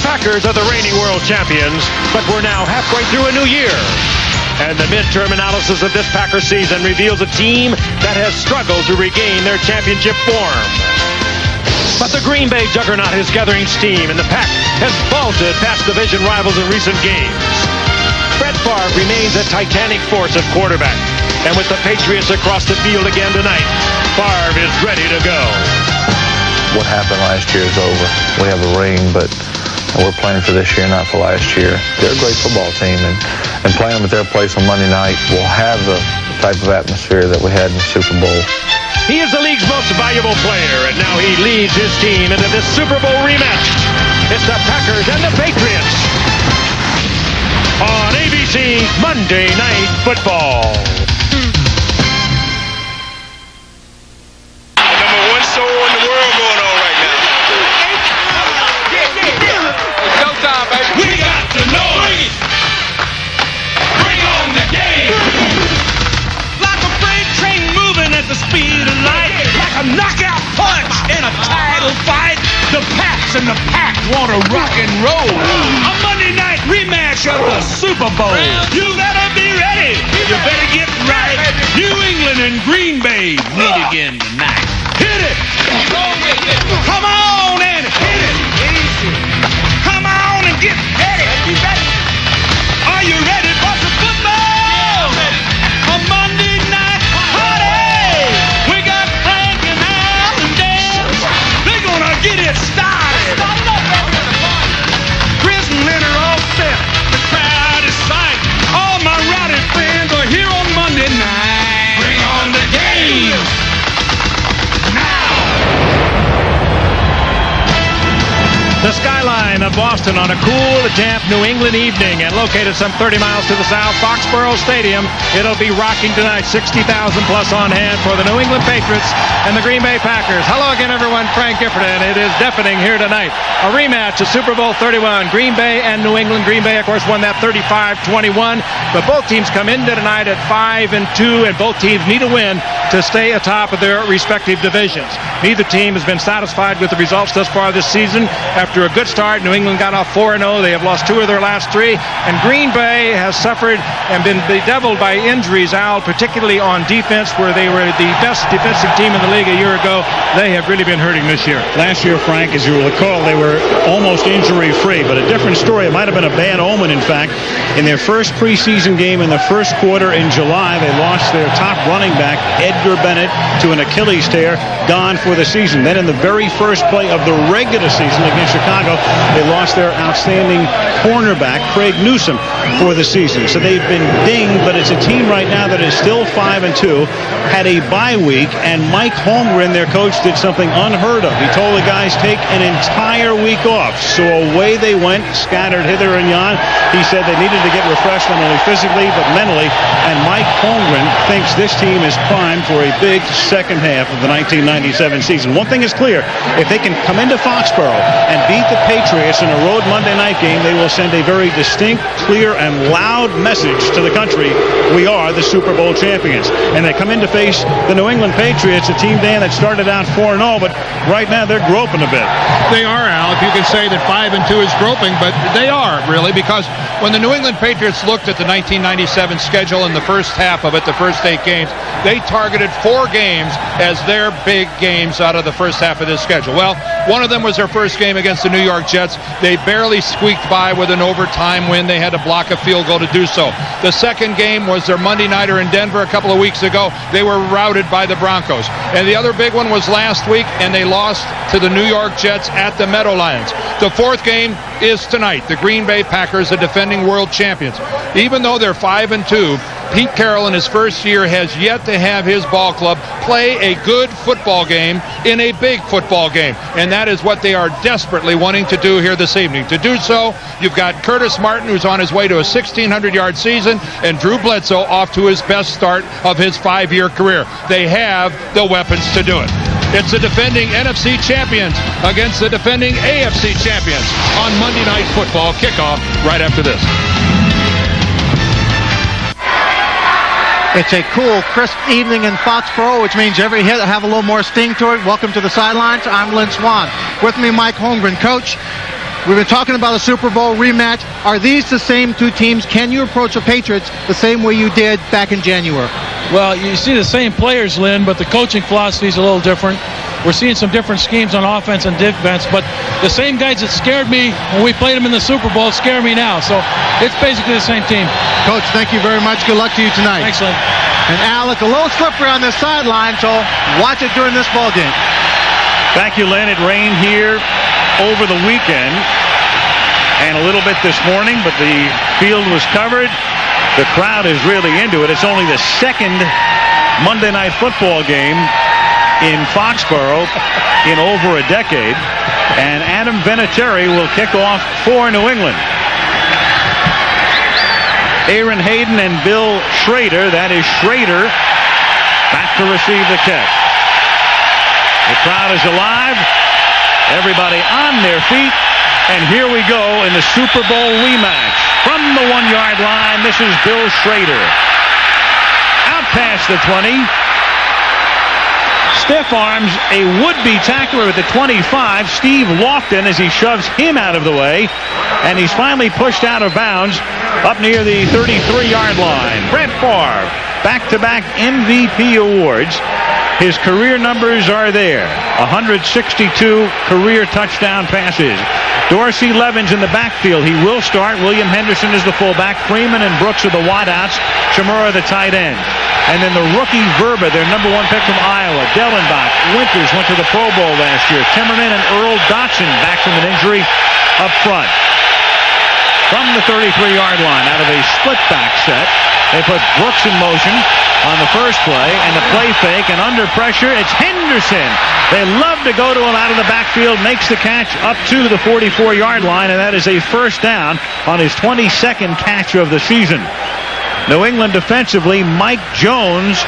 Packers are the reigning world champions, but we're now halfway through a new year. And the midterm analysis of this Packers season reveals a team that has struggled to regain their championship form. But the Green Bay juggernaut is gathering steam, and the Pack has vaulted past division rivals in recent games. Brett Favre remains a titanic force at quarterback. And with the Patriots across the field again tonight, Favre is ready to go. What happened last year is over. We have a ring, but we're playing for this year, not for last year. They're a great football team, and playing them at their place on Monday night will have the type of atmosphere that we had in the Super Bowl. He is the league's most valuable player, and now he leads his team into this Super Bowl rematch. It's the Packers and the Patriots on ABC Monday Night Football. Speed of light, like a knockout punch in a title fight. The Pats and the Pack want to rock and roll. A Monday night rematch of the Super Bowl. You better be ready. You better get right. New England and Green Bay meet again tonight. Hit it. Come on and hit it. Come on and get ready. Are you ready for the football? A Monday night party. We got Frank and Al and Dan. They're gonna get it started. Chris and Leonard all set. The crowd is psyched. All my rowdy fans are here on Monday night. Bring on the game. The skyline of Boston on a cool, damp New England evening, and located some 30 miles to the south, Foxborough Stadium. It'll be rocking tonight. 60,000 plus on hand for the New England Patriots and the Green Bay Packers. Hello again, everyone. Frank Gifford, and it is deafening here tonight. A rematch of Super Bowl 31. Green Bay and New England. Green Bay, of course, won that 35-21. But both teams come into tonight at 5-2, and both teams need a win to stay atop of their respective divisions. Neither team has been satisfied with the results thus far this season. After a good start, New England got off 4-0. They have lost 2 of their last 3. And Green Bay has suffered and been bedeviled by injuries, Al, particularly on defense, where they were the best defensive team in the league a year ago. They have really been hurting this year. Last year, Frank, as you will recall, they were almost injury-free, but a different story. It might have been a bad omen, in fact. In their first preseason game in the first quarter in July, they lost their top running back, Edgar Bennett, to an Achilles tear, gone for the season. Then in the very first play of the regular season against Chicago, they lost their outstanding cornerback, Craig Newsome, for the season. So they've been dinged, but it's a team right now that is still 5-2, had a bye week, and Mike Holmgren, their coach, did something unheard of. He told the guys take an entire week off. So away they went, scattered hither and yon. He said they needed to get refreshed not only physically but mentally, and Mike Holmgren thinks this team is primed for a big second half of the 1997 season. One thing is clear, if they can come into Foxborough and beat the Patriots in a road Monday night game, they will send a very distinct, clear, and loud message to the country. We are the Super Bowl champions. And they come in to face the New England Patriots, a team, Dan, that started out 4-0, but right now they're groping a bit. They are, Al. If you can say that 5-2 is groping, but they are, really, because when the New England Patriots looked at the 1997 schedule in the first half of it, the first 8 games, they targeted 4 games as their big games out of the first half of this schedule. Well, one of them was their first game against the New York Jets. They barely squeaked by with an overtime win. They had to block a field goal to do so. The second game was their Monday nighter in Denver a couple of weeks ago. They were routed by the Broncos. And the other big one was last week, and they lost to the New York Jets at the Meadowlands. The fourth game is tonight. The Green Bay Packers, the defending world champions. Even though they're 5-2, Pete Carroll in his first year has yet to have his ball club play a good football game in a big football game. And that is what they are desperately wanting to do here this evening. To do so, you've got Curtis Martin, who's on his way to a 1,600-yard season, and Drew Bledsoe off to his best start of his 5-year career. They have the weapons to do it. It's the defending NFC champions against the defending AFC champions on Monday Night Football. Kickoff right after this. It's a cool, crisp evening in Foxborough, which means every hit will have a little more sting to it. Welcome to the sidelines. I'm Lynn Swan. With me, Mike Holmgren. Coach, we've been talking about a Super Bowl rematch. Are these the same two teams? Can you approach the Patriots the same way you did back in January? Well, you see the same players, Lynn, but the coaching philosophy is a little different. We're seeing some different schemes on offense and defense, but the same guys that scared me when we played them in the Super Bowl scare me now. So it's basically the same team. Coach, thank you very much. Good luck to you tonight. Thanks, Lynn. And Al, it's a little slippery on this sideline, so watch it during this ball game. Thank you, Lynn. It rained here over the weekend and a little bit this morning, but the field was covered. The crowd is really into it. It's only the second Monday Night Football game in Foxborough in over a decade, and Adam Vinatieri will kick off for New England. Aaron Hayden and Bill Schrader, that is Schrader, back to receive the kick. The crowd is alive, everybody on their feet, and here we go in the Super Bowl rematch. From the 1-yard line, this is Bill Schrader. Out past the 20. Stiff arms a would-be tackler at the 25, Steve Lofton, as he shoves him out of the way. And he's finally pushed out of bounds up near the 33-yard line. Brett Favre, back-to-back MVP awards. His career numbers are there. 162 career touchdown passes. Dorsey Levens in the backfield. He will start. William Henderson is the fullback. Freeman and Brooks are the wideouts. Chimura the tight end. And then the rookie Verba, their number 1 pick from Iowa. Dellenbach, Winters went to the Pro Bowl last year. Timmerman and Earl Dotson back from an injury up front. From the 33-yard line, out of a split back set, they put Brooks in motion on the first play, and the play fake, and under pressure, it's Henderson. They love to go to him out of the backfield, makes the catch up to the 44-yard line, and that is a first down on his 22nd catch of the season. New England defensively, Mike Jones,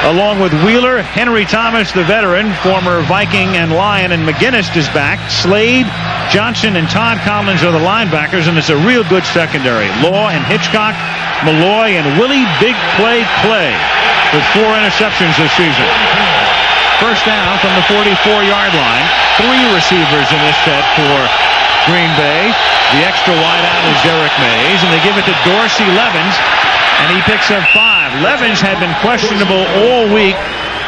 along with Wheeler, Henry Thomas, the veteran, former Viking and Lion, and McGinnis is back. Slade, Johnson, and Todd Collins are the linebackers, and it's a real good secondary. Law and Hitchcock, Malloy, and Willie Big Play Clay with 4 interceptions this season. First down from the 44-yard line. 3 receivers in this set for Green Bay. The extra wideout is Derek Mays, and they give it to Dorsey Levens, and he picks up 5. Levens had been questionable all week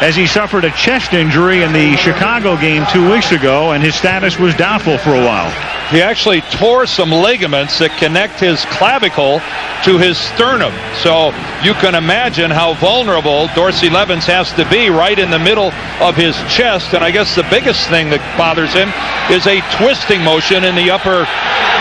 as he suffered a chest injury in the Chicago game 2 weeks ago, and his status was doubtful for a while. He actually tore some ligaments that connect his clavicle to his sternum. So you can imagine how vulnerable Dorsey Levens has to be right in the middle of his chest. And I guess the biggest thing that bothers him is a twisting motion in the upper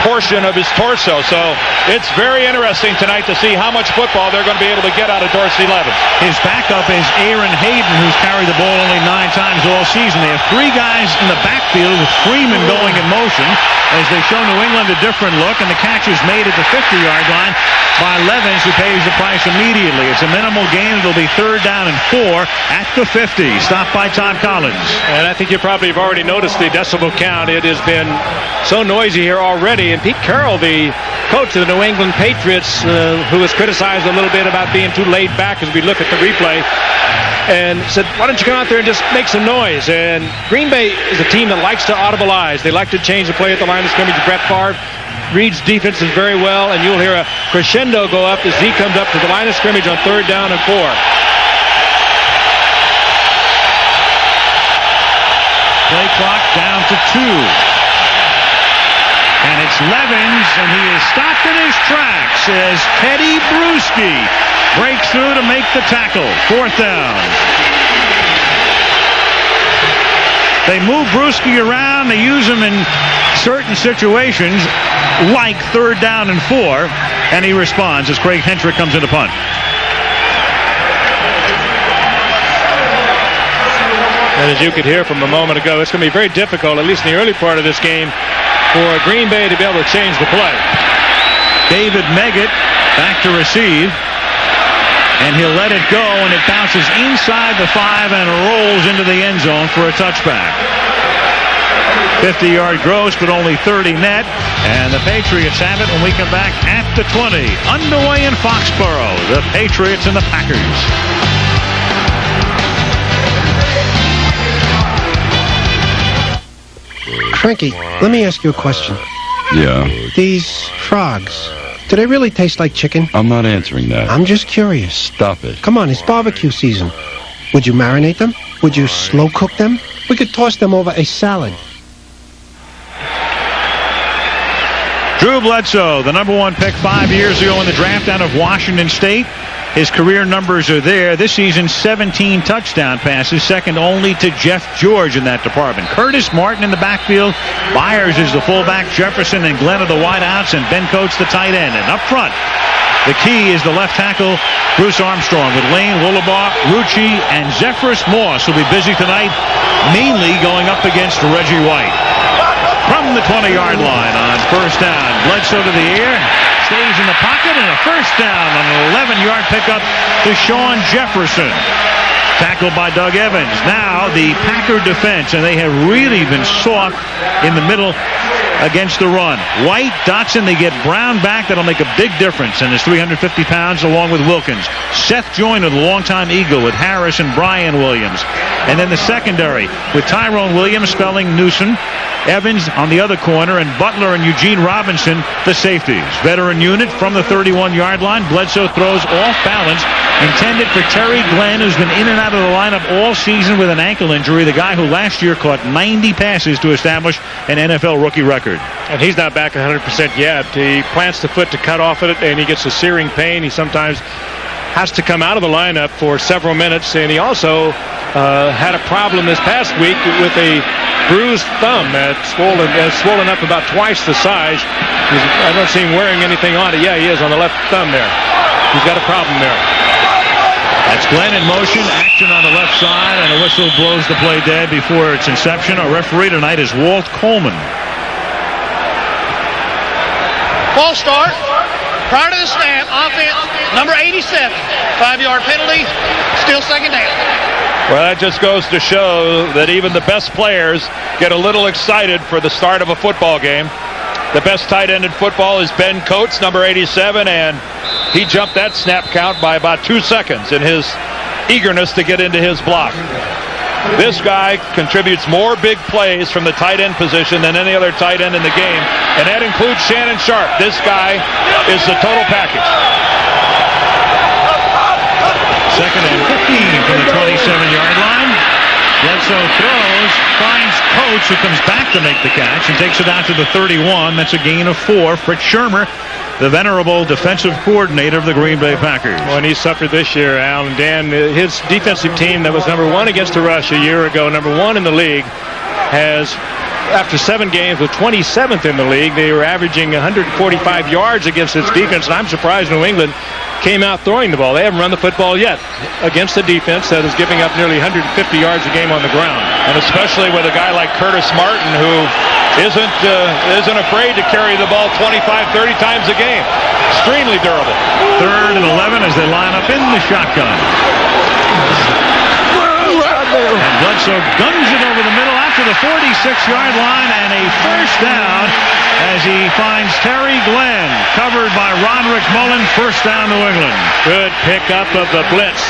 portion of his torso. So it's very interesting tonight to see how much football they're going to be able to get out of Dorsey Levens. His backup is Aaron Hayden, who's carried the ball only 9 times all season. They have 3 guys in the backfield with Freeman going in motion as they show New England a different look, and the catch is made at the 50-yard line by Levens, who pays the price immediately. It's a minimal gain. It'll be 3rd down and 4 at the 50. Stopped by Todd Collins. And I think you probably have already noticed the decibel count. It has been so noisy here already. And Pete Carroll, the coach of the New England Patriots, who was criticized a little bit about being too laid back as we look at the replay, and said, why don't you come out there and just make some noise? And Green Bay is a team that likes to audibilize. They like to change the play at the line of scrimmage. Brett Favre reads defenses very well, and you'll hear a crescendo go up as he comes up to the line of scrimmage on 3rd down and 4. Play clock down to 2. And it's Levens, and he is stopped in his tracks as Teddy Bruschi breaks through to make the tackle. 4th down. They move Bruschi around. They use him in certain situations, like 3rd down and 4, and he responds as Craig Hentrick comes in to punt. And as you could hear from a moment ago, it's going to be very difficult, at least in the early part of this game, for Green Bay to be able to change the play. David Meggett back to receive, and he'll let it go, and it bounces inside the 5 and rolls into the end zone for a touchback. 50-yard gross, but only 30 net, and the Patriots have it when we come back at the 20. Underway in Foxborough, the Patriots and the Packers. Frankie, let me ask you a question. Yeah, These frogs, do they really taste like chicken? I'm not answering that. I'm just curious. Stop it. Come on, it's barbecue season. Would you marinate them? Would you slow cook them? We could toss them over a salad. Drew Bledsoe, the number 1 pick 5 years ago in the draft out of Washington State. His career numbers are there. This season, 17 touchdown passes, second only to Jeff George in that department. Curtis Martin in the backfield. Byers is the fullback. Jefferson and Glenn are the wideouts, and Ben Coates the tight end. And up front, the key is the left tackle, Bruce Armstrong, with Lane Woolabar, Rucci, and Zephyrus Moss, who'll be busy tonight, mainly going up against Reggie White. From the 20-yard line on first down, Bledsoe to the air, stays in the pocket, and a first down on an 11-yard pickup to Sean Jefferson. Tackled by Doug Evans. Now the Packer defense, and they have really been soft in the middle against the run. White, Dotson, they get Brown back. That'll make a big difference, and his 350 pounds along with Wilkins. Seth Joyner, the longtime Eagle, with Harris and Brian Williams. And then the secondary with Tyrone Williams, Spelling, Newsom, Evans on the other corner, and Butler and Eugene Robinson, the safeties. Veteran unit from the 31-yard line. Bledsoe throws off balance, intended for Terry Glenn, who's been in and out of the lineup all season with an ankle injury, the guy who last year caught 90 passes to establish an NFL rookie record. And he's not back 100% yet. He plants the foot to cut off it, and he gets a searing pain. He sometimes has to come out of the lineup for several minutes, and he also had a problem this past week with a bruised thumb that's swollen up about twice the size. I don't see him wearing anything on it. Yeah, he is on the left thumb there. He's got a problem there. That's Glenn in motion, action on the left side, and a whistle blows the play dead before its inception. Our referee tonight is Walt Coleman. False start. Prior to the snap, offense, number 87. 5-yard penalty, still second down. Well, that just goes to show that even the best players get a little excited for the start of a football game. The best tight end in football is Ben Coates, number 87, and he jumped that snap count by about 2 seconds in his eagerness to get into his block. This guy contributes more big plays from the tight end position than any other tight end in the game, and that includes Shannon Sharp. This guy is the total package. Second and 15 from the 27-yard line. Bledsoe throws, finds Coates, who comes back to make the catch and takes it out to the 31. That's a gain of 4. Fritz Shermer, the venerable defensive coordinator of the Green Bay Packers. Well, and he suffered this year, Al. And Dan, his defensive team that was number 1 against the rush a year ago, number 1 in the league, has, after 7 games, was 27th in the league. They were averaging 145 yards against its defense, and I'm surprised New England came out throwing the ball. They haven't run the football yet against a defense that is giving up nearly 150 yards a game on the ground. And especially with a guy like Curtis Martin, who isn't afraid to carry the ball 25, 30 times a game. Extremely durable. 3rd and 11 as they line up in the shotgun. And Bledsoe guns it over the middle after the 46-yard line, and a first down as he finds Terry Glenn, covered by Roderick Mullen. First down, New England. Good pickup of the blitz.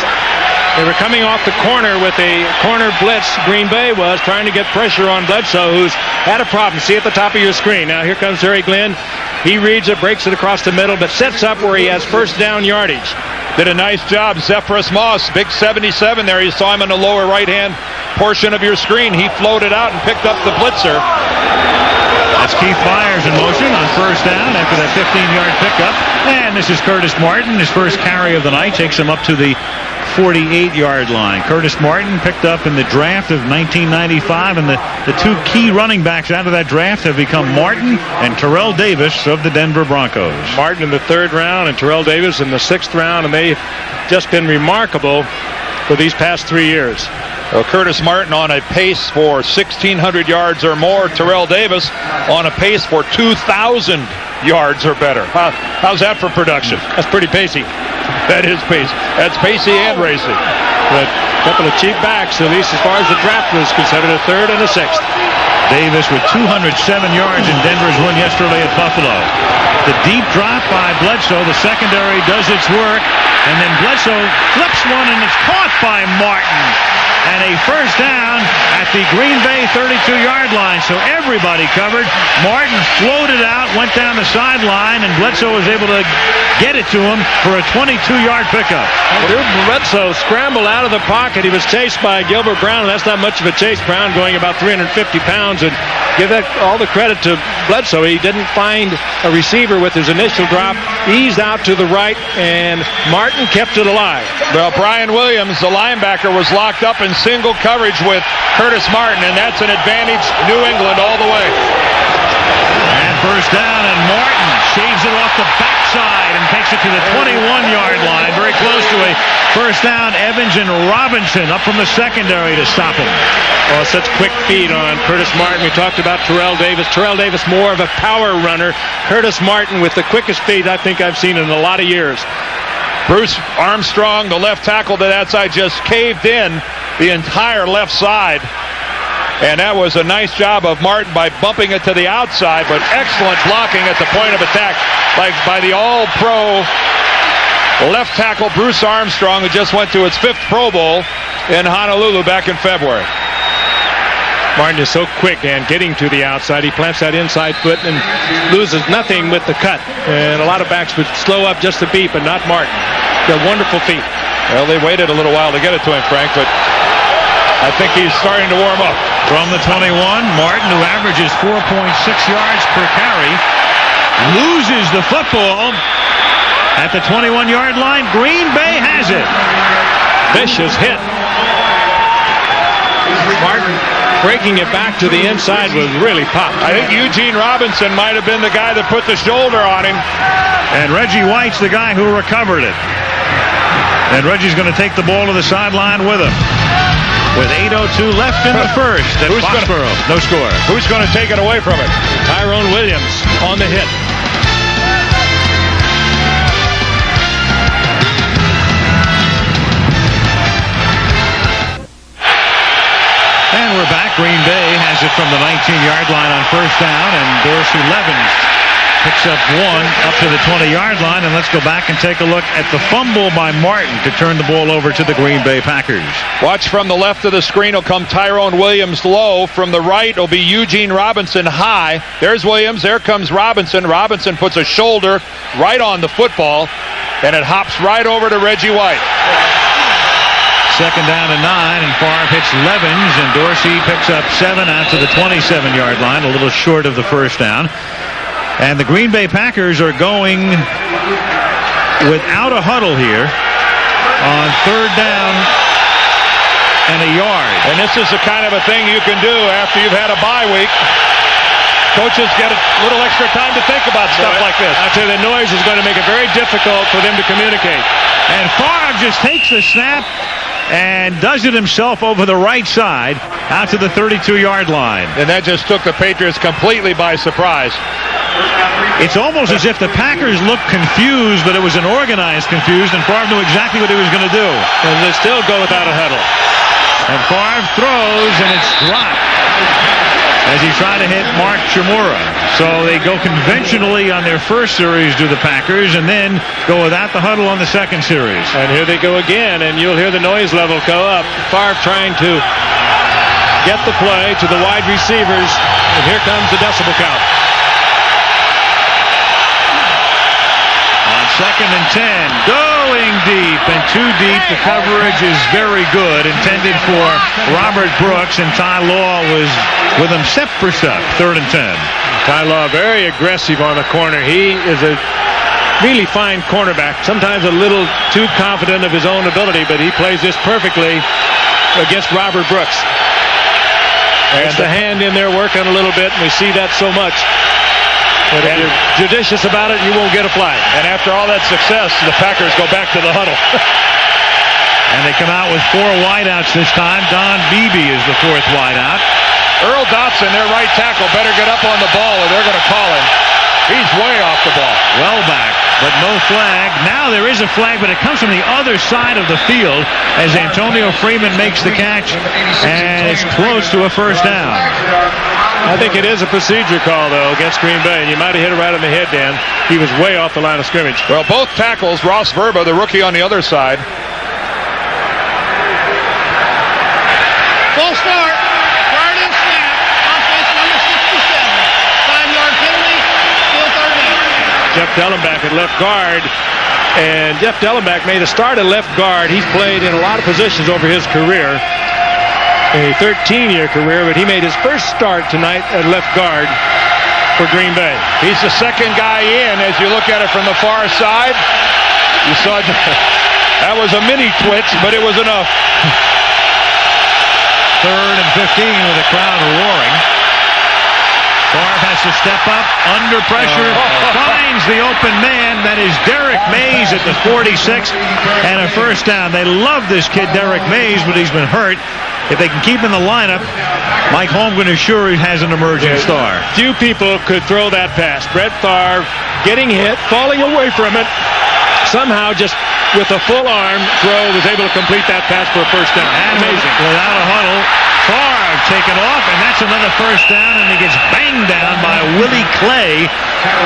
They were coming off the corner with a corner blitz. Green Bay was trying to get pressure on Bledsoe, who's had a problem. See at the top of your screen. Now here comes Terry Glenn. He reads it, breaks it across the middle, but sets up where he has first down yardage. Did a nice job. Zephyrus Moss, big 77 there. You saw him in the lower right-hand portion of your screen. He floated out and picked up the blitzer. That's Keith Byers in motion on first down after that 15-yard pickup. And this is Curtis Martin. His first carry of the night takes him up to the 48-yard line. Curtis Martin picked up in the draft of 1995, and the 2 key running backs out of that draft have become Martin and Terrell Davis of the Denver Broncos. Martin in the 3rd round and Terrell Davis in the 6th round, and they've just been remarkable for these past 3 years. Well, Curtis Martin on a pace for 1,600 yards or more. Terrell Davis on a pace for 2,000 yards or better. How's that for production? That's pretty pacey. That is pacey. That's pacey and racy. But a couple of cheap backs, at least as far as the draft was considered, a 3rd and a 6th. Davis with 207 yards in Denver's win yesterday at Buffalo. The deep drop by Bledsoe. The secondary does its work. And then Bledsoe flips one, and it's caught by Martin. and a first down at the Green Bay 32-yard line. So everybody covered. Martin floated out, went down the sideline, and Bledsoe was able to get it to him for a 22-yard pickup. Bledsoe scrambled out of the pocket. He was chased by Gilbert Brown. That's not much of a chase. Brown going about 350 pounds, and give that all the credit to Bledsoe. He didn't find a receiver with his initial drop, eased out to the right, and Martin kept it alive. Well, Brian Williams, the linebacker, was locked up in single coverage with Curtis Martin, and that's an advantage New England all the way. And first down, and Martin shaves it off the backside and takes it to the 21-yard line, very close to a first down. Evans and Robinson up from the secondary to stop him. Oh, such quick feet on Curtis Martin. We talked about Terrell Davis. Terrell Davis more of a power runner. Curtis Martin with the quickest feet I think I've seen in a lot of years. Bruce Armstrong, the left tackle to that side, just caved in the entire left side. And that was a nice job of Martin by bumping it to the outside, but excellent blocking at the point of attack by the all-pro left tackle Bruce Armstrong, who just went to its 5th Pro Bowl in Honolulu back in February. Martin is so quick and getting to the outside. He plants that inside foot and loses nothing with the cut. And a lot of backs would slow up just a beat, but not Martin. They're wonderful feet. Well, they waited a little while to get it to him, Frank, but I think he's starting to warm up. From the 21, Martin, who averages 4.6 yards per carry, loses the football at the 21-yard line. Green Bay has it. Vicious hit. Martin breaking it back to the inside was really popped. I think Eugene Robinson might have been the guy that put the shoulder on him. And Reggie White's the guy who recovered it. And Reggie's going to take the ball to the sideline with him. With 8:02 left in the first at Foxborough. No score. Who's going to take it away from it? Tyrone Williams on the hit. And we're back. Green Bay has it from the 19-yard line on first down, and Dorsey Levens picks up one up to the 20-yard line. And let's go back and take a look at the fumble by Martin to turn the ball over to the Green Bay Packers. Watch from the left of the screen will come Tyrone Williams low. From the right will be Eugene Robinson high. There's Williams. There comes Robinson. Robinson puts a shoulder right on the football, and it hops right over to Reggie White. Second down and 9, and Favre hits Levens, and Dorsey picks up 7 out to the 27-yard line, a little short of the first down. And the Green Bay Packers are going without a huddle here on third down and a yard. And this is the kind of a thing you can do after you've had a bye week. Coaches get a little extra time to think about stuff like this. I'll tell you, the noise is going to make it very difficult for them to communicate. And Favre just takes the snap and does it himself over the right side out to the 32-yard line. And that just took the Patriots completely by surprise. It's almost as if the Packers looked confused, but it was an organized confused, and Favre knew exactly what he was going to do. And they still go without a huddle. And Favre throws, and it's dropped as he tried to hit Mark Chmura. So they go conventionally on their first series to the Packers, and then go without the huddle on the second series. And here they go again, and you'll hear the noise level go up. Favre trying to get the play to the wide receivers, and here comes the decibel count. Second and 10, going deep and too deep. The coverage is very good, intended for Robert Brooks, and Ty Law was with him step for step. Third and 10. Ty Law very aggressive on the corner. He is a really fine cornerback, sometimes a little too confident of his own ability, but he plays this perfectly against Robert Brooks. And the hand in there working a little bit, and we see that so much. But if you're judicious about it, you won't get a flag. And after all that success, the Packers go back to the huddle. And they come out with 4 wideouts this time. Don Beebe is the 4th wideout. Earl Dotson, their right tackle, better get up on the ball or they're going to call him. He's way off the ball. Well back, but no flag. Now there is a flag, but it comes from the other side of the field as Antonio Freeman makes the catch, and it's close to a first down. I think it is a procedure call, though, against Green Bay, and you might have hit it right on the head, Dan. He was way off the line of scrimmage. Well, both tackles, Ross Verba, the rookie on the other side, Jeff Dellenbach at left guard. And Jeff Dellenbach made a start at left guard. He's played in a lot of positions over his career, a 13-year career, but he made his first start tonight at left guard for Green Bay. He's the second guy in as you look at it from the far side. You saw that was a mini twitch, but it was enough. 3rd and 15 with the crowd roaring. Favre has to step up under pressure, finds the open man. That is Derek Mays at the 46, and a first down. They love this kid, Derek Mays, but he's been hurt. If they can keep him in the lineup, Mike Holmgren is sure he has an emerging star. Few people could throw that pass. Brett Favre getting hit, falling away from it. Somehow, just with a full arm throw, was able to complete that pass for a first down. Amazing. Without a huddle, Favre taken off, and that's another first down, and he gets banged down by Willie Clay,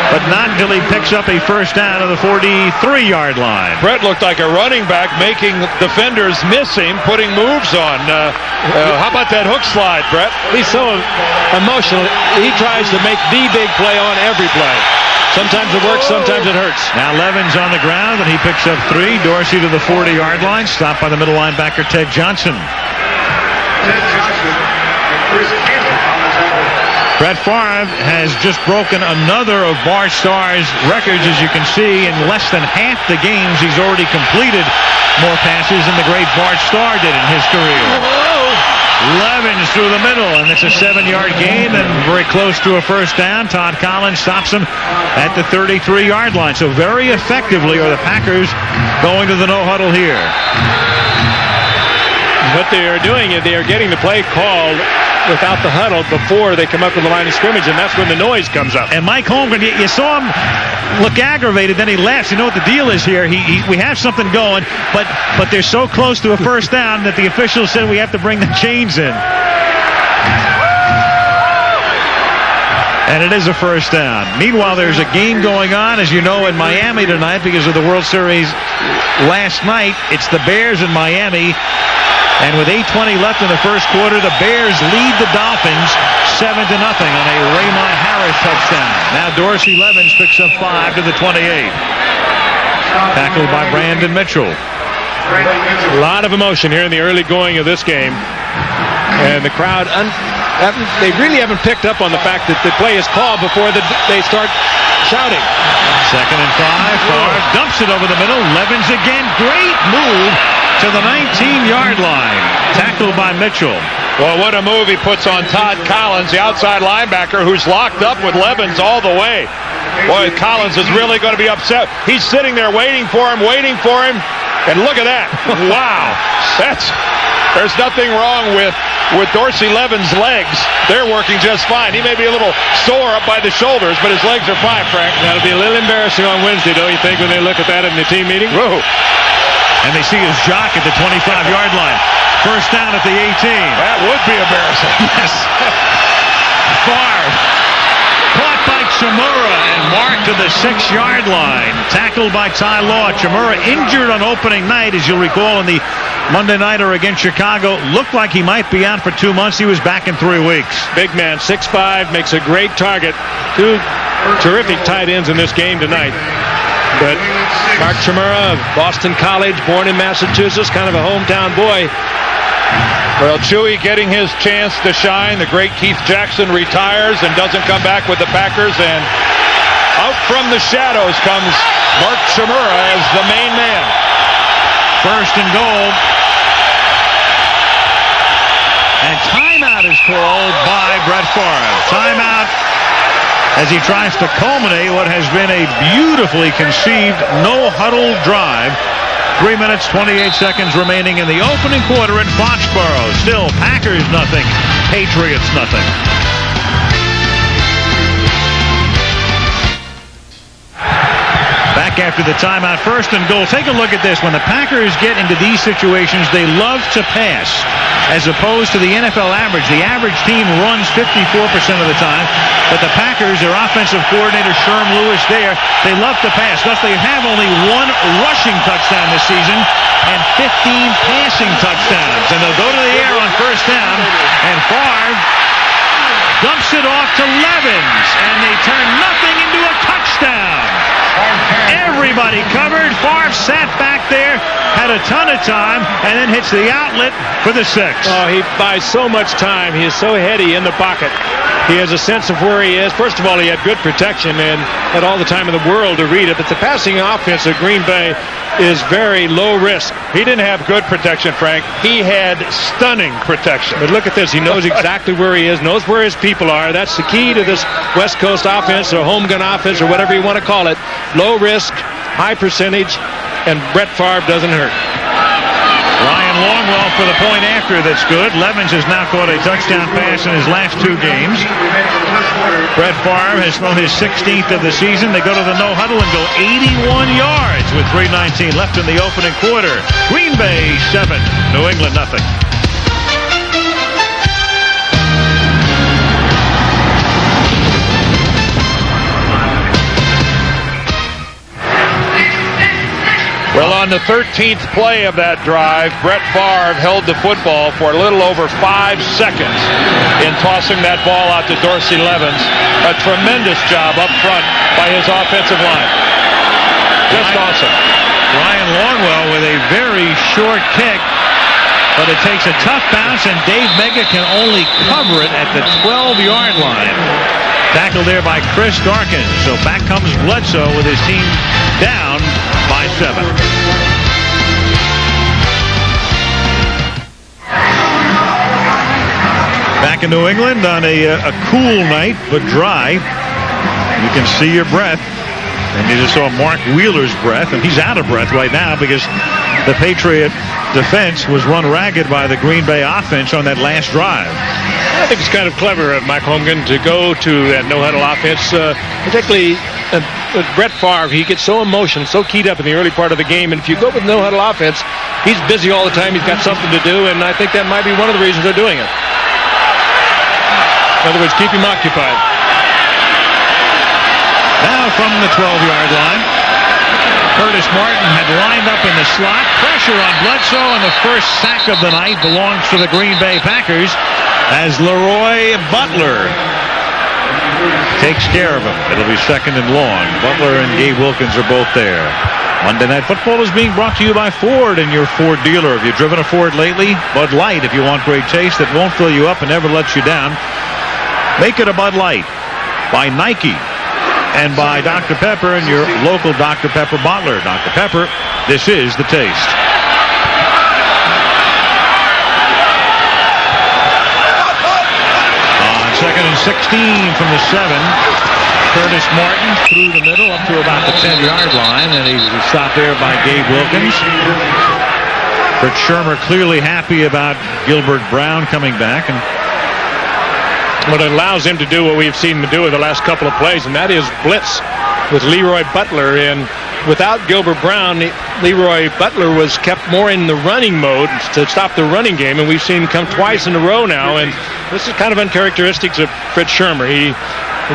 but not until he picks up a first down to the 43-yard line. Brett looked like a running back, making defenders miss him, putting moves on. How about that hook slide, Brett? He's so emotional. He tries to make the big play on every play. Sometimes it works, sometimes it hurts. Now Levin's on the ground, and he picks up 3. Dorsey to the 40-yard line, stopped by the middle linebacker, Ted Johnson. Brett Favre has just broken another of Bart Starr's records. As you can see, in less than half the games, he's already completed more passes than the great Bart Starr did in his career. Levins through the middle, and it's a 7-yard gain and very close to a first down. Todd Collins stops him at the 33-yard line. So very effectively are the Packers going to the no-huddle here. What they are doing is they are getting the play called without the huddle before they come up to the line of scrimmage, and that's when the noise comes up. And Mike Holmgren, you saw him look aggravated, then he laughs. You know what the deal is here. We have something going, but they're so close to a first down that the officials said we have to bring the chains in. And it is a first down. Meanwhile, there's a game going on, as you know, in Miami tonight because of the World Series last night. It's the Bears in Miami. And with 8:20 left in the first quarter, the Bears lead the Dolphins 7-0 on a Raymond Harris touchdown. Now Dorsey Levins picks up 5 to the 28. Tackled by Brandon Mitchell. A lot of emotion here in the early going of this game. And the crowd, they really haven't picked up on the fact that the play is called before they start shouting. 2nd and 5. Favre dumps it over the middle. Levins again. Great move to the 19-yard line. Tackled by Mitchell. Well, what a move he puts on Todd Collins, the outside linebacker, who's locked up with Levins all the way. Boy, Collins is really going to be upset. He's sitting there waiting for him, and look at that. Wow. There's nothing wrong with Dorsey Levin's legs. They're working just fine. He may be a little sore up by the shoulders, but his legs are fine, Frank. That'll be a little embarrassing on Wednesday, don't you think, when they look at that in the team meeting? Whoa. And they see his jock at the 25-yard line. First down at the 18. That would be embarrassing. Yes. Favre caught by Chimura and marked to the 6-yard line. Tackled by Ty Law. Chimura injured on opening night, as you'll recall, in the Monday nighter against Chicago. Looked like he might be out for 2 months. He was back in 3 weeks. Big man, 6'5", makes a great target. 2 terrific tight ends in this game tonight. But Mark Chimura of Boston College, born in Massachusetts, kind of a hometown boy. Well, Chewy getting his chance to shine. The great Keith Jackson retires and doesn't come back with the Packers. And out from the shadows comes Mark Chimura as the main man. 1st and goal. And timeout is called by Brett Favre. Timeout as he tries to culminate what has been a beautifully conceived no-huddle drive. 3 minutes, 28 seconds remaining in the opening quarter in Foxborough. Still Packers nothing, Patriots nothing. Back after the timeout, 1st and goal. Take a look at this. When the Packers get into these situations, they love to pass, as opposed to the NFL average. The average team runs 54% of the time, but the Packers, their offensive coordinator, Sherm Lewis there, they love to pass. Thus, they have only 1 rushing touchdown this season and 15 passing touchdowns. And they'll go to the air on 1st down, and Favre dumps it off to Levins, and they turn nothing into a touchdown. had a ton of time and then hits the outlet for the 6. Oh, he buys so much time. He is so heady in the pocket. He has a sense of where he is. First of all, he had good protection and had all the time in the world to read it. But the passing offense of Green Bay is very low risk. He didn't have good protection, Frank. He had stunning protection. But look at this. He knows exactly where he is, knows where his people are. That's the key to this West Coast offense or home gun offense or whatever you want to call it. Low risk, high percentage, and Brett Favre doesn't hurt. Ryan Longwell for the point after that's good. Levens has now caught a touchdown pass in his last 2 games. Brett Favre has thrown his 16th of the season. They go to the no huddle and go 81 yards with 3:19 left in the opening quarter. Green Bay 7, New England nothing. Well, on the 13th play of that drive, Brett Favre held the football for a little over 5 seconds in tossing that ball out to Dorsey Levens. A tremendous job up front by his offensive line. Just awesome. Ryan Longwell with a very short kick, but it takes a tough bounce, and Dave Mega can only cover it at the 12-yard line. Tackled there by Chris Darkins. So back comes Bledsoe with his team down by 7. Back in New England on a cool night, but dry. You can see your breath. And you just saw Mark Wheeler's breath, and he's out of breath right now because the Patriot defense was run ragged by the Green Bay offense on that last drive. I think it's kind of clever of Mike Holmgren to go to that no-huddle offense, particularly with Brett Favre. He gets so emotional, so keyed up in the early part of the game, and if you go with no-huddle offense, he's busy all the time. He's got something to do, and I think that might be one of the reasons they're doing it. In other words, keep him occupied. Now from the 12-yard line, Curtis Martin had lined up in the slot. Pressure on Bledsoe, and the first sack of the night belongs to the Green Bay Packers as Leroy Butler takes care of him. It'll be 2nd and long. Butler and Gabe Wilkins are both there. Monday Night Football is being brought to you by Ford and your Ford dealer. Have you driven a Ford lately? Bud Light, if you want great taste that won't fill you up and never lets you down. Make it a Bud Light. By Nike. And by Dr. Pepper and your local Dr. Pepper bottler. Dr. Pepper, this is the taste. On 2nd and 16 from the 7, Curtis Martin through the middle up to about the 10-yard line, and he's stopped there by Gabe Wilkins. Fritz Shermer clearly happy about Gilbert Brown coming back, and what it allows him to do what we've seen him do in the last couple of plays, and that is blitz with Leroy Butler. And without Gilbert Brown, Leroy Butler was kept more in the running mode to stop the running game, and we've seen him come twice in a row now, and this is kind of uncharacteristic of Fritz Shermer. He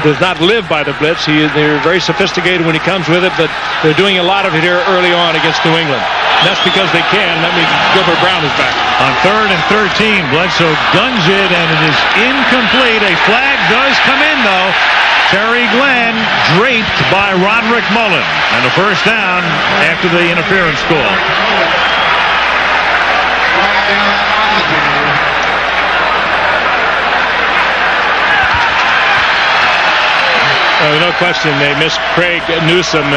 does not live by the blitz. They're very sophisticated when he comes with it, but they're doing a lot of it here early on against New England. And that's because they can. That means Gilbert Brown is back. On 3rd and 13, Bledsoe guns it, and it is incomplete. A flag does come in, though. Terry Glenn draped by Roderick Mullen. And a first down after the interference call. No question, they missed Craig Newsome.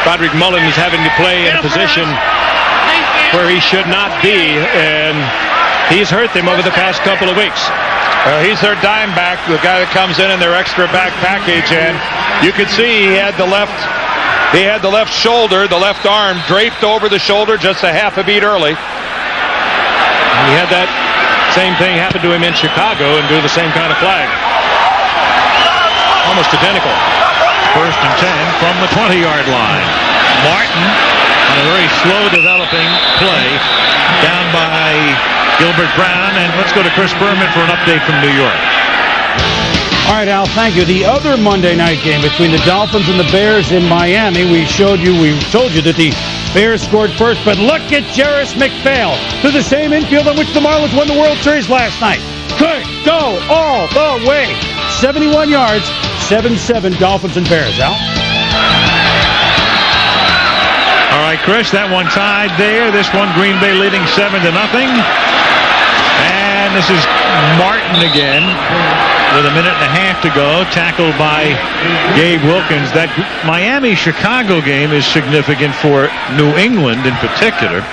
Roderick Mullen is having to play in a position where he should not be, and he's hurt them over the past couple of weeks. He's their dime back, the guy that comes in their extra back package, and you can see he had the left shoulder, the left arm draped over the shoulder just a half a beat early. He had that same thing happen to him in Chicago and do the same kind of flag. Almost identical. 1st and 10 from the 20-yard line. Martin on a very slow developing play down by Gilbert Brown. And let's go to Chris Berman for an update from New York. All right, Al, thank you. The other Monday night game between the Dolphins and the Bears in Miami, we told you that the Bears scored first, but look at Jarris McPhail to the same infield on which the Marlins won the World Series last night. Could go all the way. 71 yards, 7-7 Dolphins and Bears. Al? All right, Chris, that one tied there. This one, Green Bay leading 7-0. And this is Martin again with a minute and a half to go, tackled by Gabe Wilkins. That Miami-Chicago game is significant for New England in particular,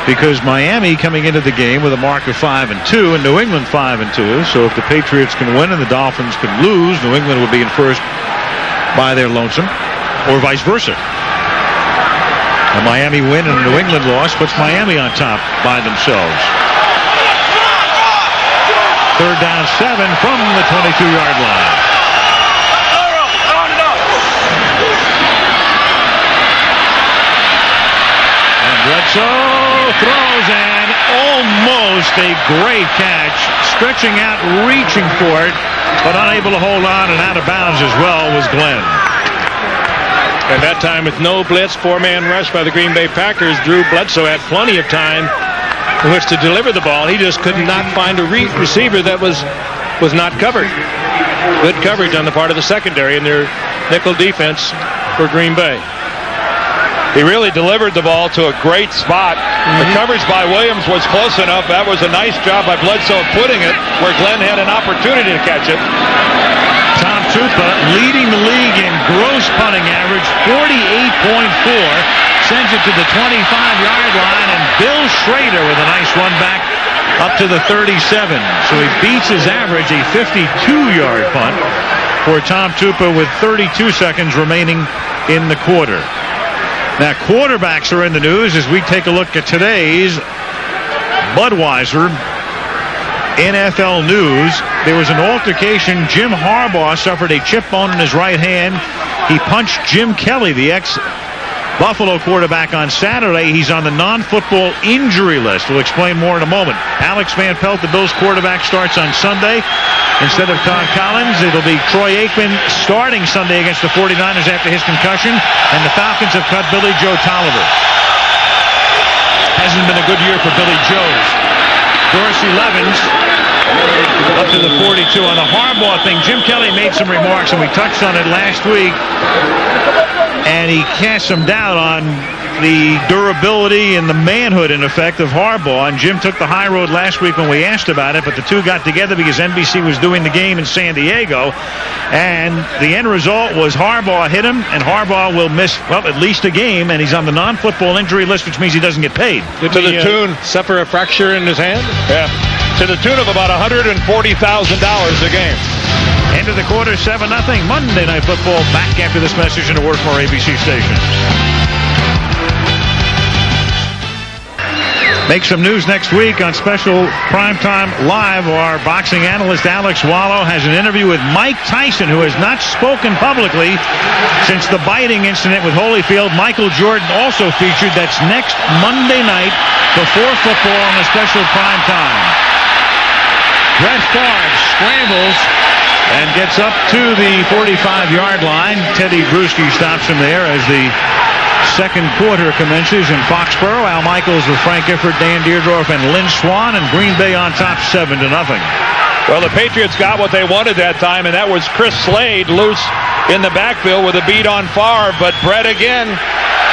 because Miami coming into the game with a mark of 5-2 and New England 5-2. So if the Patriots can win and the Dolphins can lose, New England would be in first by their lonesome, or vice versa. A Miami win and a New England loss puts Miami on top by themselves. 3rd down 7 from the 22-yard line. And Bledsoe throws, and almost a great catch, stretching out, reaching for it, but unable to hold on, and out of bounds as well was Glenn. And that time, with no blitz, 4-man rush by the Green Bay Packers, Drew Bledsoe had plenty of time in which to deliver the ball. He just could not find a receiver that was not covered. Good coverage on the part of the secondary in their nickel defense for Green Bay. He really delivered the ball to a great spot. The coverage by Williams was close enough. That was a nice job by Bledsoe putting it where Glenn had an opportunity to catch it. Tom Tupa leading the league in gross punting average, 48.4, sends it to the 25-yard line, and Bill Schrader with a nice run back up to the 37. So he beats his average, a 52-yard punt for Tom Tupa with 32 seconds remaining in the quarter. Now, quarterbacks are in the news as we take a look at today's Budweiser NFL news. There was an altercation. Jim Harbaugh suffered a chip bone in his right hand. He punched Jim Kelly, the ex-Buffalo quarterback, on Saturday. He's on the non-football injury list. We'll explain more in a moment. Alex Van Pelt, the Bills quarterback, starts on Sunday. Instead of Todd Collins, it'll be Troy Aikman starting Sunday against the 49ers after his concussion. And the Falcons have cut Billy Joe Tolliver. Hasn't been a good year for Billy Joe's. Dorsey Levens up to the 42. On the Harbaugh thing, Jim Kelly made some remarks, and we touched on it last week, and he cast some doubt on the durability and the manhood, in effect, of Harbaugh. And Jim took the high road last week when we asked about it, but the two got together because NBC was doing the game in San Diego, and the end result was Harbaugh hit him, and Harbaugh will miss, well, at least a game, and he's on the non-football injury list, which means he doesn't get paid. To the tune, suffer a fracture in his hand? Yeah, to the tune of about $140,000 a game. End of the quarter, 7-0. Monday Night Football back after this message and a word from our ABC stations. Make some news next week on special Primetime Live. Our boxing analyst Alex Wallow has an interview with Mike Tyson, who has not spoken publicly since the biting incident with Holyfield. Michael Jordan also featured. That's next Monday night before football on the special Primetime. Brett Favre scrambles and gets up to the 45-yard line. Teddy Bruschi stops him there as the second quarter commences in Foxborough. Al Michaels with Frank Gifford, Dan Deerdorf, and Lynn Swan, and Green Bay on top 7-0. Well, the Patriots got what they wanted that time, and that was Chris Slade loose in the backfield with a beat on Favre. But Brett, again,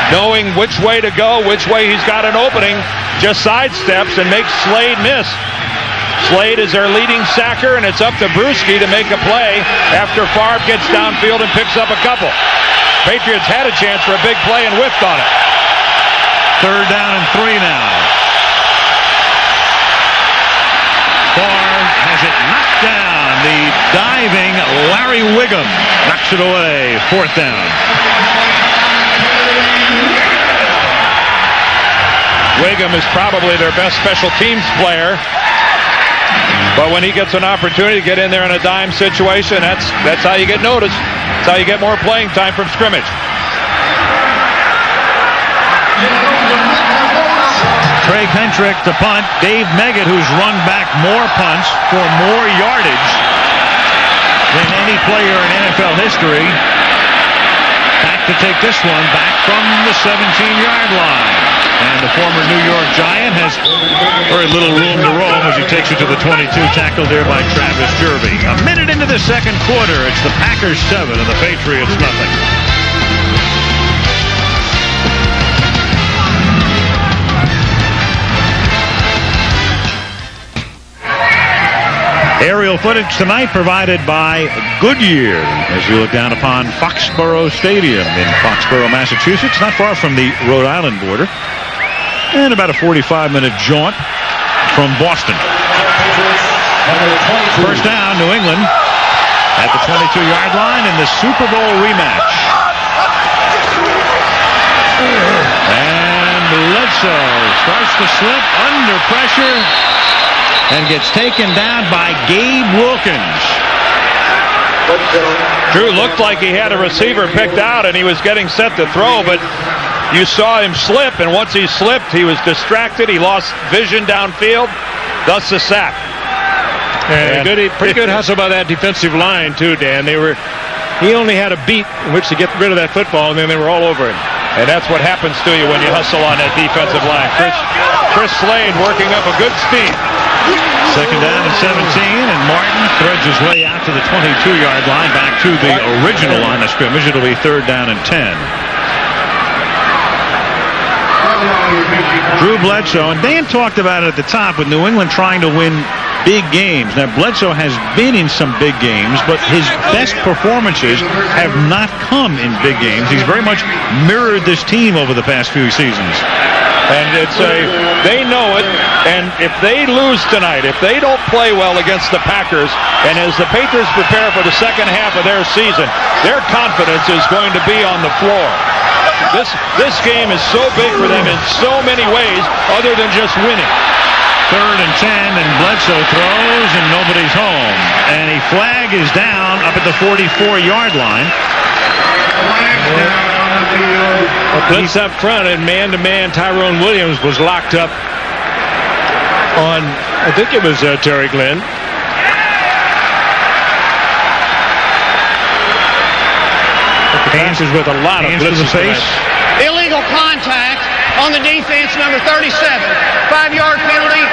knowing which way to go, which way he's got an opening, just sidesteps and makes Slade miss. Slade is their leading sacker, and it's up to Bruschi to make a play after Favre gets downfield and picks up a couple. Patriots had a chance for a big play and whiffed on it. 3rd down and 3 now. Favre has it knocked down. The diving Larry Wiggum knocks it away. 4th down. Wiggum is probably their best special teams player. But when he gets an opportunity to get in there in a dime situation, that's how you get noticed. That's how you get more playing time from scrimmage. Trey Pentrick to punt. Dave Meggett, who's run back more punts for more yardage than any player in NFL history, back to take this one back from the 17-yard line. And the former New York Giant has very little room to roam as he takes it to the 22, tackled there by Travis Jervey. A minute into the second quarter, it's the Packers 7 and the Patriots nothing. Aerial footage tonight provided by Goodyear as we look down upon Foxborough Stadium in Foxborough, Massachusetts, not far from the Rhode Island border, and about a 45-minute jaunt from Boston. First down, New England at the 22-yard line in the Super Bowl rematch. And Bledsoe starts to slip under pressure and gets taken down by Gabe Wilkins. Drew looked like he had a receiver picked out and he was getting set to throw, but you saw him slip, and once he slipped, he was distracted. He lost vision downfield, thus the sack. And pretty good hustle by that defensive line, too, Dan. He only had a beat in which to get rid of that football, and then they were all over him. And that's what happens to you when you hustle on that defensive line. Chris Slade working up a good speed. Second down and 17, and Martin threads his way out to the 22-yard line, back to the original line of scrimmage. It'll be third down and 10. Drew Bledsoe, and Dan talked about it at the top with New England trying to win big games. Now, Bledsoe has been in some big games, but his best performances have not come in big games. He's very much mirrored this team over the past few seasons. And they know it, and if they lose tonight, if they don't play well against the Packers, and as the Patriots prepare for the second half of their season, their confidence is going to be on the floor. This game is so big for them in so many ways, other than just winning. Third and 10, and Bledsoe throws, and nobody's home. And a flag is down up at the 44-yard line. Blitz up front, and man-to-man Tyrone Williams was locked up on, I think it was Terry Glenn. Panthers with a lot of blitzes to the face. Illegal contact on the defense, number 37. 5-yard penalty,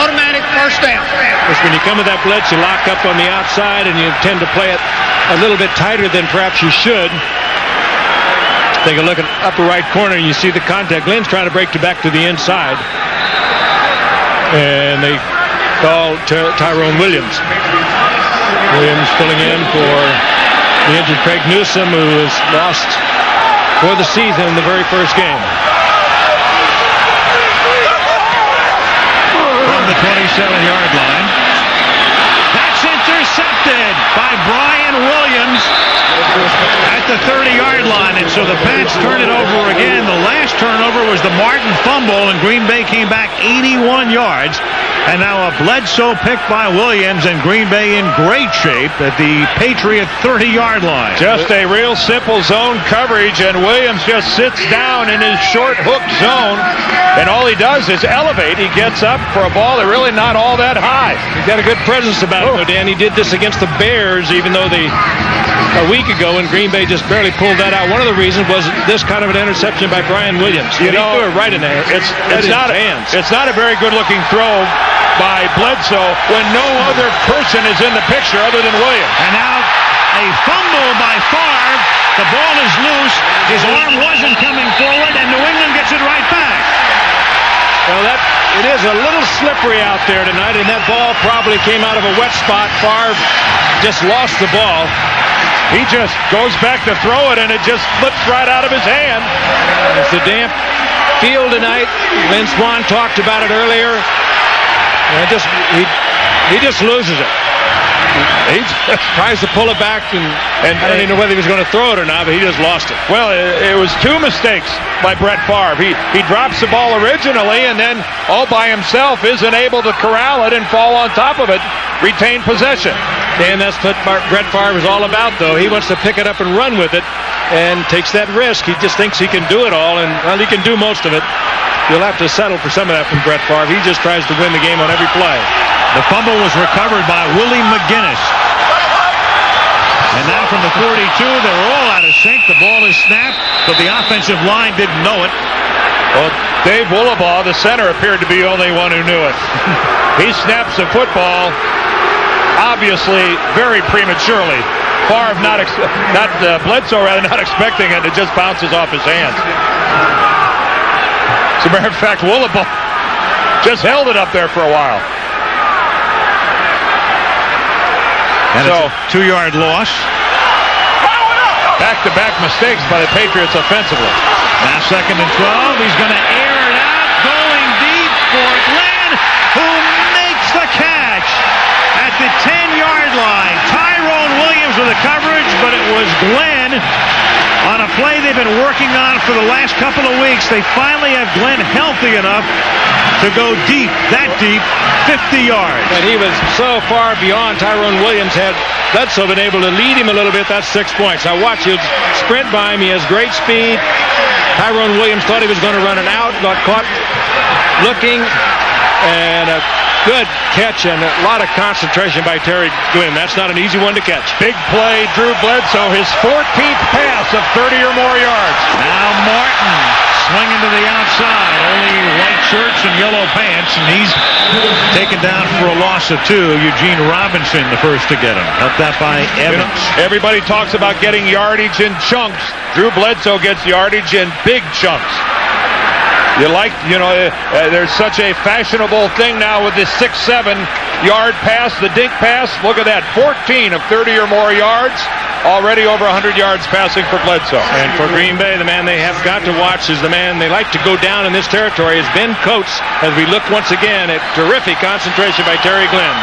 automatic first down. Because when you come with that blitz, you lock up on the outside, and you tend to play it a little bit tighter than perhaps you should. Take a look at upper right corner, and you see the contact. Glenn's trying to break back to the inside. And they call Tyrone Williams. Williams filling in for the injured Craig Newsome, who was lost for the season in the very first game. From the 27-yard line. That's intercepted by Brian Williams at the 30-yard line, and so the Pats turn it over again. The last turnover was the Martin fumble, and Green Bay came back 81 yards. And now a Bledsoe pick by Williams, and Green Bay in great shape at the Patriot 30-yard line. Just a real simple zone coverage, and Williams just sits down in his short hook zone, and all he does is elevate. He gets up for a ball that's really not all that high. He's got a good presence about him, though, Dan. He did this against the Bears, even though a week ago, and Green Bay just barely pulled that out. One of the reasons was this kind of an interception by Brian Williams. He threw it right in there. It's not a very good-looking throw by Bledsoe when no other person is in the picture other than Williams. And now a fumble by Favre. The ball is loose. His arm wasn't coming forward, and New England gets it right back. Well, it is a little slippery out there tonight, and that ball probably came out of a wet spot. Favre just lost the ball. He just goes back to throw it, and it just slips right out of his hand. It's a damp field tonight. Lynn Swan talked about it earlier. And he just loses it. He tries to pull it back, and I don't even know whether he was going to throw it or not, but he just lost it. Well, it was two mistakes by Brett Favre. He drops the ball originally, and then all by himself isn't able to corral it and fall on top of it, retain possession. And that's what Brett Favre is all about, though. He wants to pick it up and run with it, and takes that risk. He just thinks he can do it all, and well, he can do most of it. You'll have to settle for some of that from Brett Favre. He just tries to win the game on every play. The fumble was recovered by Willie McGinnis. And now from the 42, they're all out of sync. The ball is snapped, but the offensive line didn't know it. Well, Dave Woolabaugh, the center, appeared to be the only one who knew it. He snaps the football, obviously very prematurely. Favre Bledsoe not expecting it. It just bounces off his hands. As a matter of fact, Woolabaugh just held it up there for a while. And so, it's a 2-yard loss. Back-to-back mistakes by the Patriots offensively. Now 2nd and 12. He's going to air it out. Going deep for Glenn, who makes the catch at the 10-yard line. Tyrone Williams with the coverage, but it was Glenn on a play they've been working on for the last couple of weeks. They finally have Glenn healthy enough to go deep, that deep, 50 yards. And he was so far beyond Tyrone Williams. Had Bledsoe been able to lead him a little bit, that's 6 points. Now watch him sprint by him. He has great speed. Tyrone Williams thought he was going to run an out, got caught looking, and a good catch and a lot of concentration by Terry Glenn. That's not an easy one to catch. Big play, Drew Bledsoe, his 14th pass of 30 or more yards. Now Martin swinging to the outside, only white shirts and yellow pants, and he's taken down for a loss of 2. Eugene Robinson, the first to get him. Helped out by Evans. Everybody talks about getting yardage in chunks. Drew Bledsoe gets yardage in big chunks. There's such a fashionable thing now with this 6-7-yard pass, the dink pass. Look at that, 14 of 30 or more yards. Already over 100 yards passing for Bledsoe. And for Green Bay, the man they have got to watch is the man they like to go down in this territory is Ben Coates, as we look once again at terrific concentration by Terry Glenn.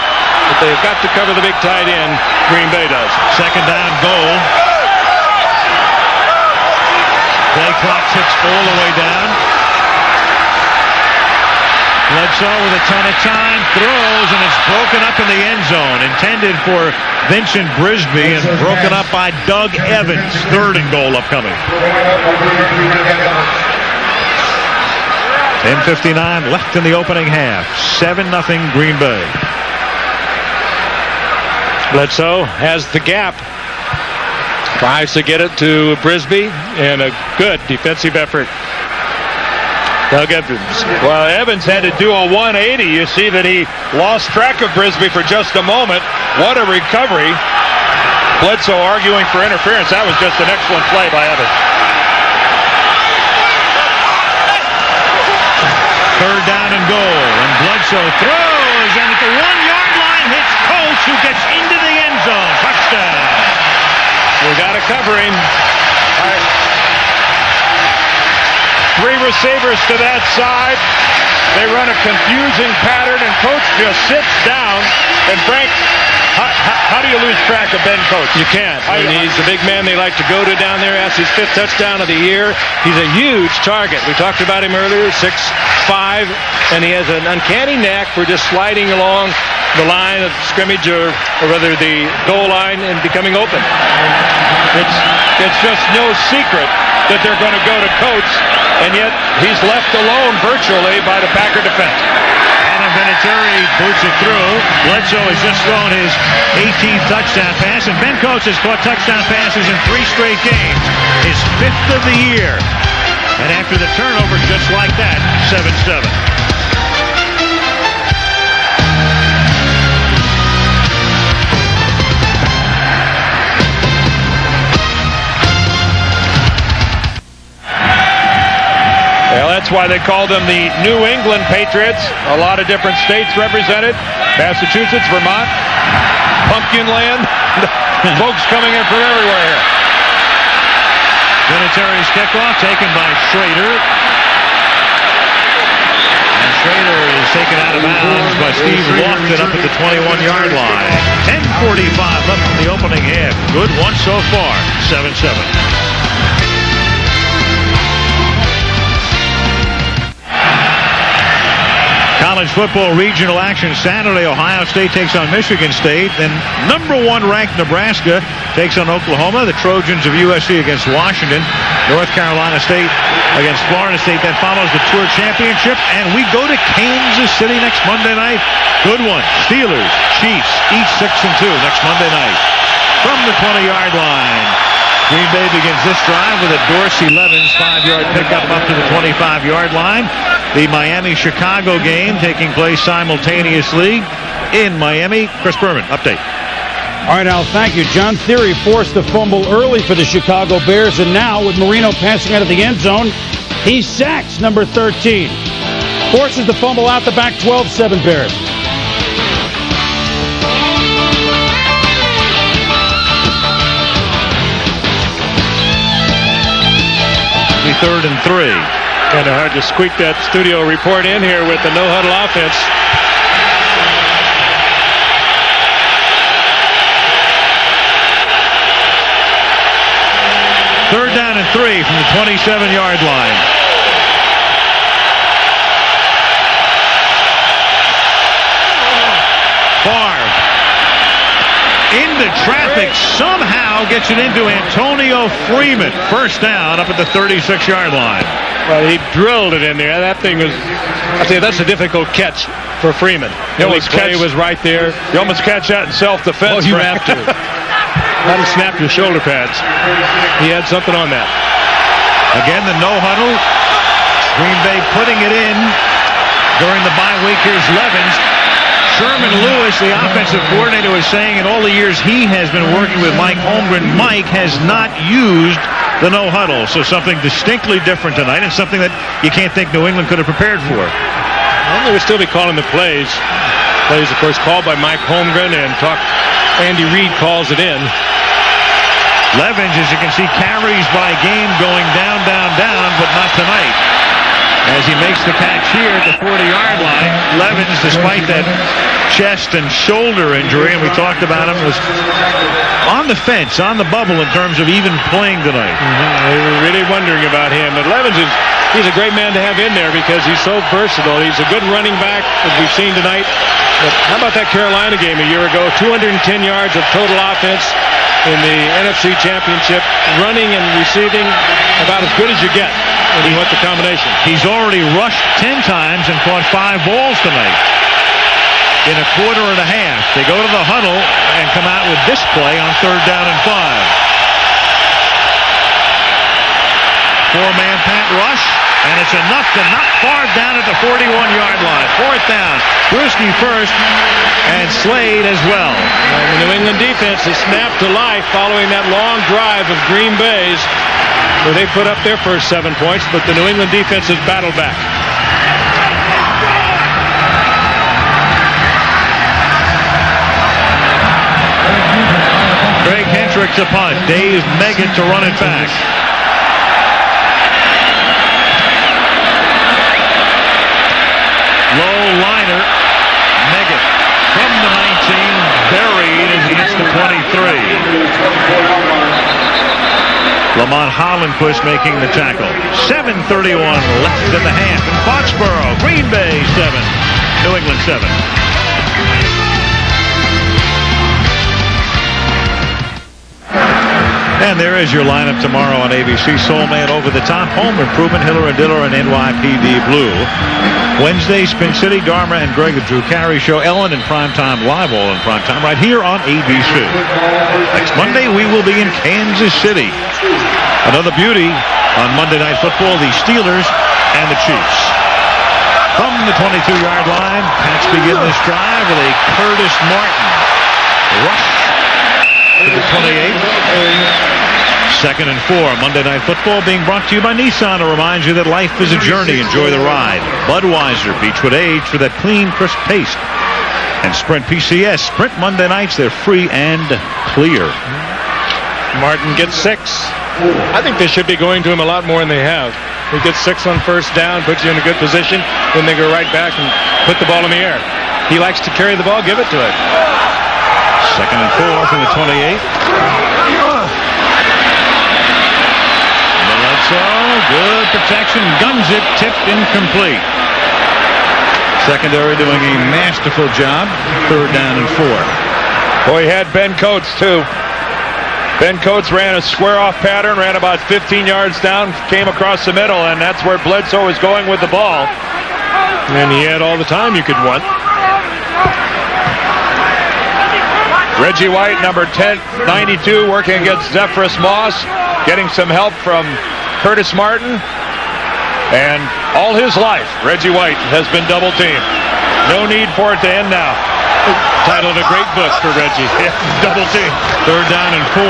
But they've got to cover the big tight end, Green Bay does. 2nd down goal. Play clock ticks all the way down. Bledsoe with a ton of time, throws, and it's broken up in the end zone. Intended for Vincent Brisby and broken up by Doug Evans. 3rd and goal upcoming. 10:59 left in the opening half. 7-0 Green Bay. Bledsoe has the gap. Tries to get it to Brisby, and a good defensive effort. Doug Evans. Well, Evans had to do a 180. You see that he lost track of Brisby for just a moment. What a recovery. Bledsoe arguing for interference. That was just an excellent play by Evans. 3rd down and goal. And Bledsoe throws, and at the 1-yard line hits Coates, who gets into the end zone. Touchdown. We got to cover him. All right. 3 receivers to that side. They run a confusing pattern, and Coates just sits down. And Frank, how do you lose track of Ben Coates? You can't. He's the big man they like to go to down there. That's his 5th touchdown of the year. He's a huge target. We talked about him earlier, 6'5", and he has an uncanny knack for just sliding along the line of scrimmage or rather the goal line and becoming open. It's just no secret that they're going to go to Coates, and yet he's left alone virtually by the Packer defense. Adam Vinatieri boots it through. Bledsoe has just thrown his 18th touchdown pass, and Ben Coates has caught touchdown passes in 3 straight games, his 5th of the year. And after the turnover, just like that, 7-7. Well, that's why they call them the New England Patriots. A lot of different states represented. Massachusetts, Vermont, Pumpkin Land. Folks coming in from everywhere here. Vinatieri's kickoff taken by Schrader. And Schrader is taken out of bounds by Steve Lofton up at the 21-yard line. 10:45 left in the opening half. Good one so far. 7-7. College football regional action Saturday. Ohio State takes on Michigan State. Then number 1 ranked Nebraska takes on Oklahoma. The Trojans of USC against Washington. North Carolina State against Florida State. That follows the Tour Championship. And we go to Kansas City next Monday night. Good one. Steelers, Chiefs, each 6-2 next Monday night. From the 20-yard line. Green Bay begins this drive with a Dorsey Levens 5-yard pickup up to the 25-yard line. The Miami-Chicago game taking place simultaneously in Miami. Chris Berman, update. All right, Al, thank you. John Theory forced the fumble early for the Chicago Bears, and now with Marino passing out of the end zone, he sacks number 13. Forces the fumble out the back, 12-7 Bears. 3rd and 3. Kind of hard to squeak that studio report in here with the no-huddle offense. Third down and 3 from the 27-yard line. Favre into traffic, somehow gets it into Antonio Freeman. First down up at the 36-yard line. Well, he drilled it in there. That thing was, I'd say that's a difficult catch for Freeman. His play was right there. You almost catch that in self-defense. Oh, you have to. How to snap your shoulder pads. He had something on that. Again, the no-huddle. Green Bay putting it in during the bye week. Here's Levens. Sherman Lewis, the offensive coordinator, was saying in all the years he has been working with Mike Holmgren, Mike has not used the no-huddle. So something distinctly different tonight and something that you can't think New England could have prepared for. Well, they would still be calling the plays. Plays, of course, called by Mike Holmgren, and Andy Reid calls it in. Levens, as you can see, carries by game going down, but not tonight. As he makes the catch here at the 40-yard line, Levens, despite that chest and shoulder injury, and we talked about him, was on the fence, on the bubble in terms of even playing tonight. We were really wondering about him. But Levens he's a great man to have in there because he's so versatile. He's a good running back, as we've seen tonight. But how about that Carolina game a year ago? 210 yards of total offense in the NFC Championship. Running and receiving about as good as you get when you want the combination. He's already rushed 10 times and caught 5 balls tonight in a quarter and a half. They go to the huddle and come out with this play on 3rd down and 5. 4-man Pat rush, and it's enough to knock Favre down at the 41-yard line. 4th down. Bruschi first, and Slade as well. And the New England defense is snapped to life following that long drive of Green Bay's, where they put up their first 7 points, but the New England defense has battled back. Greg Hendricks a punt. Dave Meggett to run it back. Low liner. Meggett from the 19, buried as he hits the 23. Lamont Hollandquist making the tackle. 7:31 left in the half in Foxborough. Green Bay 7, New England 7. And there is your lineup tomorrow on ABC. Soulman Over the Top, Home Improvement, Hiller and Diller, and NYPD Blue. Wednesday, Spin City, Dharma and Greg, the Drew Carey Show. Ellen in primetime, live all in primetime, right here on ABC. Next Monday, we will be in Kansas City. Another beauty on Monday Night Football, the Steelers and the Chiefs. From the 22-yard line, Pats begin this drive with a Curtis Martin rush to the 28. 2nd and 4. Monday Night Football being brought to you by Nissan to remind you that life is a journey. Enjoy the ride. Budweiser, Beechwood Age for that clean, crisp taste. And Sprint PCS. Sprint Monday nights, they're free and clear. Martin gets 6. I think they should be going to him a lot more than they have. He gets 6 on first down, puts you in a good position. Then they go right back and put the ball in the air. He likes to carry the ball, give it to him. 2nd and 4 from the 28. Good protection. Guns it. Tipped incomplete. Secondary doing a masterful job. 3rd down and 4. Boy, he had Ben Coates, too. Ben Coates ran a square-off pattern, ran about 15 yards down, came across the middle, and that's where Bledsoe was going with the ball. And he had all the time you could want. Reggie White, number 1092, working against Zephyrus Moss, getting some help from Curtis Martin. And all his life, Reggie White has been double-teamed. No need for it to end now. Title of a great book for Reggie. Double team. 3rd down and 4.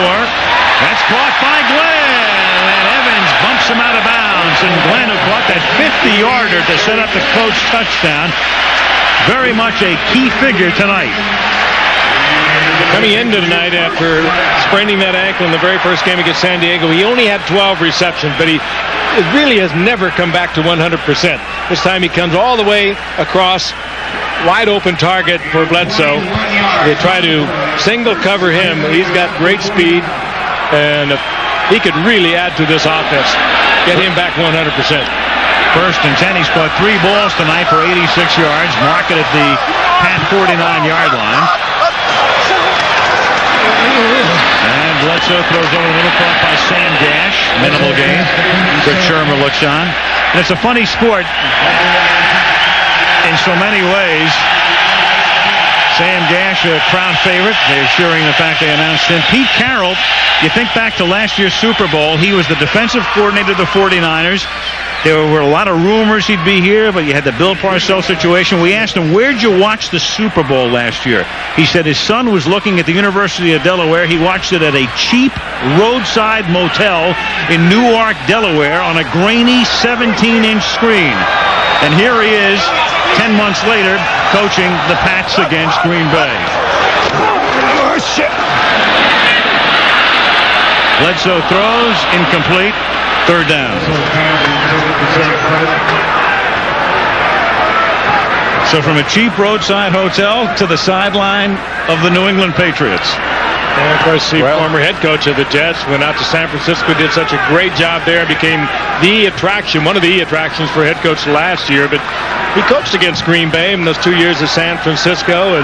That's caught by Glenn. And Evans bumps him out of bounds. And Glenn, who caught that 50-yarder to set up the Coach touchdown. Very much a key figure tonight. Coming into tonight after spraining that ankle in the very first game against San Diego, he only had 12 receptions, but he really has never come back to 100%. This time he comes all the way across, wide open target for Bledsoe. They try to single cover him. He's got great speed, and he could really add to this offense. Get him back 100%. First and 10. He's caught 3 balls tonight for 86 yards. Mark it at the Pat 49-yard line. And Bledsoe throws over the middle, caught by Sam Gash. Minimal gain. Rick Shermer looks on. And it's a funny sport in so many ways. Sam Gash, a crowd favorite. They're cheering the fact they announced him. Pete Carroll, you think back to last year's Super Bowl. He was the defensive coordinator of the 49ers. There were a lot of rumors he'd be here, but you had the Bill Parcells situation. We asked him, where'd you watch the Super Bowl last year? He said his son was looking at the University of Delaware. He watched it at a cheap roadside motel in Newark, Delaware, on a grainy 17-inch screen. And here he is, 10 months later, coaching the Pats against Green Bay. Oh, shit. Bledsoe throws, incomplete. Third down. So from a cheap roadside hotel to the sideline of the New England Patriots. And of course, the former head coach of the Jets went out to San Francisco, did such a great job there, became the attraction, one of the attractions for head coach last year. But he coached against Green Bay in those 2 years at San Francisco, and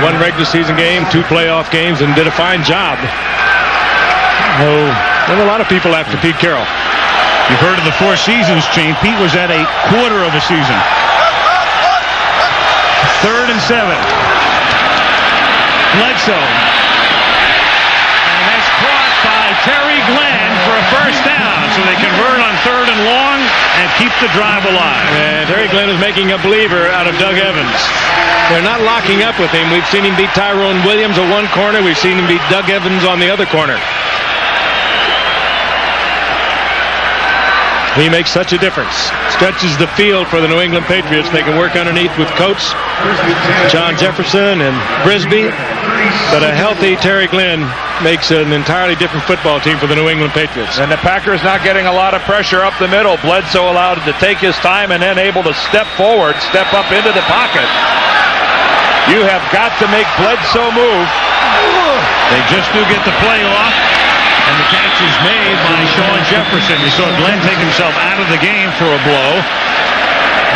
one regular season game, 2 playoff games, and did a fine job. There were a lot of people after Pete Carroll. You've heard of the 4 seasons chain. Pete was at a quarter of a season. 3rd and 7. Bledsoe. And that's caught by Terry Glenn for a first down. So they convert on 3rd and long and keep the drive alive. And Terry Glenn is making a believer out of Doug Evans. They're not locking up with him. We've seen him beat Tyrone Williams on one corner. We've seen him beat Doug Evans on the other corner. He makes such a difference. Stretches the field for the New England Patriots. They can work underneath with Coates, John Jefferson, and Brisby. But a healthy Terry Glenn makes an entirely different football team for the New England Patriots. And the Packers not getting a lot of pressure up the middle. Bledsoe allowed to take his time and then able to step forward, step up into the pocket. You have got to make Bledsoe move. They just do get the play off. And the catch is made by Sean Jefferson. You saw Glenn take himself out of the game for a blow.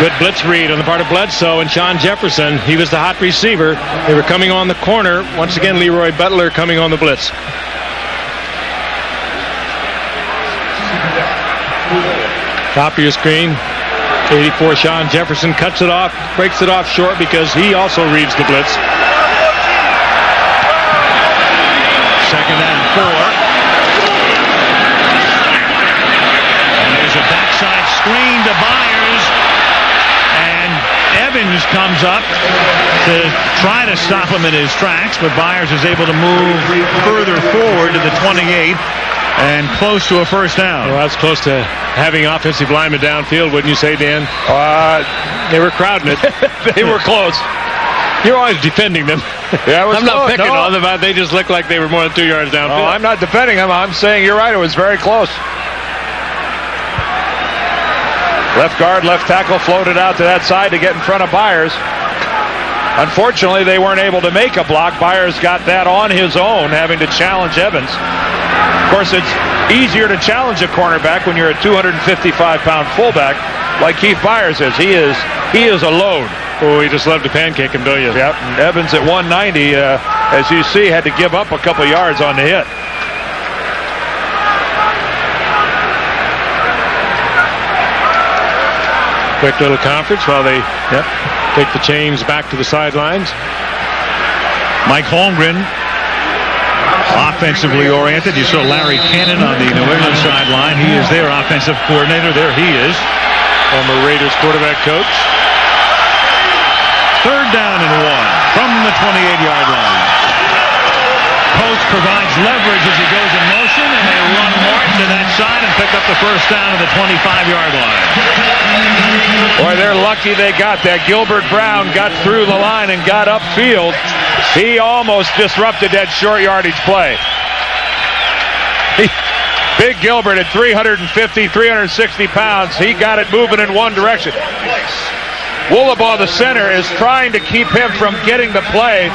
Good blitz read on the part of Bledsoe and Sean Jefferson. He was the hot receiver. They were coming on the corner. Once again, Leroy Butler coming on the blitz. Top of your screen. 84 Sean Jefferson cuts it off, breaks it off short because he also reads the blitz. 2nd and 4. Backside screen to Byers, and Evans comes up to try to stop him in his tracks, but Byers is able to move further forward to the 28 and close to a first down. Well, that's close to having offensive linemen downfield, wouldn't you say, Dan? They were crowding it. They were close. You're always defending them. Yeah, I'm not picking on them, but they just looked like they were more than 2 yards downfield. No, I'm not defending them. I'm saying you're right. It was very close. Left guard, left tackle floated out to that side to get in front of Byers. Unfortunately, they weren't able to make a block. Byers got that on his own, having to challenge Evans. Of course, it's easier to challenge a cornerback when you're a 255-pound fullback like Keith Byers is. He is a load. Oh, he just loved to pancake him, don't you? Yep. And Evans at 190, as you see, had to give up a couple yards on the hit. Quick little conference while they take the chains back to the sidelines. Mike Holmgren, offensively oriented. You saw Larry Cannon on the New England sideline. He is their offensive coordinator. There he is. Former Raiders quarterback coach. 3rd down and 1 from the 28-yard line. Coach provides leverage as he goes in motion, and they run Martin to that side and pick up the first down at the 25-yard line. Boy, they're lucky they got that. Gilbert Brown got through the line and got upfield. He almost disrupted that short yardage play. Big Gilbert at 350, 360 pounds. He got it moving in one direction. Woolabaugh, the center, is trying to keep him from getting the play.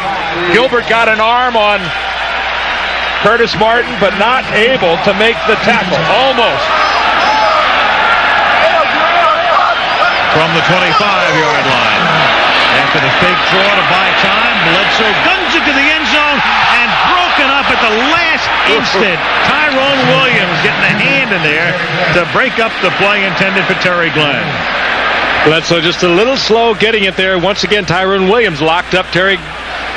Gilbert got an arm on Curtis Martin, but not able to make the tackle. Almost. From the 25-yard line. After the fake draw to buy time, Bledsoe guns it to the end zone and broken up at the last instant. Tyrone Williams getting a hand in there to break up the play intended for Terry Glenn. Bledsoe just a little slow getting it there. Once again, Tyrone Williams locked up Terry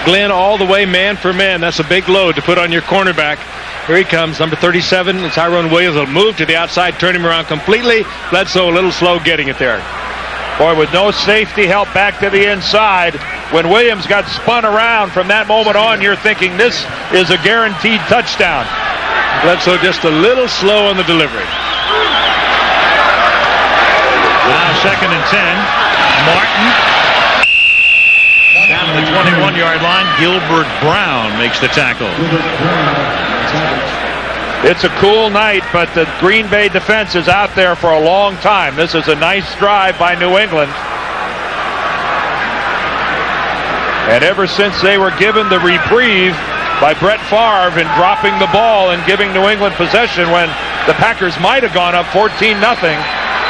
Glenn all the way man for man. That's a big load to put on your cornerback. Here he comes, number 37. Tyrone Williams will move to the outside, turn him around completely. Bledsoe a little slow getting it there. Boy, with no safety help back to the inside, when Williams got spun around from that moment on, you're thinking this is a guaranteed touchdown. Bledsoe just a little slow on the delivery. Now 2nd and 10. Martin down to the 21-yard line. Gilbert Brown makes the tackle. It's a cool night, but the Green Bay defense is out there for a long time. This is a nice drive by New England. And ever since they were given the reprieve by Brett Favre in dropping the ball and giving New England possession when the Packers might have gone up 14-0,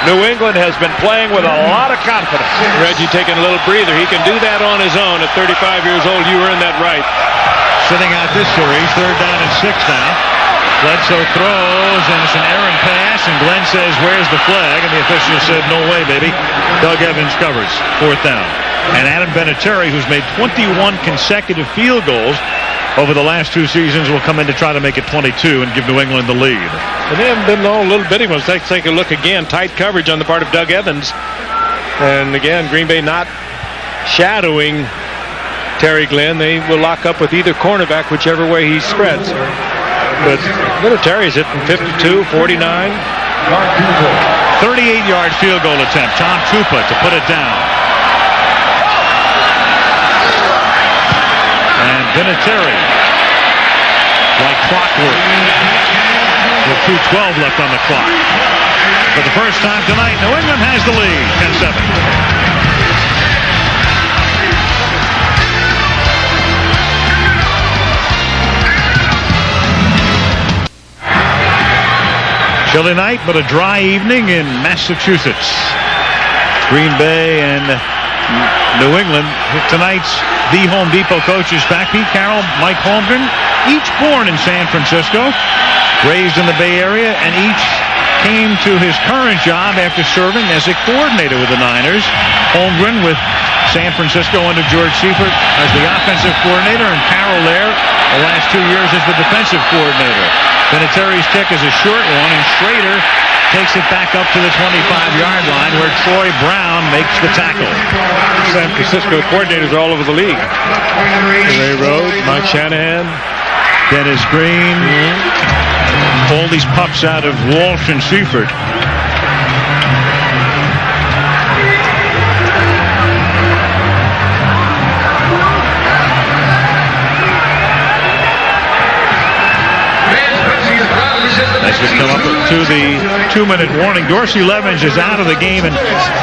New England has been playing with a lot of confidence. Reggie taking a little breather. He can do that on his own at 35 years old. You earned that right. Sitting out this series, 3rd down and 6 now. Bledsoe throws, and it's an errant pass, and Glenn says, where's the flag? And the official said, no way, baby. Doug Evans covers, 4th down. And Adam Vinatieri, who's made 21 consecutive field goals over the last 2 seasons, will come in to try to make it 22 and give New England the lead. And they haven't been known a little bit. He wants to take a look again. Tight coverage on the part of Doug Evans. And again, Green Bay not shadowing Terry Glenn. They will lock up with either cornerback, whichever way he spreads. But Vinatieri's hitting 52, 49. 38-yard field goal attempt. Tom Tupa to put it down. And Vinatieri, like clockwork, with 2:12 left on the clock. For the first time tonight, New England has the lead, 10-7. Chilly night, but a dry evening in Massachusetts. Green Bay and New England. Tonight's The Home Depot coaches back. Pete Carroll, Mike Holmgren, each born in San Francisco, raised in the Bay Area, and each came to his current job after serving as a coordinator with the Niners. Holmgren with San Francisco under George Seifert as the offensive coordinator, and Carroll there the last 2 years as the defensive coordinator. Vinatieri's kick is a short one, and Schrader takes it back up to the 25-yard line where Troy Brown makes the tackle. San Francisco coordinators all over the league. Ray Rhodes, Mike Shanahan, Dennis Green, all these pups out of Walsh and Seifert. As we come up to the 2-minute warning, Dorsey Levens is out of the game, and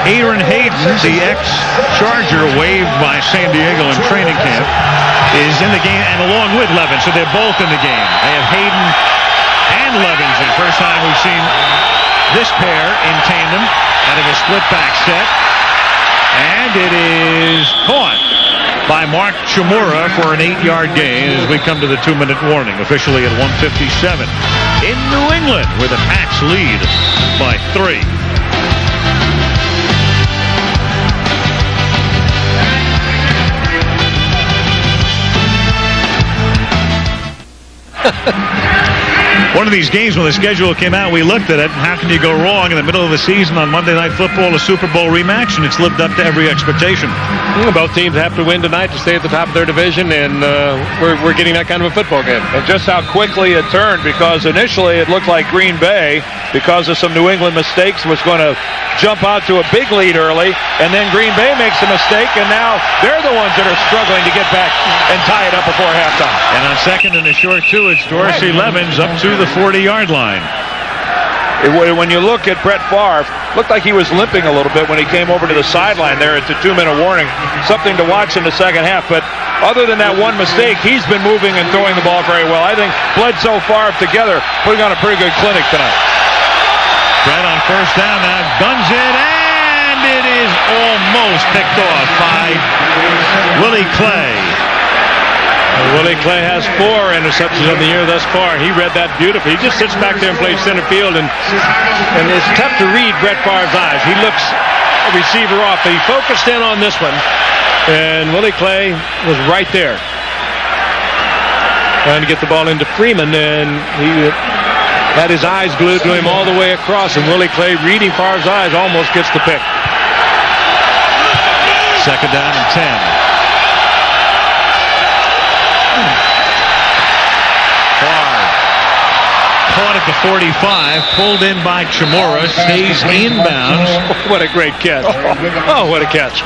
Adrian Hayden, the ex-Charger waived by San Diego in training camp, is in the game, and along with Levens, so they're both in the game. They have Hayden and Levens, and first time we've seen this pair in tandem out of a split back set, and it is caught by Mark Chmura for an 8-yard gain as we come to the 2-minute warning, officially at 1:57 in New England, where the Pats lead by 3. One of these games, when the schedule came out, we looked at it. How can you go wrong in the middle of the season on Monday Night Football, a Super Bowl rematch, and it's lived up to every expectation. Both teams have to win tonight to stay at the top of their division, and we're getting that kind of a football game. And just how quickly it turned, because initially it looked like Green Bay, because of some New England mistakes, was going to jump out to a big lead early, and then Green Bay makes a mistake, and now they're the ones that are struggling to get back and tie it up before halftime. And on second and a short two, it's Dorsey Levens up to the 40-yard line. When you look at Brett Favre, looked like he was limping a little bit when he came over to the sideline there at the 2-minute warning. Something to watch in the second half. But other than that one mistake, he's been moving and throwing the ball very well. I think Bledsoe, Favre together putting on a pretty good clinic tonight. Brett on first down now, guns it, and it is almost picked off by Willie Clay. Willie Clay has 4 interceptions on the year thus far. He read that beautifully. He just sits back there and plays center field, and it's tough to read Brett Favre's eyes. He looks a receiver off, but he focused in on this one, and Willie Clay was right there trying to get the ball into Freeman, and he had his eyes glued to him all the way across, and Willie Clay, reading Favre's eyes, almost gets the pick. Second down and 10. Caught at the 45, pulled in by Chamorro, stays inbounds. What a great catch. Oh, what a catch.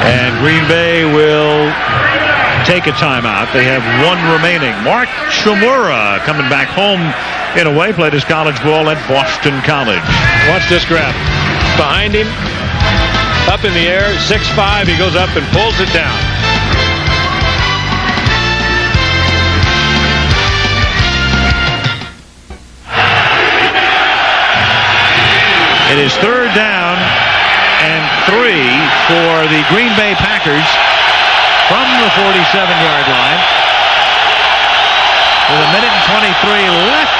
And Green Bay will take a timeout. They have 1 remaining. Mark Chamorro coming back home in a way, played his college ball at Boston College. Watch this grab. Behind him, up in the air, 6'5", he goes up and pulls it down. It is third down and 3 for the Green Bay Packers from the 47-yard line. With 1:23 left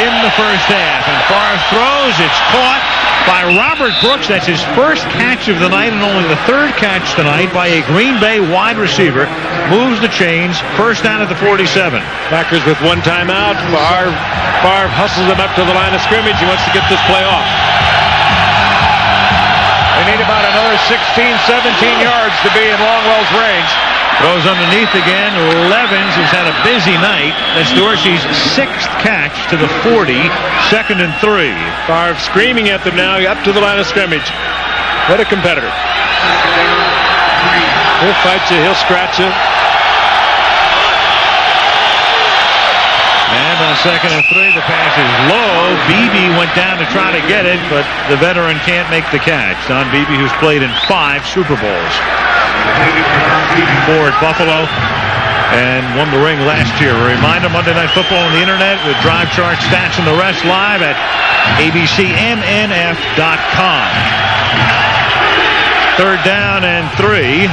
in the first half. And Favre throws. It's caught by Robert Brooks. That's his first catch of the night and only the 3rd catch tonight by a Green Bay wide receiver. Moves the chains. First down at the 47. Packers with 1 timeout. Favre hustles them up to the line of scrimmage. He wants to get this play off. They need about another 16, 17 yards to be in Longwell's range. Throws underneath again. Levens has had a busy night. That's Dorsey's 6th catch to the 40. 2nd and 3. Favre screaming at them now, up to the line of scrimmage. What a competitor. He'll fight you, he'll scratch you. And on 2nd and 3, the pass is low. Beebe went down to try to get it, but the veteran can't make the catch. Don Beebe, who's played in 5 Super Bowls. 4 at Buffalo and won the ring last year. A reminder, Monday Night Football on the internet with drive chart, stats, and the rest live at abcnnf.com. Third down and 3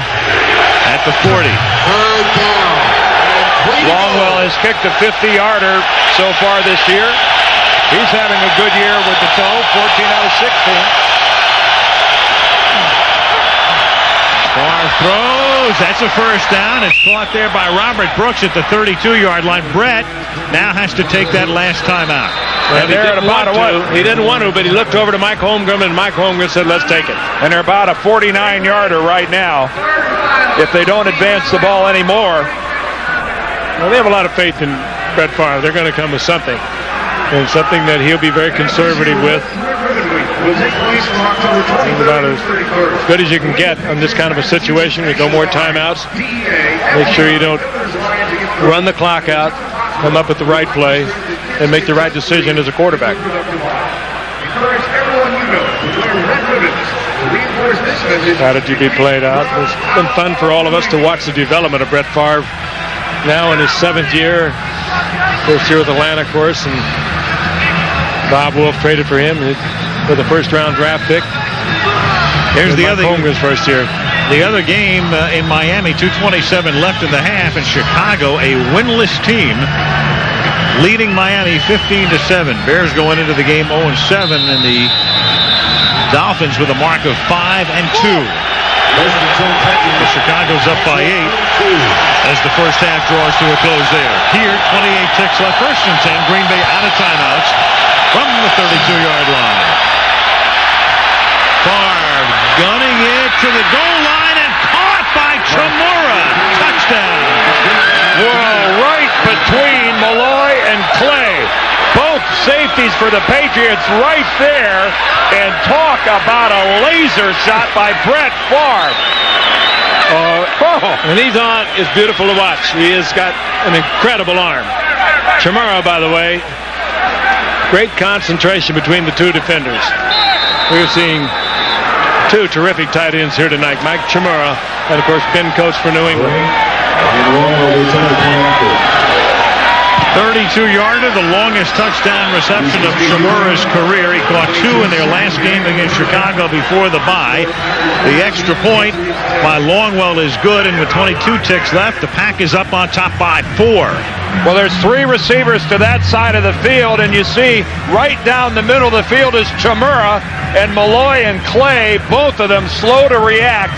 at the 40. Third down. Longwell has kicked a 50-yarder so far this year. He's having a good year with the toe, 14 out of 16. Favre throws. That's a first down. It's caught there by Robert Brooks at the 32-yard line. Brett now has to take that last time out. Well, he didn't want to, but he looked over to Mike Holmgren, and Mike Holmgren said, let's take it. And they're about a 49-yarder right now. If they don't advance the ball anymore. Well, they have a lot of faith in Brett Favre. They're going to come with something, and something that he'll be very conservative with. About as good as you can get on this kind of a situation with no more timeouts. Make sure you don't run the clock out, come up with the right play, and make the right decision as a quarterback. Strategy be played out. It's been fun for all of us to watch the development of Brett Favre. Now in his 7th year, first year with Atlanta, of course, and Bob Wolf traded for him with a first-round draft pick. Here's the other Holmgren's first year. The other game in Miami, 2:27 left in the half, in Chicago, a winless team leading Miami 15-7. Bears going into the game 0-7, and the Dolphins with a mark of 5-2. Chicago's up by 8 as the first half draws to a close there. Here, 28 ticks left, first and 10. Green Bay out of timeouts from the 32-yard line. Favre gunning it to the goal line and caught by Chamorro. Touchdown. Well, right between Malloy and Clay. Both safeties for the Patriots right there, and talk about a laser shot by Brett Favre. And he's on. It's beautiful to watch. He has got an incredible arm. Chamorro, by the way, great concentration between the two defenders. We're seeing two terrific tight ends here tonight. Mike Chamorro, and of course, Ben Coates for New England. 32-yarder, the longest touchdown reception of Chamorro's career. He caught 2 in their last game against Chicago before the bye. The extra point by Longwell is good, and with 22 ticks left, the Pack is up on top by 4. Well, there's 3 receivers to that side of the field, and you see right down the middle of the field is Chamorro, and Malloy and Clay, both of them slow to react.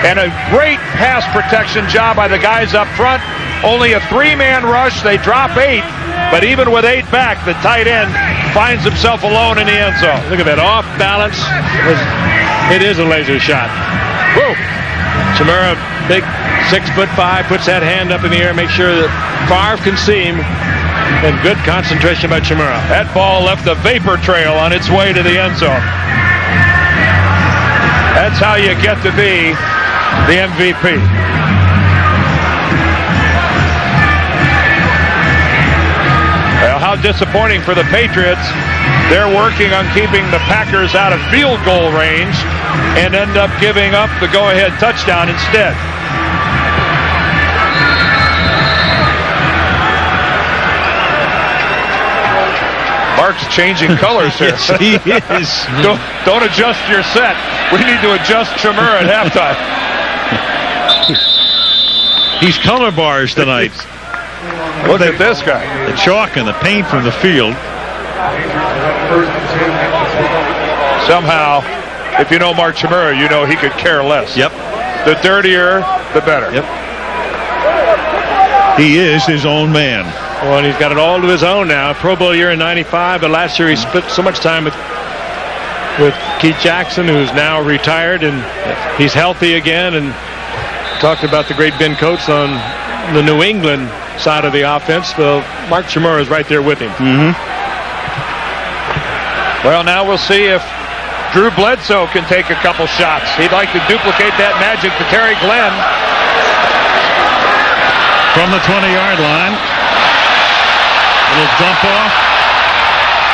And a great pass protection job by the guys up front. Only a 3-man rush. They drop 8. But even with 8 back, the tight end finds himself alone in the end zone. Look at that off balance. It is a laser shot. Whoa. Chamorro, big 6'5", puts that hand up in the air, make sure that Favre can see him. And good concentration by Chamorro. That ball left a vapor trail on its way to the end zone. That's how you get to be the MVP. Well, how disappointing for the Patriots. They're working on keeping the Packers out of field goal range and end up giving up the go-ahead touchdown instead. Mark's changing colors here. Yes, he is. Don't adjust your set. We need to adjust Chamorro at halftime. He's color bars tonight. Look at this guy. The chalk and the paint from the field. Somehow, if you know Mark Chamorro, you know he could care less. Yep. The dirtier, the better. Yep. He is his own man. Well, and he's got it all to his own now. Pro Bowl year in '95, but last year he spent so much time with Keith Jackson, who's now retired, and he's healthy again. And talked about the great Ben Coates on the New England side of the offense. Well, Mark Chamorro is right there with him. Mm-hmm. Well, now we'll see if Drew Bledsoe can take a couple shots. He'd like to duplicate that magic to Terry Glenn. From the 20-yard line. Little dump off.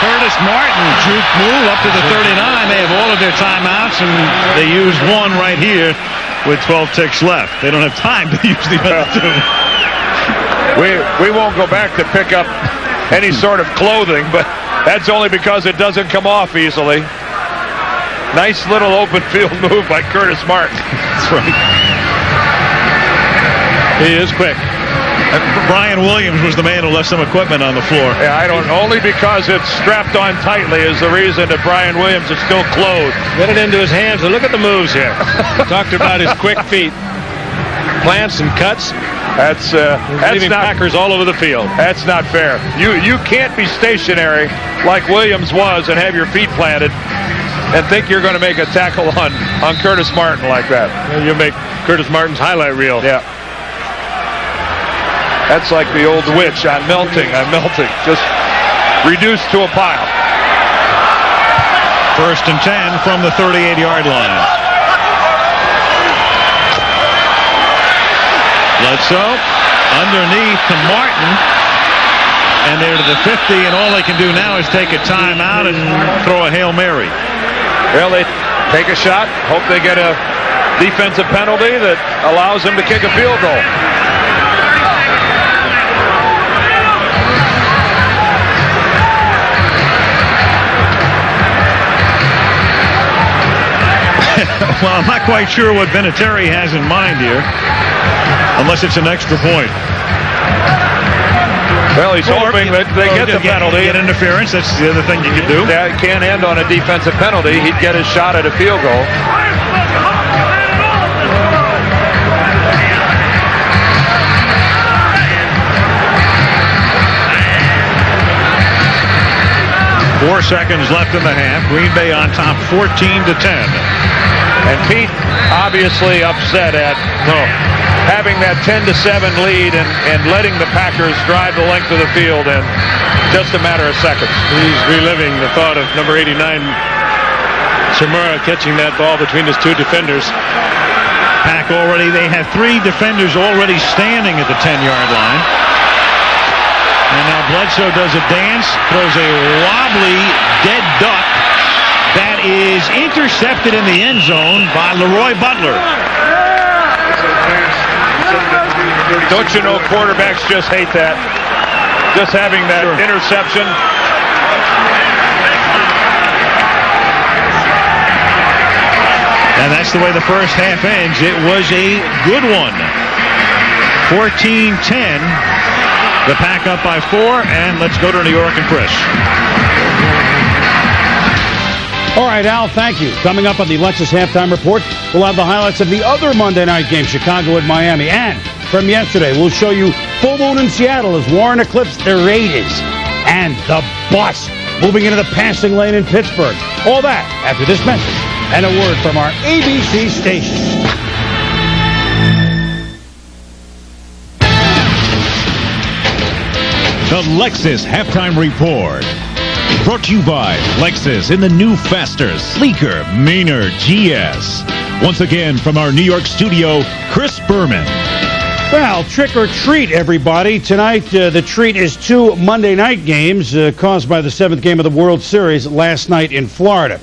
Curtis Martin, juke move up to the 39. They have all of their timeouts, and they used one right here with 12 ticks left. They don't have time to use the other 2. We won't go back to pick up any sort of clothing, but that's only because it doesn't come off easily. Nice little open field move by Curtis Martin. That's right. He is quick. Brian Williams was the man who left some equipment on the floor. Yeah, only because it's strapped on tightly is the reason that Brian Williams is still clothed. Get it into his hands, and look at the moves here. Talked about his quick feet. Plants and cuts. That's leaving not, Packers all over the field. That's not fair. You can't be stationary like Williams was and have your feet planted and think you're going to make a tackle on Curtis Martin like that. You'll make Curtis Martin's highlight reel. Yeah. That's like the old witch. I'm melting. Just reduced to a pile. First and 10 from the 38-yard line. Bledsoe underneath to Martin. And they're to the 50, and all they can do now is take a timeout and throw a Hail Mary. Well, they take a shot, hope they get a defensive penalty that allows them to kick a field goal. Well, I'm not quite sure what Vinatieri has in mind here, unless it's an extra point. Well, he's hoping that they get the penalty. Get interference, that's the other thing you could do. That can't end on a defensive penalty. He'd get his shot at a field goal. 4 seconds left in the half. Green Bay on top 14-10. And Pete obviously upset at having that 10-7 lead and letting the Packers drive the length of the field in just a matter of seconds. He's reliving the thought of number 89, Samura, catching that ball between his 2 defenders. Pack already, they have 3 defenders already standing at the 10-yard line. And now Bledsoe does a dance, throws a wobbly dead duck that is intercepted in the end zone by Leroy Butler. Don't you know quarterbacks just hate that? Just having that interception. And that's the way the first half ends. It was a good one. 14-10. The Pack up by 4, and let's go to New York and Chris. All right, Al, thank you. Coming up on the Lexus Halftime Report, we'll have the highlights of the other Monday night game, Chicago and Miami. And from yesterday, we'll show you full moon in Seattle as Warren eclipsed the Raiders. And the bus moving into the passing lane in Pittsburgh. All that after this message and a word from our ABC station. The Lexus Halftime Report. Brought to you by Lexus in the new, faster, sleeker, meaner GS. Once again from our New York studio, Chris Berman. Well, trick or treat, everybody. Tonight, the treat is 2 Monday night games caused by the 7th game of the World Series last night in Florida.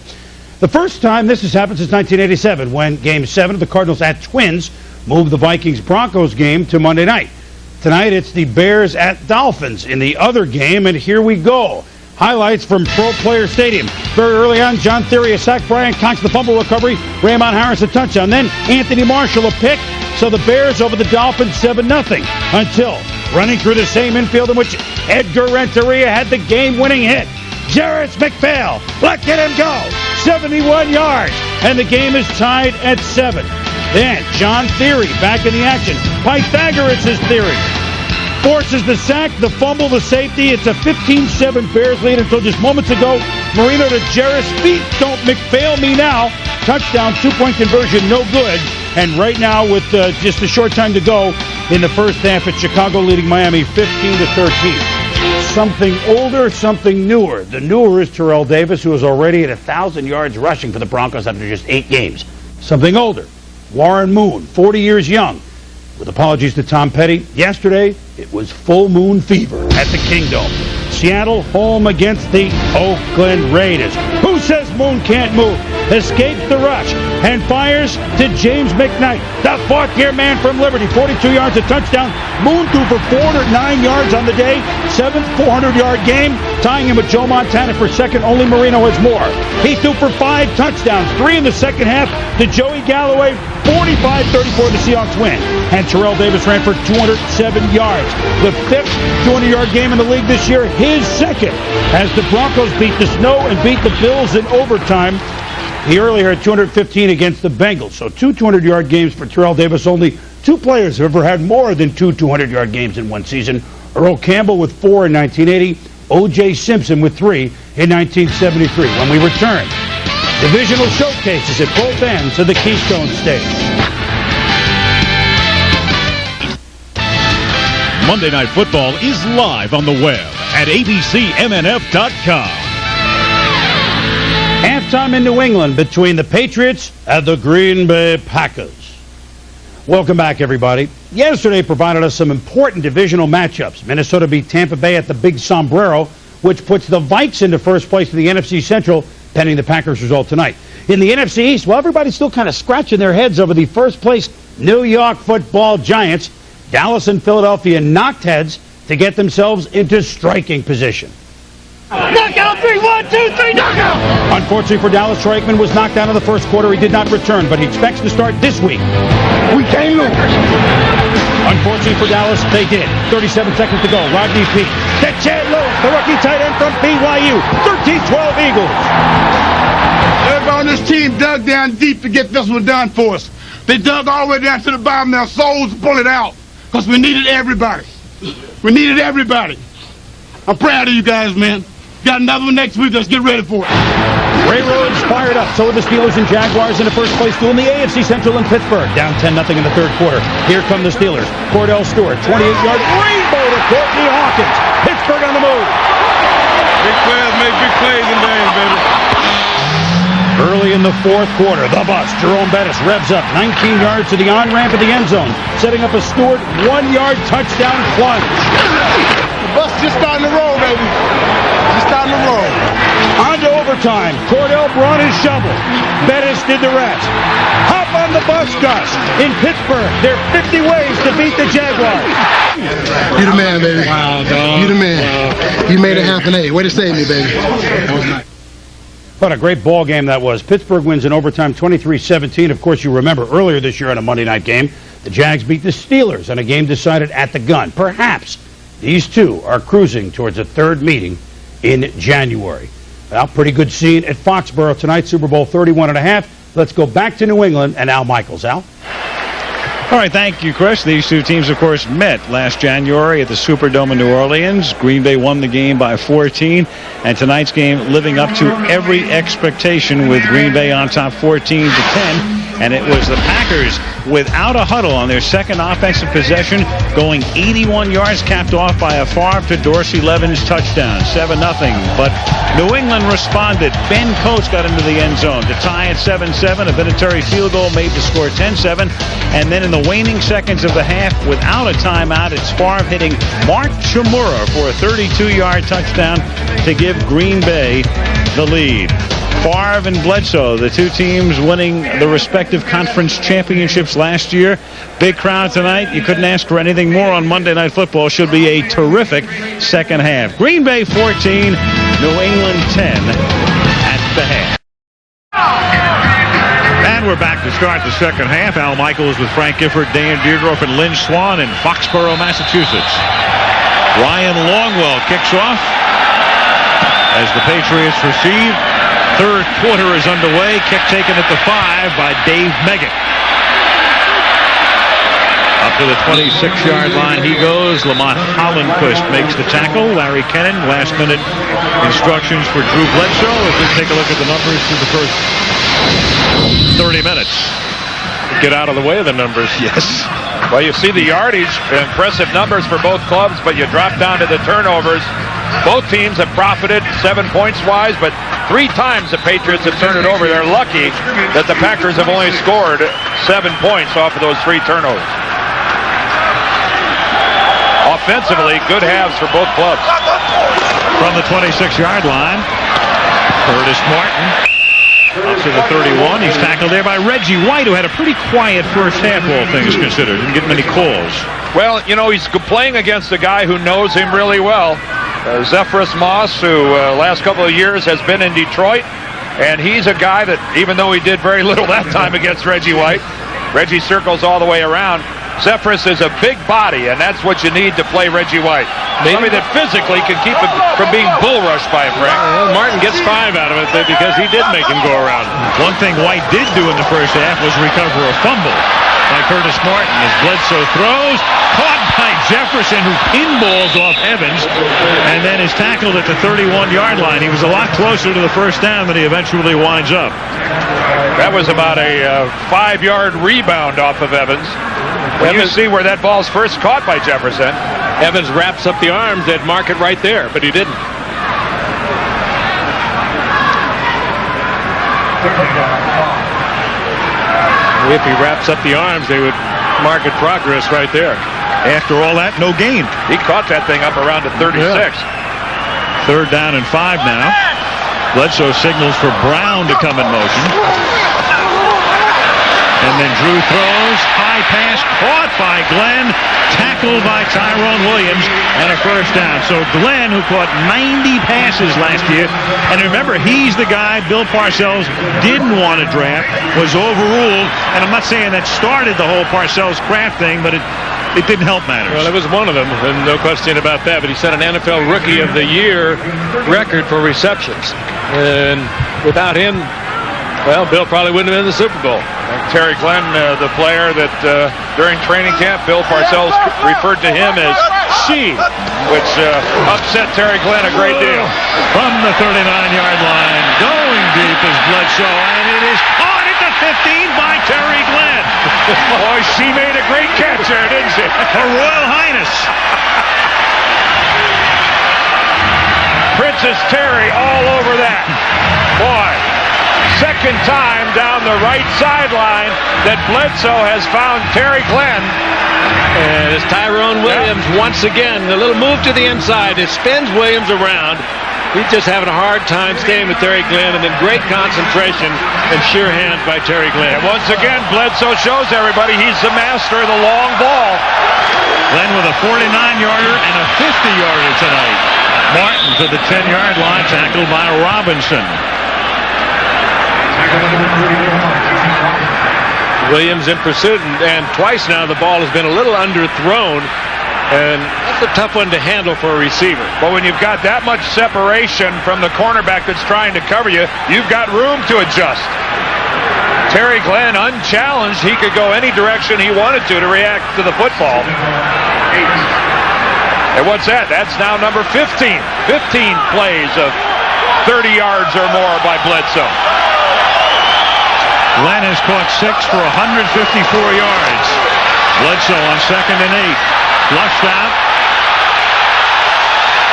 The first time this has happened since 1987, when Game 7 of the Cardinals at Twins moved the Vikings-Broncos game to Monday night. Tonight, it's the Bears at Dolphins in the other game, and here we go. Highlights from Pro Player Stadium. Very early on, John Theory a sack, Brian Cox the fumble recovery, Raymond Harris a touchdown. Then Anthony Marshall a pick, so the Bears over the Dolphins 7-0. Until running through the same infield in which Edgar Renteria had the game-winning hit. Jarris McPhail, look at him go, 71 yards, and the game is tied at 7. Then John Theory back in the action. Pythagoras' theory. Forces the sack, the fumble, the safety. It's a 15-7 Bears lead until just moments ago. Marino to Jarris. Feet don't McPhail me now. Touchdown, 2-point conversion, no good. And right now, with just a short time to go in the first half, it's Chicago leading Miami 15-13. Something older, something newer. The newer is Terrell Davis, who is already at 1,000 yards rushing for the Broncos after just 8 games. Something older, Warren Moon, 40 years young. With apologies to Tom Petty, yesterday it was full moon fever at the Kingdome. Seattle home against the Oakland Raiders. Who says Moon can't move? Escapes the rush and fires to James McKnight, the 4th-year man from Liberty. 42 yards, a touchdown. Moon threw for 409 yards on the day. 7th 400-yard game, tying him with Joe Montana for second. Only Marino has more. He threw for 5 touchdowns, 3 in the second half to Joey Galloway. 45-34 the Seahawks win. And Terrell Davis ran for 207 yards. The 5th 200-yard game in the league this year, his second, as the Broncos beat the Snow and beat the Bills in overtime. He earlier had 215 against the Bengals. So 2 200-yard games for Terrell Davis. Only 2 players have ever had more than 2 200-yard games in one season. Earl Campbell with 4 in 1980. O.J. Simpson with 3 in 1973. When we return, divisional showcases at both ends of the Keystone State. Monday Night Football is live on the web at abcmnf.com. Halftime in New England between the Patriots and the Green Bay Packers. Welcome back, everybody. Yesterday provided us some important divisional matchups. Minnesota beat Tampa Bay at the Big Sombrero, which puts the Vikes into first place in the NFC Central, pending the Packers' result tonight. In the NFC East, well, everybody's still kind of scratching their heads over the first place New York Football Giants. Dallas and Philadelphia knocked heads to get themselves into striking position. Knockout 3, 1, 2, 3, knockout! Unfortunately for Dallas, Troy Aikman was knocked out in the first quarter. He did not return, but he expects to start this week. We can't lose. Unfortunately for Dallas, they did. 37 seconds to go. Rodney Peete. To Chad Lewis, the rookie tight end from BYU. 13-12 Eagles. Everybody on this team dug down deep to get this one done for us. They dug all the way down to the bottom of their souls to pull it out. Because we needed everybody. We needed everybody. I'm proud of you guys, man. Got another one next week. Let's get ready for it. Railroads fired up. So are the Steelers and Jaguars in the first place duel in the AFC Central in Pittsburgh. Down 10-0 in the third quarter. Here come the Steelers. Cordell Stewart, 28-yard rainbow to Courtney Hawkins. Pittsburgh on the move. Big players make big plays in games, baby. Early in the fourth quarter, the bus, Jerome Bettis, revs up 19 yards to the on-ramp of the end zone, setting up a Stewart 1-yard touchdown plunge. The bus just starting to roll, baby. Just starting to roll. On to overtime. Cordell brought his shovel. Bettis did the rest. Hop on the bus, Gus. In Pittsburgh, there are 50 ways to beat the Jaguars. You the man, baby. Wow, dog. You the man. Wow. You made it happen. Hey, way to save me, baby. That was nice. What a great ball game that was. Pittsburgh wins in overtime 23-17. Of course, you remember earlier this year in a Monday night game, the Jags beat the Steelers in a game decided at the gun. Perhaps these two are cruising towards a third meeting in January. Well, pretty good scene at Foxborough tonight, Super Bowl 31.5. Let's go back to New England and Al Michaels. Al? All right, thank you, Chris. These two teams, of course, met last January at the Superdome in New Orleans. Green Bay won the game by 14, and tonight's game living up to every expectation with Green Bay on top 14-10. And it was the Packers without a huddle on their second offensive possession, going 81 yards, capped off by a Favre to Dorsey Levens touchdown, 7-0. But New England responded. Ben Coates got into the end zone to tie at 7-7. A Vinatieri field goal made the score 10-7. And then in the waning seconds of the half, without a timeout, it's Favre hitting Mark Chmura for a 32-yard touchdown to give Green Bay the lead. Favre and Bledsoe, the two teams winning the respective conference championships last year. Big crowd tonight. You couldn't ask for anything more on Monday Night Football. Should be a terrific second half. Green Bay 14, New England 10 at the half. And we're back to start the second half. Al Michaels with Frank Gifford, Dan Deardorff, and Lynn Swan in Foxborough, Massachusetts. Ryan Longwell kicks off as the Patriots receive. Third quarter is underway. Kick taken at the 5 by Dave Meggett. Up to the 26-yard line he goes. Lamont Hollenquist makes the tackle. Larry Kennan, last-minute instructions for Drew Bledsoe. If we take a look at the numbers through the first 30 minutes. Get out of the way of the numbers. Yes. Well, you see the yardage, impressive numbers for both clubs, but you drop down to the turnovers. Both teams have profited 7 points wise, but 3 times the Patriots have turned it over. They're lucky that the Packers have only scored 7 points off of those 3 turnovers. Offensively, good halves for both clubs. From the 26-yard line, Curtis Martin up to the 31. He's tackled there by Reggie White, who had a pretty quiet first half, all things considered. Didn't get many calls. Well, you know, he's playing against a guy who knows him really well. Zephyrus Moss, who last couple of years has been in Detroit, and he's a guy that, even though he did very little that time against Reggie White, Reggie circles all the way around. Zephyrus is a big body, and that's what you need to play Reggie White. Somebody that physically can keep him from being bull rushed by him, Frank. Well, Martin gets 5 out of it because he did make him go around. One thing White did do in the first half was recover a fumble by Curtis Martin as Bledsoe throws, caught by Jefferson, who pinballs off Evans, and then is tackled at the 31-yard line. He was a lot closer to the first down than he eventually winds up. That was about a 5-yard rebound off of Evans. When you see where that ball's first caught by Jefferson. Evans wraps up the arms, they'd mark it right there, but he didn't. If he wraps up the arms, they would mark it progress right there. After all that, no gain. He caught that thing up around the 36. Yeah. Third down and 5 now. Bledsoe signals for Brown to come in motion. And then Drew throws, high pass, caught by Glenn, tackled by Tyrone Williams, and a first down. So Glenn, who caught 90 passes last year, and remember, he's the guy Bill Parcells didn't want to draft, was overruled, and I'm not saying that started the whole Parcells-Kraft thing, but it didn't help matters. Well, it was one of them, and no question about that, but he set an NFL Rookie of the Year record for receptions. And without him, well, Bill probably wouldn't have been in the Super Bowl. Terry Glenn, the player that during training camp, Bill Parcells referred to him as She, which upset Terry Glenn a great deal. From the 39-yard line, going deep is Bledsoe, and it is caught at the 15 by Terry Glenn. Boy, she made a great catch there, didn't she? Her Royal Highness. Princess Terry all over that. Boy, second time down the right sideline that Bledsoe has found Terry Glenn. And it's Tyrone Williams once again. A little move to the inside. It spins Williams around. He's just having a hard time staying with Terry Glenn, and then great concentration and sure hands by Terry Glenn. And once again, Bledsoe shows everybody he's the master of the long ball. Glenn with a 49-yarder and a 50-yarder tonight. Martin to the 10-yard line, tackled by Robinson. Williams in pursuit, and twice now the ball has been a little underthrown, and that's a tough one to handle for a receiver. But when you've got that much separation from the cornerback that's trying to cover you, you've got room to adjust. Terry Glenn, unchallenged, he could go any direction he wanted to react to the football. And what's that? That's now number 15. 15 plays of 30 yards or more by Bledsoe. Glenn has caught 6 for 154 yards. Bledsoe on 2nd and 8. Flushed out.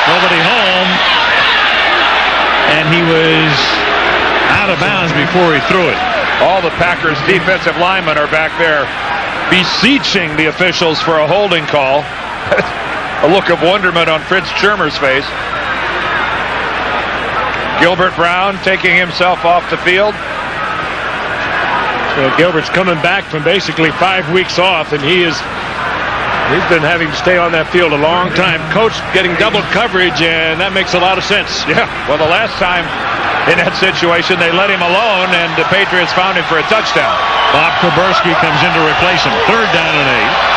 Nobody home. And he was out of bounds before he threw it. All the Packers defensive linemen are back there beseeching the officials for a holding call. A look of wonderment on Fritz Schirmer's face. Gilbert Brown taking himself off the field. Gilbert's coming back from basically 5 weeks off, and he's been having to stay on that field a long time. Coach getting double coverage, and that makes a lot of sense. Yeah, well, the last time in that situation, they let him alone, and the Patriots found him for a touchdown. Bob Kuberski comes in to replace him. 3rd down and 8.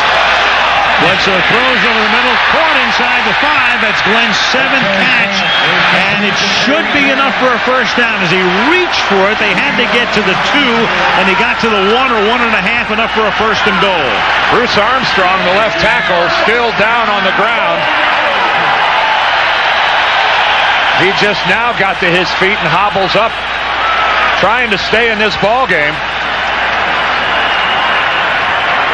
Bledsoe throws over the middle, caught inside the 5. That's Glenn's 7th catch, and it should be enough for a first down. As he reached for it, they had to get to the 2, and he got to the 1 or 1.5, enough for a 1st and goal. Bruce Armstrong, the left tackle, still down on the ground. He just now got to his feet and hobbles up, trying to stay in this ball game.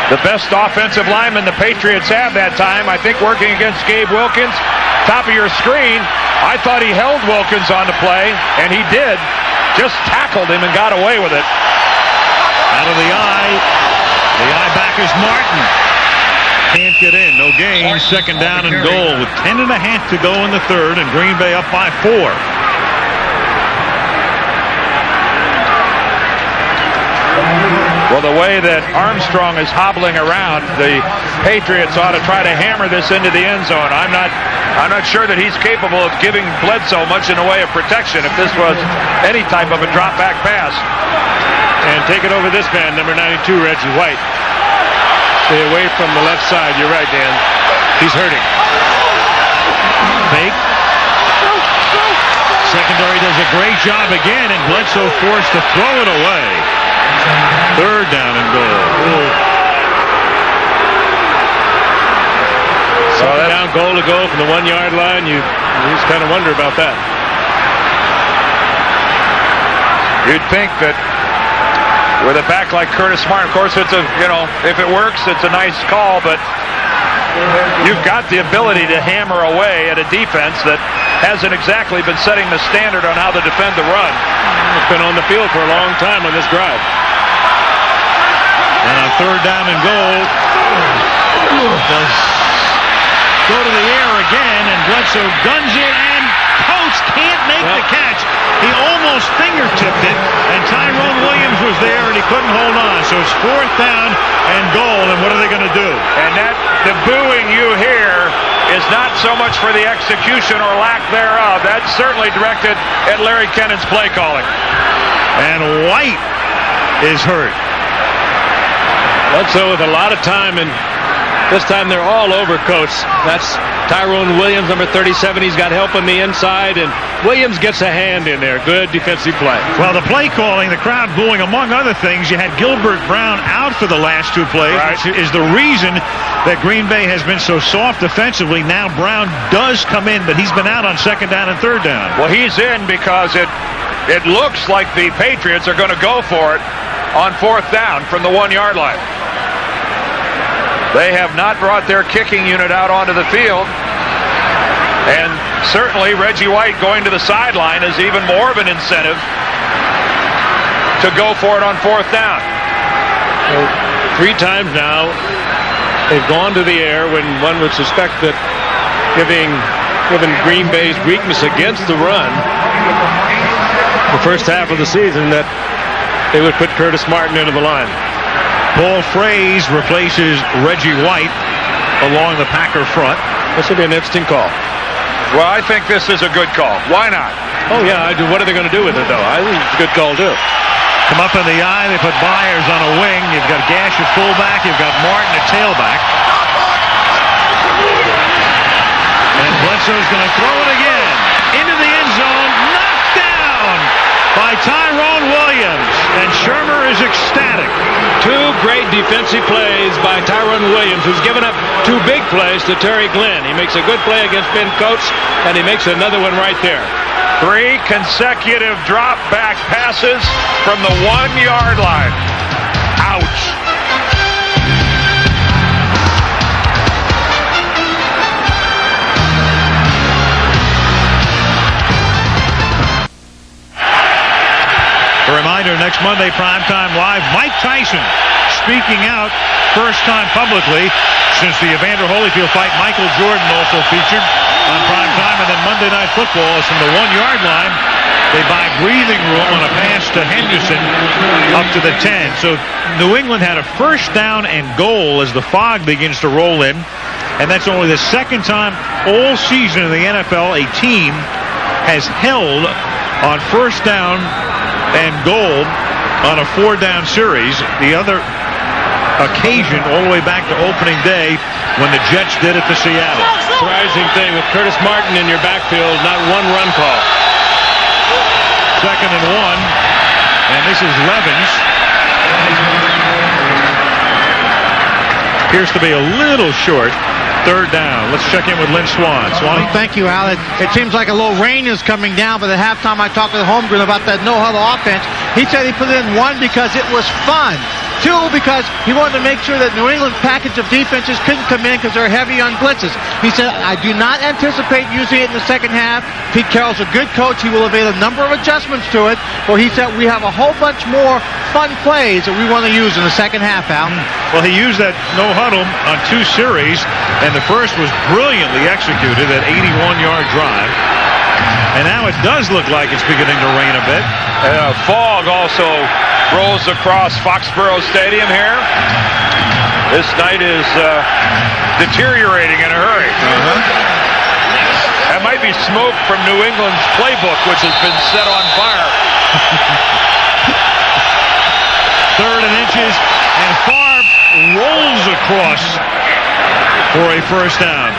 The best offensive lineman the Patriots have that time, I think, working against Gabe Wilkins. Top of your screen, I thought he held Wilkins on the play, and he did. Just tackled him and got away with it. Out of the eye. The eye back is Martin. Can't get in. No gain. 2nd down and goal with 10.5 to go in the 3rd, and Green Bay up by 4. Well, the way that Armstrong is hobbling around, the Patriots ought to try to hammer this into the end zone. I'm not sure that he's capable of giving Bledsoe much in the way of protection if this was any type of a drop-back pass. And take it over this man, number 92, Reggie White. Stay away from the left side. You're right, Dan. He's hurting. Fake. Secondary does a great job again, and Bledsoe forced to throw it away. 3rd down and goal. So that down goal to go from the 1-yard line. You just kind of wonder about that. You'd think that with a back like Curtis Martin, of course, it's if it works, it's a nice call, but you've got the ability to hammer away at a defense that hasn't exactly been setting the standard on how to defend the run. It's been on the field for a long time on this drive. And on 3rd down and goal, does go to the air again, and Bledsoe guns it, and Coates can't make the catch. He almost fingertipped it, and Tyrone Williams was there, and he couldn't hold on. So it's 4th down and goal, and what are they going to do? And the booing you hear is not so much for the execution or lack thereof. That's certainly directed at Larry Kennon's play calling. And White is hurt. Bledsoe with a lot of time in This time they're all over Coates. That's Tyrone Williams, number 37. He's got help on the inside, and Williams gets a hand in there. Good defensive play. Well, the play calling, the crowd booing, among other things, you had Gilbert Brown out for the last two plays, which is the reason that Green Bay has been so soft defensively. Now Brown does come in, but he's been out on second down and third down. Well, he's in because it looks like the Patriots are going to go for it on fourth down from the 1-yard line. They have not brought their kicking unit out onto the field. And certainly Reggie White going to the sideline is even more of an incentive to go for it on fourth down. Well, 3 times now they've gone to the air when one would suspect that given Green Bay's weakness against the run the first half of the season, that they would put Curtis Martin into the line. Paul Fraze replaces Reggie White along the Packer front. This will be an interesting call. Well, I think this is a good call. Why not? Oh, yeah. What are they going to do with it, though? I think it's a good call, too. Come up in the eye. They put Byers on a wing. You've got Gash at fullback. You've got Martin at tailback. And Bledsoe's going to throw it again into the end zone. Knocked down by Tyrone Williams. And Shermer is ecstatic. 2 great defensive plays by Tyrone Williams, who's given up 2 big plays to Terry Glenn. He makes a good play against Ben Coates, and he makes another one right there. 3 consecutive drop back passes from the 1-yard line. Ouch. A reminder, next Monday, Primetime Live, Mike Tyson speaking out, first time publicly since the Evander Holyfield fight. Michael Jordan also featured on Primetime, and then Monday Night Football is from the 1-yard line. They buy breathing room on a pass to Henderson up to the 10. So New England had a first down and goal as the fog begins to roll in, and that's only the second time all season in the NFL a team has held on first down and goal on a 4-down series. The other occasion all the way back to opening day when the Jets did it to Seattle. Surprising thing with Curtis Martin in your backfield, not one run call. 2nd and 1, and this is Levens. Appears to be a little short. 3rd down. Let's check in with Lynn Swan. Swanee? Thank you, Al. It seems like a little rain is coming down, but at halftime I talked to Holmgren about that no-huddle offense. He said he put it in 1 because it was fun. 2, because he wanted to make sure that New England's package of defenses couldn't come in because they're heavy on blitzes. He said, I do not anticipate using it in the second half. Pete Carroll's a good coach. He will have made a number of adjustments to it. Where he said, we have a whole bunch more fun plays that we want to use in the second half, Al. Well, he used that no-huddle on 2 series, and the first was brilliantly executed, that 81-yard drive. And now it does look like it's beginning to rain a bit. Fog also rolls across Foxborough Stadium here. This night is deteriorating in a hurry. That might be smoke from New England's playbook, which has been set on fire. 3rd and inches, and Favre rolls across for a first down.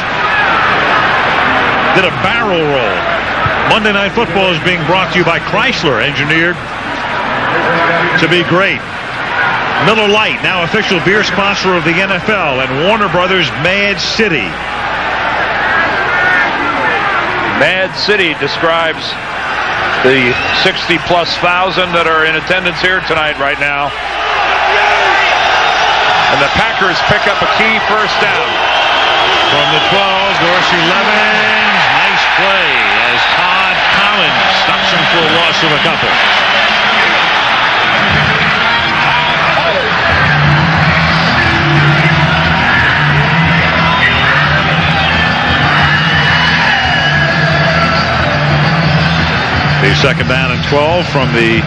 Did a barrel roll. Monday Night Football is being brought to you by Chrysler, engineered to be great. Miller Lite, now official beer sponsor of the NFL, and Warner Brothers Mad City. Mad City describes the 60-plus thousand that are in attendance here tonight right now. And the Packers pick up a key first down. From the 12, Dorsey Levens. Nice play as Todd Collins stops him for a loss of a couple. The 2nd down and 12 from the,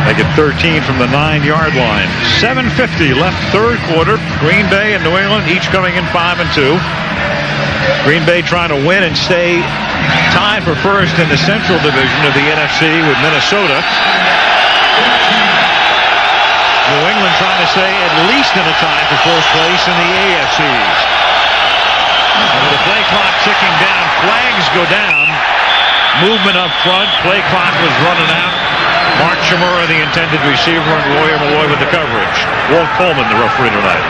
make it 13 from the 9-yard line. 7:50 left 3rd quarter. Green Bay and New England each coming in 5-2. Green Bay trying to win and stay tied for first in the Central Division of the NFC with Minnesota. New England trying to stay at least in a tie for first place in the AFCs. And with the play clock ticking down, flags go down. Movement up front. Play clock was running out. Mark Shimura, the intended receiver, and Royer Malloy with the coverage. Walt Coleman, the referee tonight.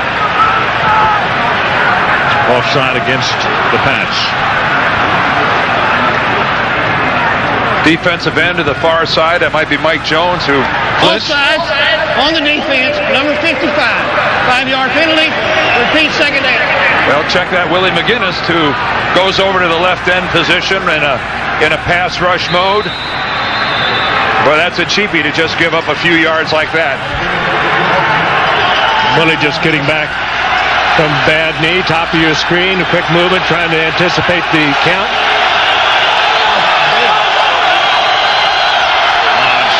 Offside against the Pats. Defensive end to the far side. That might be Mike Jones, who blitzed. Offside on the defense, number 55. 5-yard penalty. Repeat, second down. Well, check that. Willie McGinnis, who goes over to the left end position in a pass rush mode. Well, that's a cheapie to just give up a few yards like that. Willie just getting back from bad knee, top of your screen, a quick movement, trying to anticipate the count.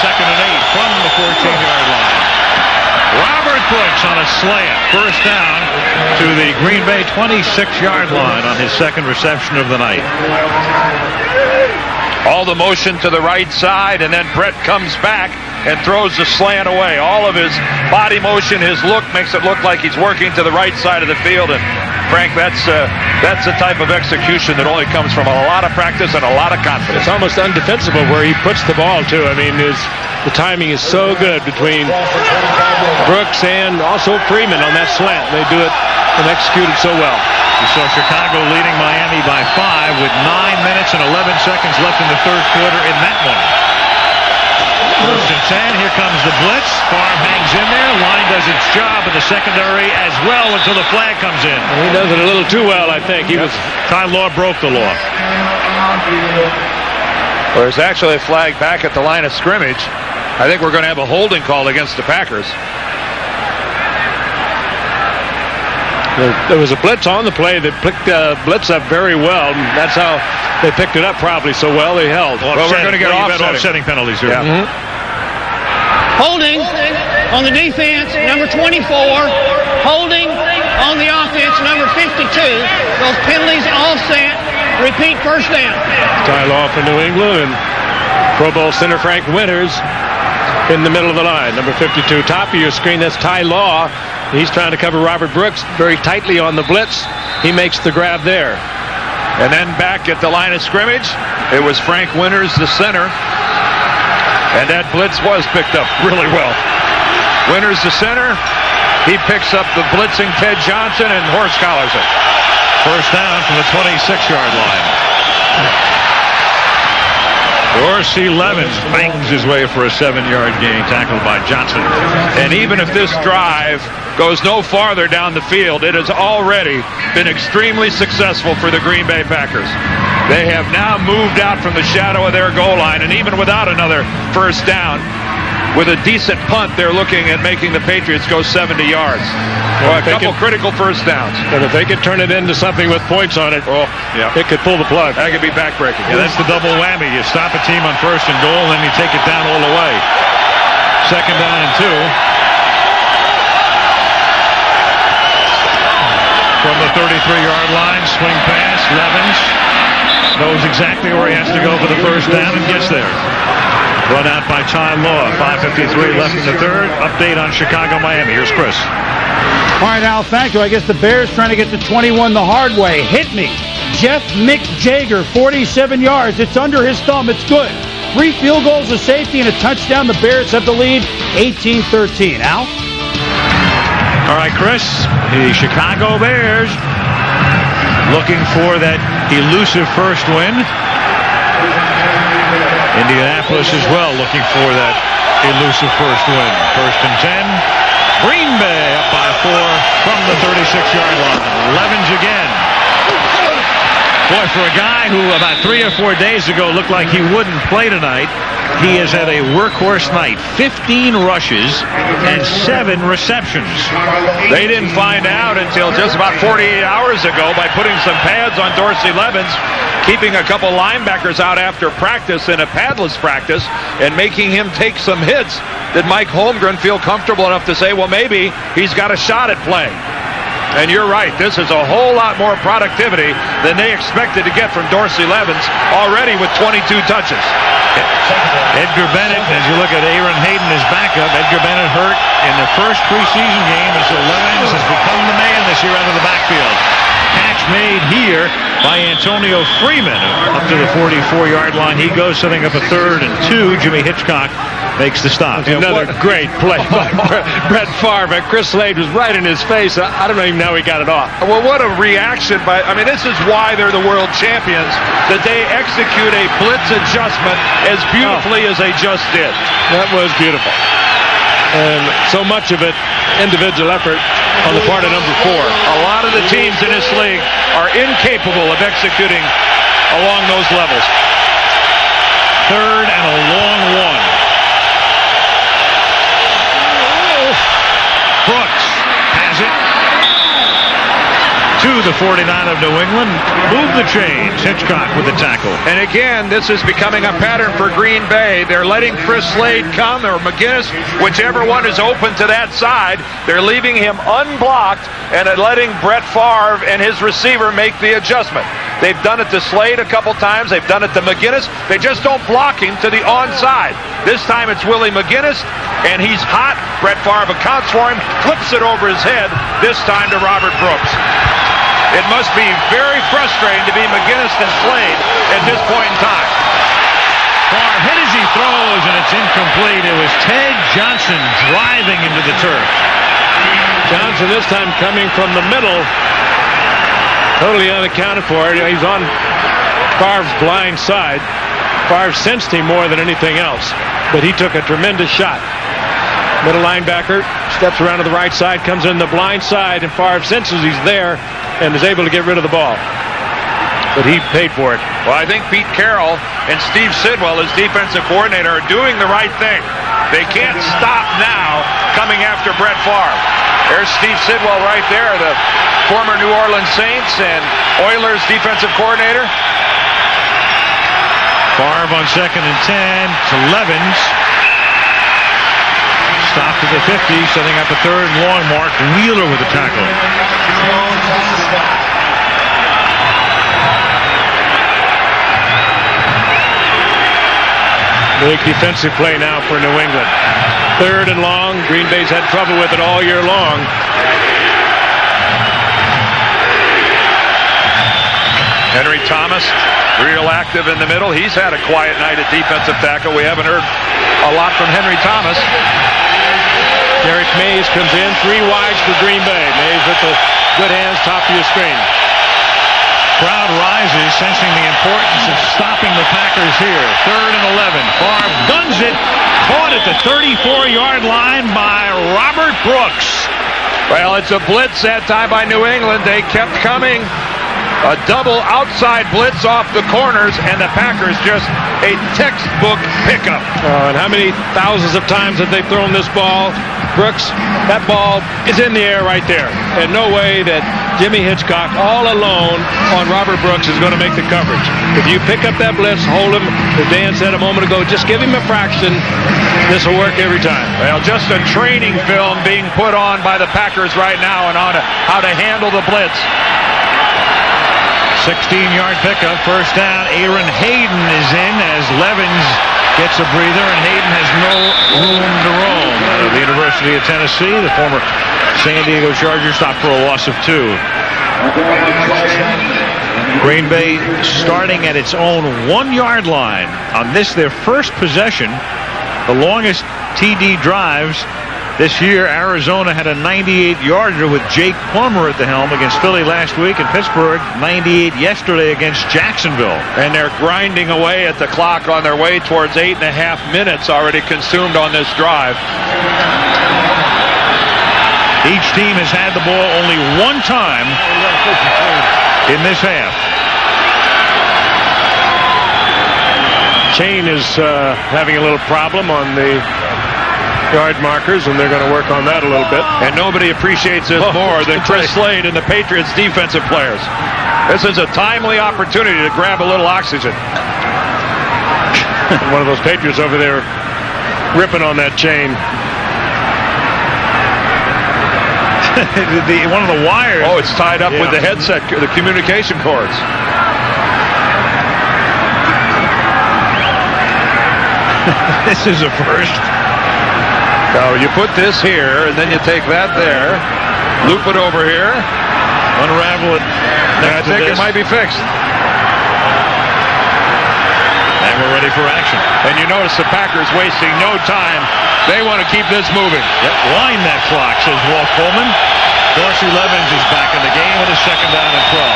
Second and 8 from the 14-yard line. Robert Brooks on a slant. First down to the Green Bay 26-yard line on his second reception of the night. All the motion to the right side, and then Brett comes back and throws the slant away. All of his body motion, his look makes it look like he's working to the right side of the field. And Frank, that's the type of execution that only comes from a lot of practice and a lot of confidence. It's almost undefensible where he puts the ball to. I mean, the timing is so good between Brooks and also Freeman on that slant. They do it and execute it so well. We saw Chicago leading Miami by 5 with 9 minutes and 11 seconds left in the third quarter in that one. First and 10, here comes the blitz. Favre hangs in there. Line does its job in the secondary as well until the flag comes in. He does it a little too well, I think. Ty Law broke the law. Well, there's actually a flag back at the line of scrimmage. I think we're going to have a holding call against the Packers. There was a blitz on the play that picked blitz up very well. And that's how they picked it up probably so well. They held. Well, we're going to get offsetting penalties here. Yeah. Holding on the defense, number 24. Holding on the offense, number 52. Those penalties offset. Repeat, first down. Ty Law for New England and Pro Bowl center Frank Winters in the middle of the line. Number 52, top of your screen, that's Ty Law. He's trying to cover Robert Brooks very tightly on the blitz. He makes the grab there. And then back at the line of scrimmage, it was Frank Winters, the center. And that blitz was picked up really well. Winters, the center. He picks up the blitzing Ted Johnson and horse collars it. First down from the 26-yard line. Dorsey Levens bangs his way for a 7-yard gain, tackled by Johnson. And even if this drive goes no farther down the field, it has already been extremely successful for the Green Bay Packers. They have now moved out from the shadow of their goal line, and even without another first down, with a decent punt, they're looking at making the Patriots go 70 yards. Well, a couple critical first downs. And if they could turn it into something with points on it, it could pull the plug. That could be backbreaking. Yeah, that's the double whammy. You stop a team on first and goal, and then you take it down all the way. Second down and 2. From the 33-yard line, swing pass. Levens knows exactly where he has to go for the first down and gets there. Run out by Ty Law. 5:53 left in the third. Update on Chicago-Miami. Here's Chris. All right, Al, thank you. I guess the Bears trying to get to 21 the hard way. Hit me. Jeff Mick Jager, 47 yards. It's under his thumb. It's good. 3 field goals, a safety, and a touchdown. The Bears have the lead, 18-13. Al? All right, Chris. The Chicago Bears looking for that elusive first win. Indianapolis as well looking for that elusive first win. First and 10. Green Bay up by 4 from the 36-yard line. Levens again. Boy, for a guy who about 3 or 4 days ago looked like he wouldn't play tonight, he has had a workhorse night. 15 rushes and 7 receptions. They didn't find out until just about 48 hours ago by putting some pads on Dorsey Levens, keeping a couple linebackers out after practice in a padless practice, and making him take some hits. Did Mike Holmgren feel comfortable enough to say, well, maybe he's got a shot at playing? And you're right, this is a whole lot more productivity than they expected to get from Dorsey Levens, already with 22 touches. Edgar Bennett, as you look at Aaron Hayden, his backup, Edgar Bennett hurt in the first preseason game as Levens has become the man this year out of the backfield. Catch made here by Antonio Freeman up to the 44-yard line. He goes, setting up a 3rd and 2. Jimmy Hitchcock makes the stop. Another great play by Brett Favre. Chris Slade was right in his face. I don't even know how he got it off. Well, what a reaction by, I mean, this is why they're the world champions, that they execute a blitz adjustment as beautifully as they just did. That was beautiful. And so much of it, individual effort on the part of number 4. A lot of the teams in this league are incapable of executing along those levels. 3rd and a long one. Brooks has it to the 49 of New England. Move the chains. Hitchcock with the tackle. And again, this is becoming a pattern for Green Bay. They're letting Chris Slade come, or McGinnis, whichever one is open to that side. They're leaving him unblocked and letting Brett Favre and his receiver make the adjustment. They've done it to Slade a couple times. They've done it to McGinnis. They just don't block him to the onside. This time it's Willie McGinnis, and he's hot. Brett Favre accounts for him, flips it over his head, this time to Robert Brooks. It must be very frustrating to be McGinnis and Slade at this point in time. Favre hit as he throws, and it's incomplete. It was Ted Johnson driving into the turf. Johnson this time coming from the middle. Totally unaccounted for. He's on Favre's blind side. Favre sensed him more than anything else, but he took a tremendous shot. Middle linebacker steps around to the right side, comes in the blind side, and Favre senses he's there and is able to get rid of the ball. But he paid for it. Well, I think Pete Carroll and Steve Sidwell, as defensive coordinator, are doing the right thing. They can't stop now coming after Brett Favre. There's Steve Sidwell right there, the former New Orleans Saints and Oilers defensive coordinator. Favre on 2nd and 10 to Levens. Stop to the 50, setting up a 3rd and long. Mark Wheeler with the tackle. Big defensive play now for New England. 3rd and long. Green Bay's had trouble with it all year long. Henry Thomas, real active in the middle. He's had a quiet night at defensive tackle. We haven't heard a lot from Henry Thomas. Derek Mays comes in, 3 wides for Green Bay. Mays with the good hands, top of your screen. Crowd rises, sensing the importance of stopping the Packers here. 3rd and 11. Favre guns it. Caught at the 34-yard line by Robert Brooks. Well, it's a blitz that time by New England. They kept coming. A double outside blitz off the corners, and the Packers just a textbook pickup. And how many thousands of times have they thrown this ball? Brooks, that ball is in the air right there. And no way that Jimmy Hitchcock all alone on Robert Brooks is going to make the coverage. If you pick up that blitz, hold him, as Dan said a moment ago, just give him a fraction. This will work every time. Well, just a training film being put on by the Packers right now on how to handle the blitz. 16-yard pickup, 1st down. Aaron Hayden is in as Levens gets a breather, and Hayden has no room to roam. Out of the University of Tennessee, the former San Diego Chargers stopped for a loss of 2. Green Bay starting at its own 1-yard line on this, their first possession, the longest TD drives. This year, Arizona had a 98-yarder with Jake Plummer at the helm against Philly last week, and Pittsburgh 98 yesterday against Jacksonville. And they're grinding away at the clock on their way towards 8.5 minutes already consumed on this drive. Each team has had the ball only one time in this half. Chain is having a little problem on the yard markers, and they're going to work on that a little bit. And nobody appreciates this more than Chris Slade and the Patriots defensive players. This is a timely opportunity to grab a little oxygen. One of those Patriots over there ripping on that chain. One of the wires. Oh, it's tied up with the headset, the communication cords. This is a first. So you put this here, and then you take that there, loop it over here. Unravel it. I think it might be fixed. And we're ready for action. And you notice the Packers wasting no time. They want to keep this moving. Yep, wind that clock, says Walt Pullman. Dorsey Levens is back in the game with a 2nd down and 12.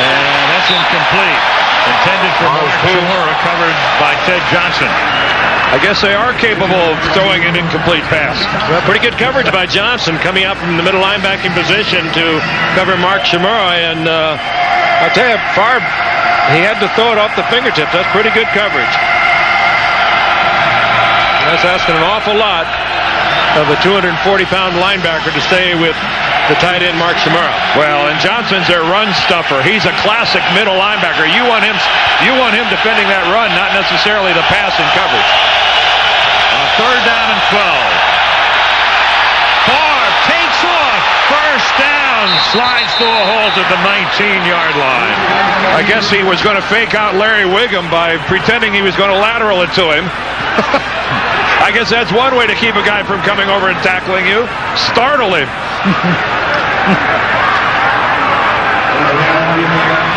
And that's incomplete. Intended for Mark Shimura, covered by Ted Johnson. I guess they are capable of throwing an incomplete pass. Well, pretty good coverage by Johnson coming out from the middle linebacking position to cover Mark Shimura. And I'll tell you, Favre, he had to throw it off the fingertips. That's pretty good coverage. That's asking an awful lot of a 240-pound linebacker to stay with the tight end Mark Shimura. Well, and Johnson's their run stuffer. He's a classic middle linebacker. You want him defending that run, not necessarily the passing coverage. 3rd down and 12. Favre takes off. First down. Slides to a halt at the 19-yard line. I guess he was going to fake out Larry Wiggum by pretending he was going to lateral it to him. I guess that's one way to keep a guy from coming over and tackling you. Startle him.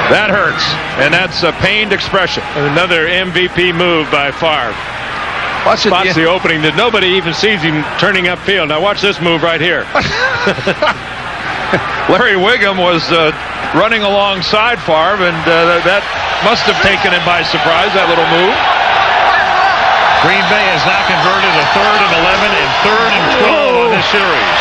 That hurts, and that's a pained expression. Another MVP move by Favre. Spots the opening that nobody even sees him turning upfield. Now watch this move right here. Larry Wiggum was running alongside Favre, and that must have taken him by surprise, that little move. Green Bay has now converted a 3rd and 11 and 3rd and 12 on this series.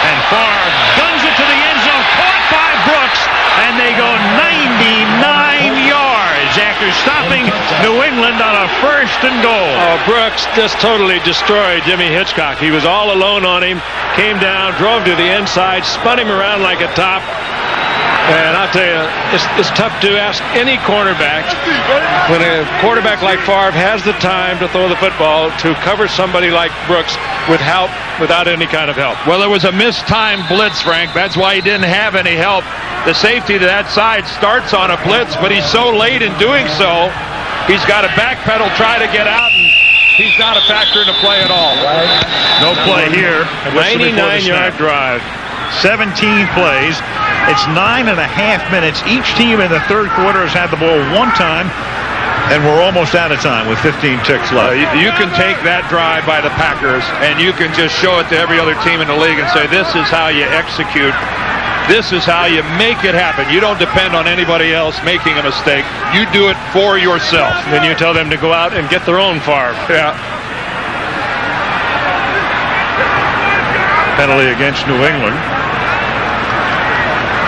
And Favre guns it to the end zone, caught by Brooks, and they go 99 yards after stopping New England on a 1st and goal. Oh, Brooks just totally destroyed Jimmy Hitchcock. He was all alone on him, came down, drove to the inside, spun him around like a top. And I'll tell you, it's tough to ask any cornerback when a quarterback like Favre has the time to throw the football to cover somebody like Brooks without any kind of help. Well, there was a mistimed blitz, Frank. That's why he didn't have any help. The safety to that side starts on a blitz, but he's so late in doing so, he's got to backpedal, try to get out, and he's not a factor in the play at all. No play here. 99-yard drive. 17 plays. It's 9.5 minutes. Each team in the 3rd quarter has had the ball one time, and we're almost out of time with 15 ticks left. You can take that drive by the Packers, and you can just show it to every other team in the league and say, this is how you execute. This is how you make it happen. You don't depend on anybody else making a mistake. You do it for yourself. Then you tell them to go out and get their own Favre. Yeah. Penalty against New England.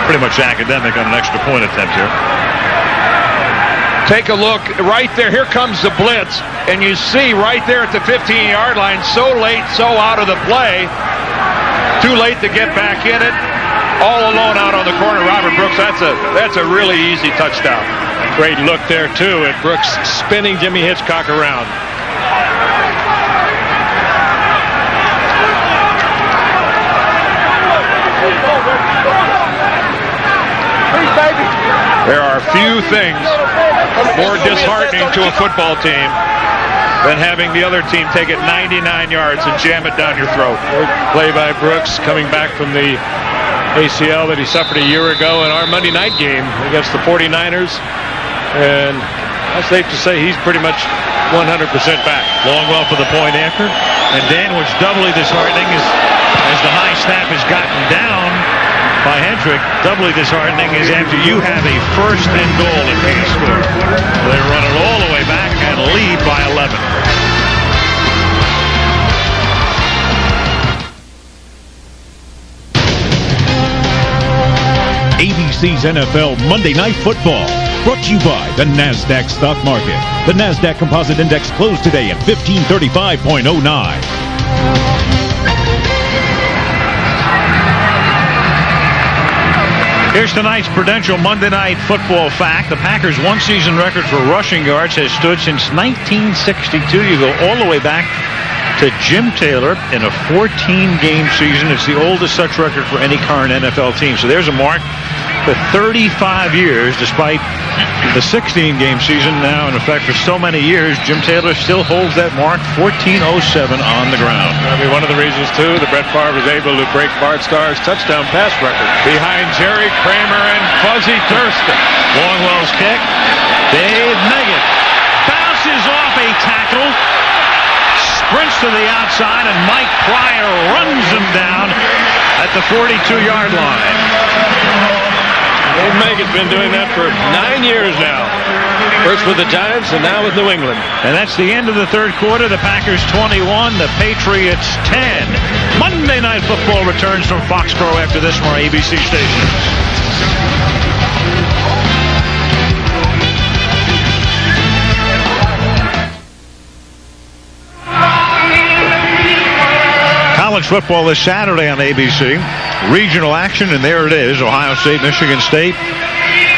Pretty much academic on an extra point attempt here. Take a look right there. Here comes the blitz, and you see right there at the 15-yard line, so late, so out of the play. Too late to get back in it. All alone out on the corner. Robert Brooks, that's a really easy touchdown. Great look there, too, at Brooks spinning Jimmy Hitchcock around. There are few things more disheartening to a football team than having the other team take it 99 yards and jam it down your throat. Play by Brooks coming back from the ACL that he suffered a year ago in our Monday night game against the 49ers. And that's safe to say he's pretty much 100% back. Long well for the point after. And Dan, what's doubly disheartening is as the high snap has gotten down by Hendrick, doubly disheartening is after you have a 1st and goal and can't score. They run it all the way back and lead by 11. ABC's NFL Monday Night Football, brought to you by the NASDAQ Stock Market. The NASDAQ Composite Index closed today at 1535.09. Here's tonight's Prudential Monday Night Football fact. The Packers' one-season record for rushing yards has stood since 1962. You go all the way back to to Jim Taylor in a 14-game season. It's the oldest such record for any current NFL team. So there's a mark for 35 years, despite the 16-game season now in effect for so many years. Jim Taylor still holds that mark, 1407 on the ground. I mean, one of the reasons, too, that Brett Favre was able to break Bart Starr's touchdown pass record. Behind Jerry Kramer and Fuzzy Thurston. Longwell's kick. Dave Meggett bounces off a tackle, sprints to the outside, and Mike Pryor runs him down at the 42-yard line. Dave Meggett's been doing that for 9 years now. First with the Giants and now with New England. And that's the end of the third quarter. The Packers 21, the Patriots 10. Monday Night Football returns from Foxborough after this from our ABC station. College football this Saturday on ABC. Regional action, and there it is. Ohio State, Michigan State,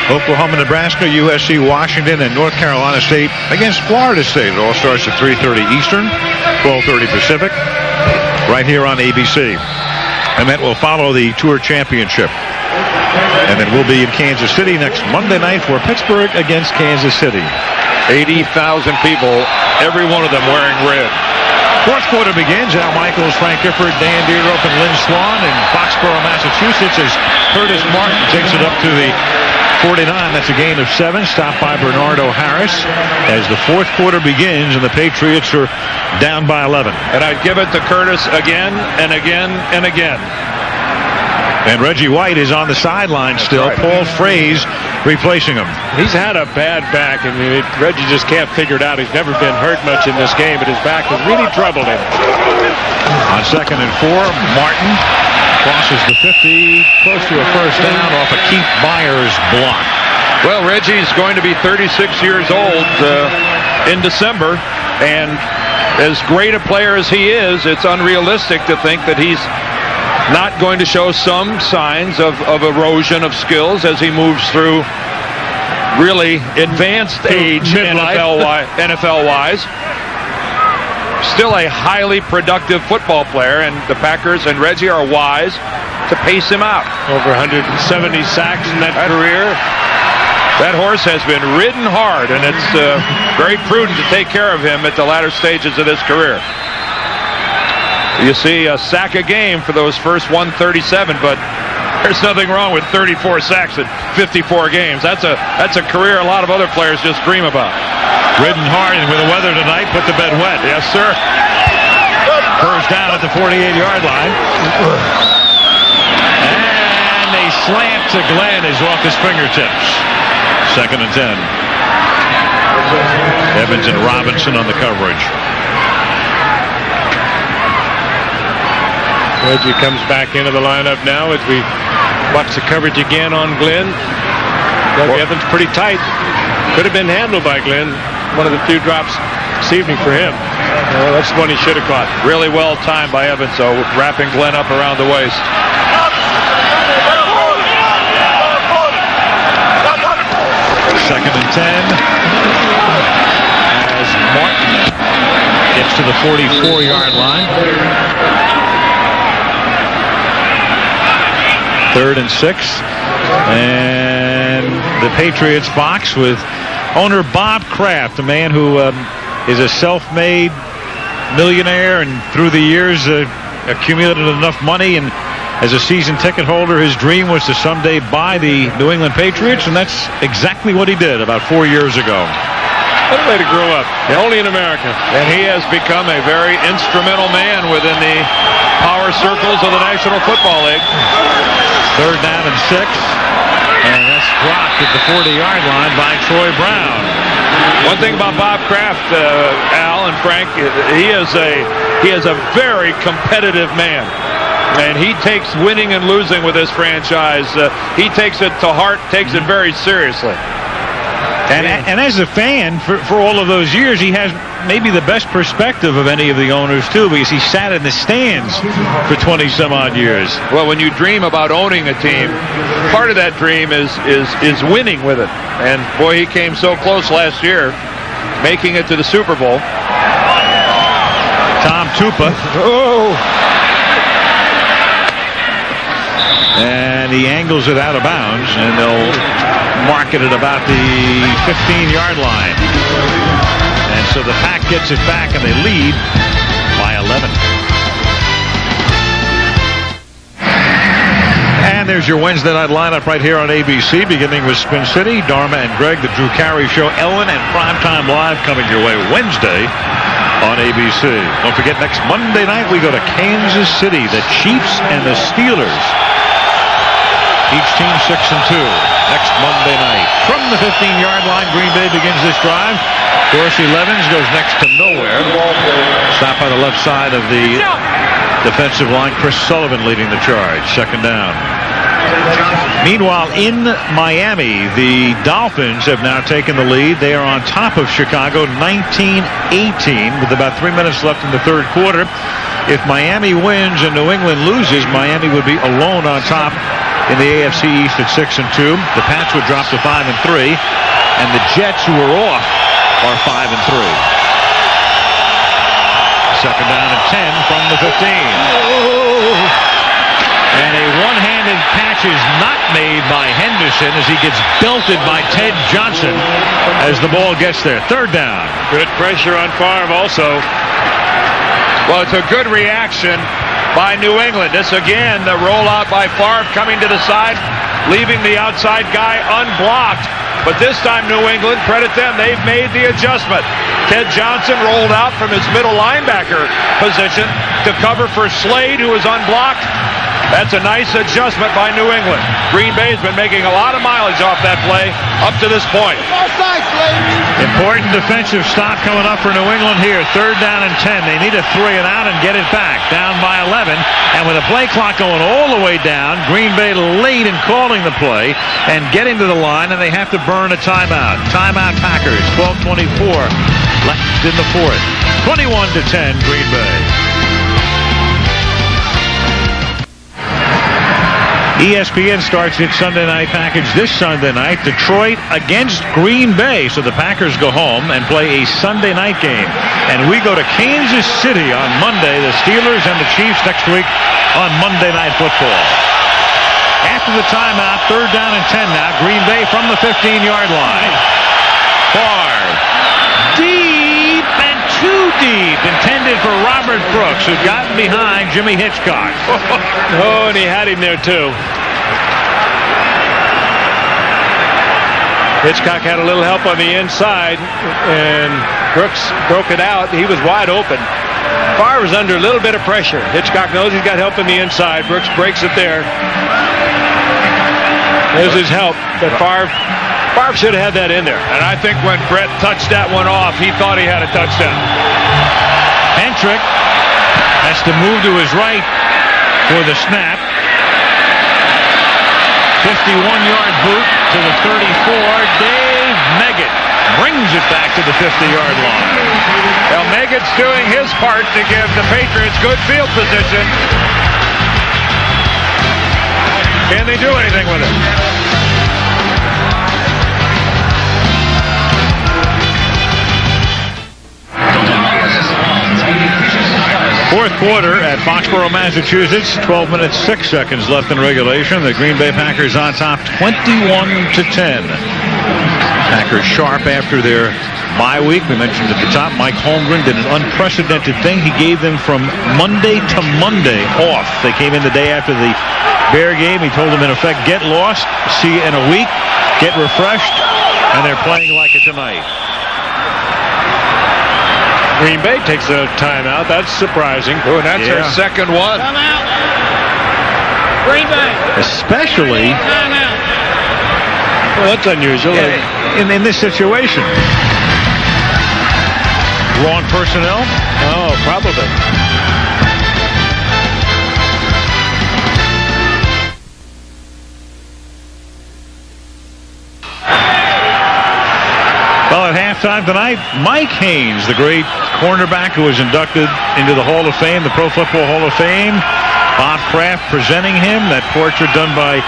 Oklahoma, Nebraska, USC, Washington, and North Carolina State against Florida State. It all starts at 3:30 Eastern, 12:30 Pacific, right here on ABC. And that will follow the Tour Championship. And then we'll be in Kansas City next Monday night for Pittsburgh against Kansas City. 80,000 people, every one of them wearing red. Fourth quarter begins. Al Michaels, Frank Gifford, Dan Deeroff, and Lynn Swan in Foxborough, Massachusetts, as Curtis Martin takes it up to the 49. That's a gain of 7, stopped by Bernardo Harris as the fourth quarter begins and the Patriots are down by 11. And I'd give it to Curtis again and again and again. And Reggie White is on the sideline still. Right. Paul Fraze replacing him. He's had a bad back, and Reggie just can't figure it out. He's never been hurt much in this game, but his back has really troubled him. On 2nd and 4, Martin crosses the 50, close to a first down off a Keith Byers block. Well, Reggie's going to be 36 years old in December, and as great a player as he is, it's unrealistic to think that he's not going to show some signs of erosion of skills as he moves through really advanced age NFL-wise. Still a highly productive football player, and the Packers and Reggie are wise to pace him out. Over 170 sacks in that career. That horse has been ridden hard, and it's very prudent to take care of him at the latter stages of this career. You see a sack a game for those first 137, but there's nothing wrong with 34 sacks in 54 games. That's a career a lot of other players just dream about. Ridden hard, and with the weather tonight, put the bed wet. Yes, sir. First down at the 48-yard line. And a slant to Glenn is off his fingertips. 2nd and 10. Evans and Robinson on the coverage. Reggie comes back into the lineup now as we watch the coverage again on Glenn. Doug Evans pretty tight. Could have been handled by Glenn. One of the few drops this evening for him. Well, that's the one he should have caught. Really well timed by Evans, though, wrapping Glenn up around the waist. Second and 10 as Martin gets to the 44-yard line. 3rd and 6, and the Patriots box with owner Bob Kraft, a man who is a self-made millionaire and through the years accumulated enough money, and as a season ticket holder his dream was to someday buy the New England Patriots, and that's exactly what he did about 4 years ago. What a way to grow up, only in America. And he has become a very instrumental man within the power circles of the National Football League. 3rd down and 6, and that's dropped at the 40-yard line by Troy Brown. One thing about Bob Kraft, Al and Frank, he is a very competitive man, and he takes winning and losing with this franchise. He takes it to heart, takes it very seriously. And as a fan, for all of those years, he has maybe the best perspective of any of the owners, too, because he sat in the stands for 20-some-odd years. Well, when you dream about owning a team, part of that dream is winning with it. And, boy, he came so close last year, making it to the Super Bowl. Tom Tupa. Oh. And he angles it out of bounds, and they'll mark it at about the 15-yard line. And so the Pack gets it back, and they lead by 11. And there's your Wednesday night lineup right here on ABC, beginning with Spin City, Dharma and Greg, the Drew Carey Show, Ellen, and Primetime Live coming your way Wednesday on ABC. Don't forget, next Monday night we go to Kansas City, the Chiefs and the Steelers. Each team 6-2 next Monday night. From the 15-yard line, Green Bay begins this drive. Dorsey Levens goes next to nowhere. Stop by the left side of the defensive line. Chris Sullivan leading the charge. Second down. Meanwhile, in Miami, the Dolphins have now taken the lead. They are on top of Chicago 19-18 with about 3 minutes left in the third quarter. If Miami wins and New England loses, Miami would be alone on top in the AFC East at 6-2. The Pats would drop to 5-3, and the Jets, who are off, are 5-3. Second down and 10 from the 15. And a one-handed catch is not made by Henderson as he gets belted by Ted Johnson as the ball gets there. Third down. Good pressure on Favre also. Well, it's a good reaction by New England. This again, the rollout by Favre coming to the side, leaving the outside guy unblocked. But this time New England, credit them, they've made the adjustment. Ted Johnson rolled out from his middle linebacker position to cover for Slade, who was unblocked. That's a nice adjustment by New England. Green Bay's been making a lot of mileage off that play up to this point. Important defensive stop coming up for New England here. Third down and 10. They need a 3 and out and get it back. Down by 11. And with a play clock going all the way down, Green Bay late in calling the play and getting to the line, and they have to burn a timeout. Timeout Packers. 12:24 left in the fourth. 21-10 Green Bay. ESPN starts its Sunday night package this Sunday night. Detroit against Green Bay. So the Packers go home and play a Sunday night game. And we go to Kansas City on Monday. The Steelers and the Chiefs next week on Monday Night Football. After the timeout, third down and 10 now. Green Bay from the 15-yard line. Favre. Deep and too deep. Intended for Robert Brooks, who'd gotten behind Jimmy Hitchcock. Oh, and he had him there, too. Hitchcock had a little help on the inside, and Brooks broke it out. He was wide open. Favre was under a little bit of pressure. Hitchcock knows he's got help on the inside. Brooks breaks it there. There's his help, but Favre should have had that in there. And I think when Brett touched that one off, he thought he had a touchdown. Hentrick has to move to his right for the snap. 51-yard boot to the 34. Dave Meggett brings it back to the 50-yard line. Well, Meggett's doing his part to give the Patriots good field position. Can they do anything with it? Fourth quarter at Foxborough, Massachusetts. 12 minutes, 6 seconds left in regulation. The Green Bay Packers on top 21-10. Packers sharp after their bye week. We mentioned at the top, Mike Holmgren did an unprecedented thing. He gave them from Monday to Monday off. They came in the day after the Bear game. He told them, in effect, get lost, see you in a week, get refreshed, and they're playing like it tonight. Green Bay takes a timeout. That's surprising. Oh, and that's their second one. Timeout. Green Bay. Especially. Timeout. Well, that's unusual. In this situation. Wrong personnel? Oh, probably. Well, at halftime tonight, Mike Haynes, the great cornerback who was inducted into the Hall of Fame, the Pro Football Hall of Fame. Bob Kraft presenting him. That portrait done by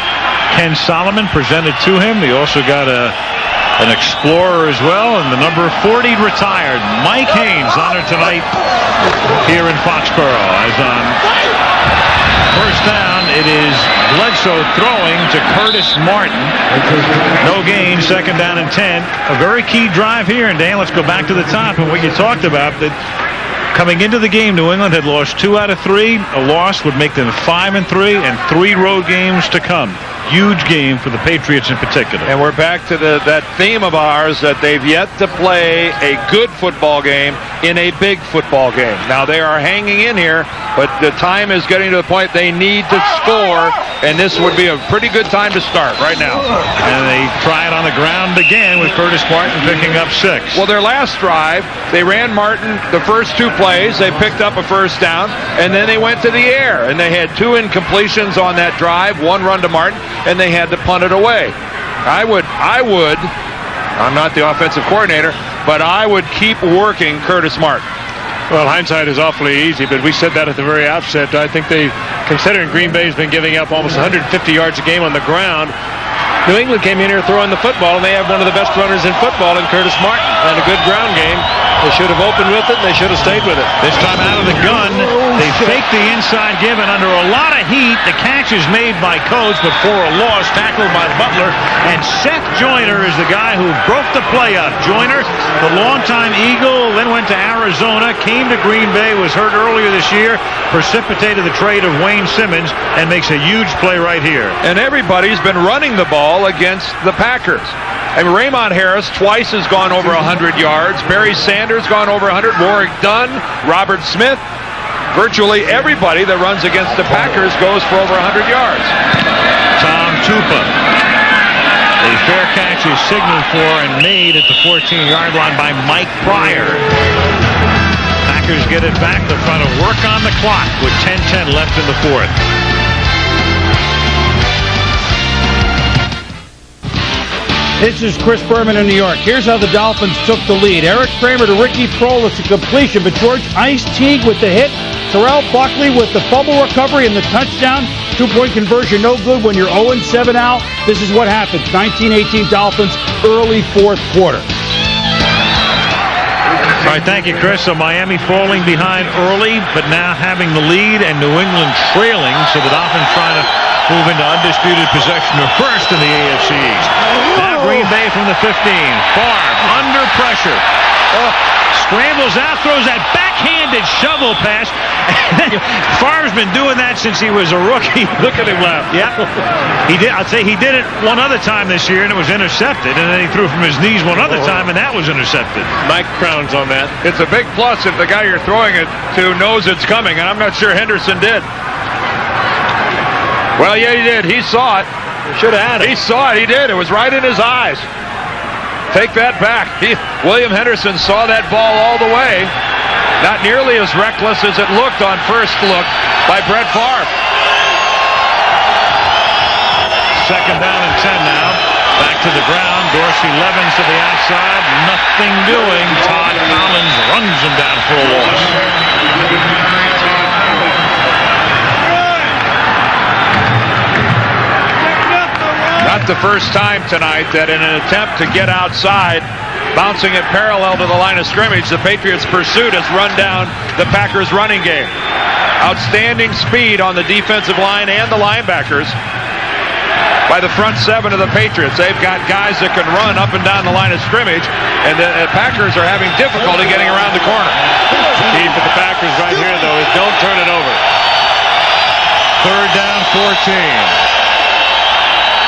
Ken Solomon presented to him. He also got a an explorer as well, and the number 40 retired. Mike Haynes honored tonight here in Foxborough. As on first down, it is Bledsoe throwing to Curtis Martin. No gain, second down and 10. A very key drive here, and Dan, let's go back to the top and what you talked about, that coming into the game, New England had lost 2 out of 3. A loss would make them 5-3, and 3 road games to come. Huge game for the Patriots in particular. And we're back to that theme of ours that they've yet to play a good football game in a big football game. Now they are hanging in here, but the time is getting to the point they need to score, and this would be a pretty good time to start right now. And they try it on the ground again with Curtis Martin picking up 6. Well, their last drive, they ran Martin the first 2 plays. They picked up a first down, and then they went to the air, and they had 2 incompletions on that drive, 1 run to Martin, and they had to punt it away. I'm not the offensive coordinator, but I would keep working Curtis Martin. Well, hindsight is awfully easy, but we said that at the very outset. I think considering Green Bay's been giving up almost 150 yards a game on the ground, New England came in here throwing the football, and they have one of the best runners in football in Curtis Martin. And a good ground game. They should have opened with it, and they should have stayed with it. This time out of the gun, they fake the inside give, and under a lot of heat, the catch is made by Coates, but for a loss, tackled by Butler. And Seth Joyner is the guy who broke the play up. Joyner, the longtime Eagle, then went to Arizona, came to Green Bay, was hurt earlier this year, precipitated the trade of Wayne Simmons, and makes a huge play right here. And everybody's been running the ball against the Packers. And Raymond Harris twice has gone over 100 yards. Barry Sanders gone over 100. Warwick Dunn, Robert Smith. Virtually everybody that runs against the Packers goes for over 100 yards. Tom Tupa. A fair catch is signaled for and made at the 14-yard line by Mike Pryor. Packers get it back. They're trying to work on the clock with 10:10 left in the 4th. This is Chris Berman in New York. Here's how the Dolphins took the lead. Eric Kramer to Ricky Prolas to completion, but George Ice Teague with the hit. Terrell Buckley with the fumble recovery and the touchdown. 2-point conversion, no good when you're 0-7 out. This is what happens. 19-18 Dolphins, early 4th quarter. All right, thank you, Chris. So Miami falling behind early, but now having the lead, and New England trailing. So the Dolphins trying to move into undisputed possession of first in the AFC East. Now Green Bay from the 15. Favre under pressure. Scrambles out, throws that backhanded shovel pass. Favre's been doing that since he was a rookie. Look at him laugh. Yeah, he did. I'd say he did it one other time this year, and it was intercepted. And then he threw from his knees one other time, and that was intercepted. Mike Crowns on that. It's a big plus if the guy you're throwing it to knows it's coming, and I'm not sure Henderson did. Well, yeah, he did. He saw it. Should have had it. He saw it. He did. It was right in his eyes. Take that back. William Henderson saw that ball all the way. Not nearly as reckless as it looked on first look by Brett Favre. Second down and 10 now. Back to the ground. Dorsey Levens to the outside. Nothing doing. Todd Collins runs him down for a loss. Not the first time tonight that in an attempt to get outside, bouncing it parallel to the line of scrimmage, the Patriots' pursuit has run down the Packers' running game. Outstanding speed on the defensive line and the linebackers by the front 7 of the Patriots. They've got guys that can run up and down the line of scrimmage, and the Packers are having difficulty getting around the corner. Key for the Packers right here, though, is don't turn it over. Third down, 14.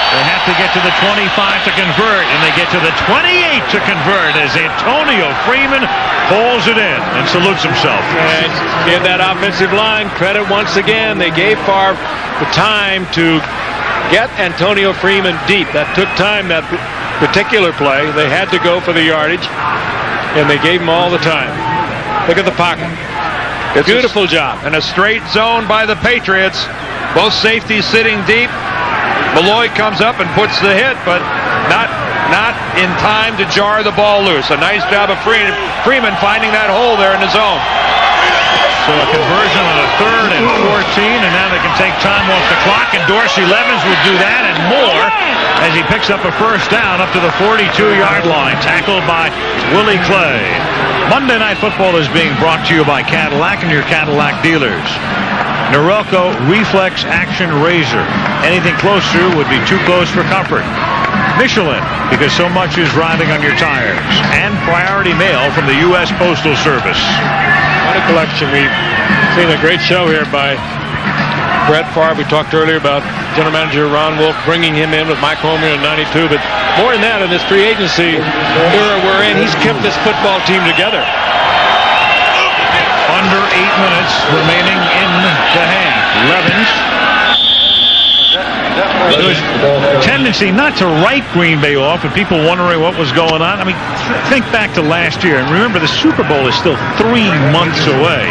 They have to get to the 25 to convert, and they get to the 28 to convert as Antonio Freeman pulls it in and salutes himself. And give that offensive line credit once again. They gave Favre the time to get Antonio Freeman deep. That took time, that particular play. They had to go for the yardage, and they gave him all the time. Look at the pocket. It's beautiful job. And a straight zone by the Patriots. Both safeties sitting deep. Malloy comes up and puts the hit, but not in time to jar the ball loose. A nice job of Freeman finding that hole there in the zone. So a conversion on a 3rd and 14, and now they can take time off the clock, and Dorsey Levens will do that and more as he picks up a first down up to the 42-yard line, tackled by Willie Clay. Monday Night Football is being brought to you by Cadillac and your Cadillac dealers. Norelco Reflex Action Razor. Anything closer would be too close for comfort. Michelin, because so much is riding on your tires. And Priority Mail from the U.S. Postal Service. What a collection. We've seen a great show here by Brett Favre. We talked earlier about General Manager Ron Wolf bringing him in with Mike Homer in '92. But more than that, in this free agency era we're in, he's kept this football team together. Under 8 minutes remaining in the half. Levens. There was a tendency not to write Green Bay off and people wondering what was going on. I mean, think back to last year. And remember, the Super Bowl is still 3 months away.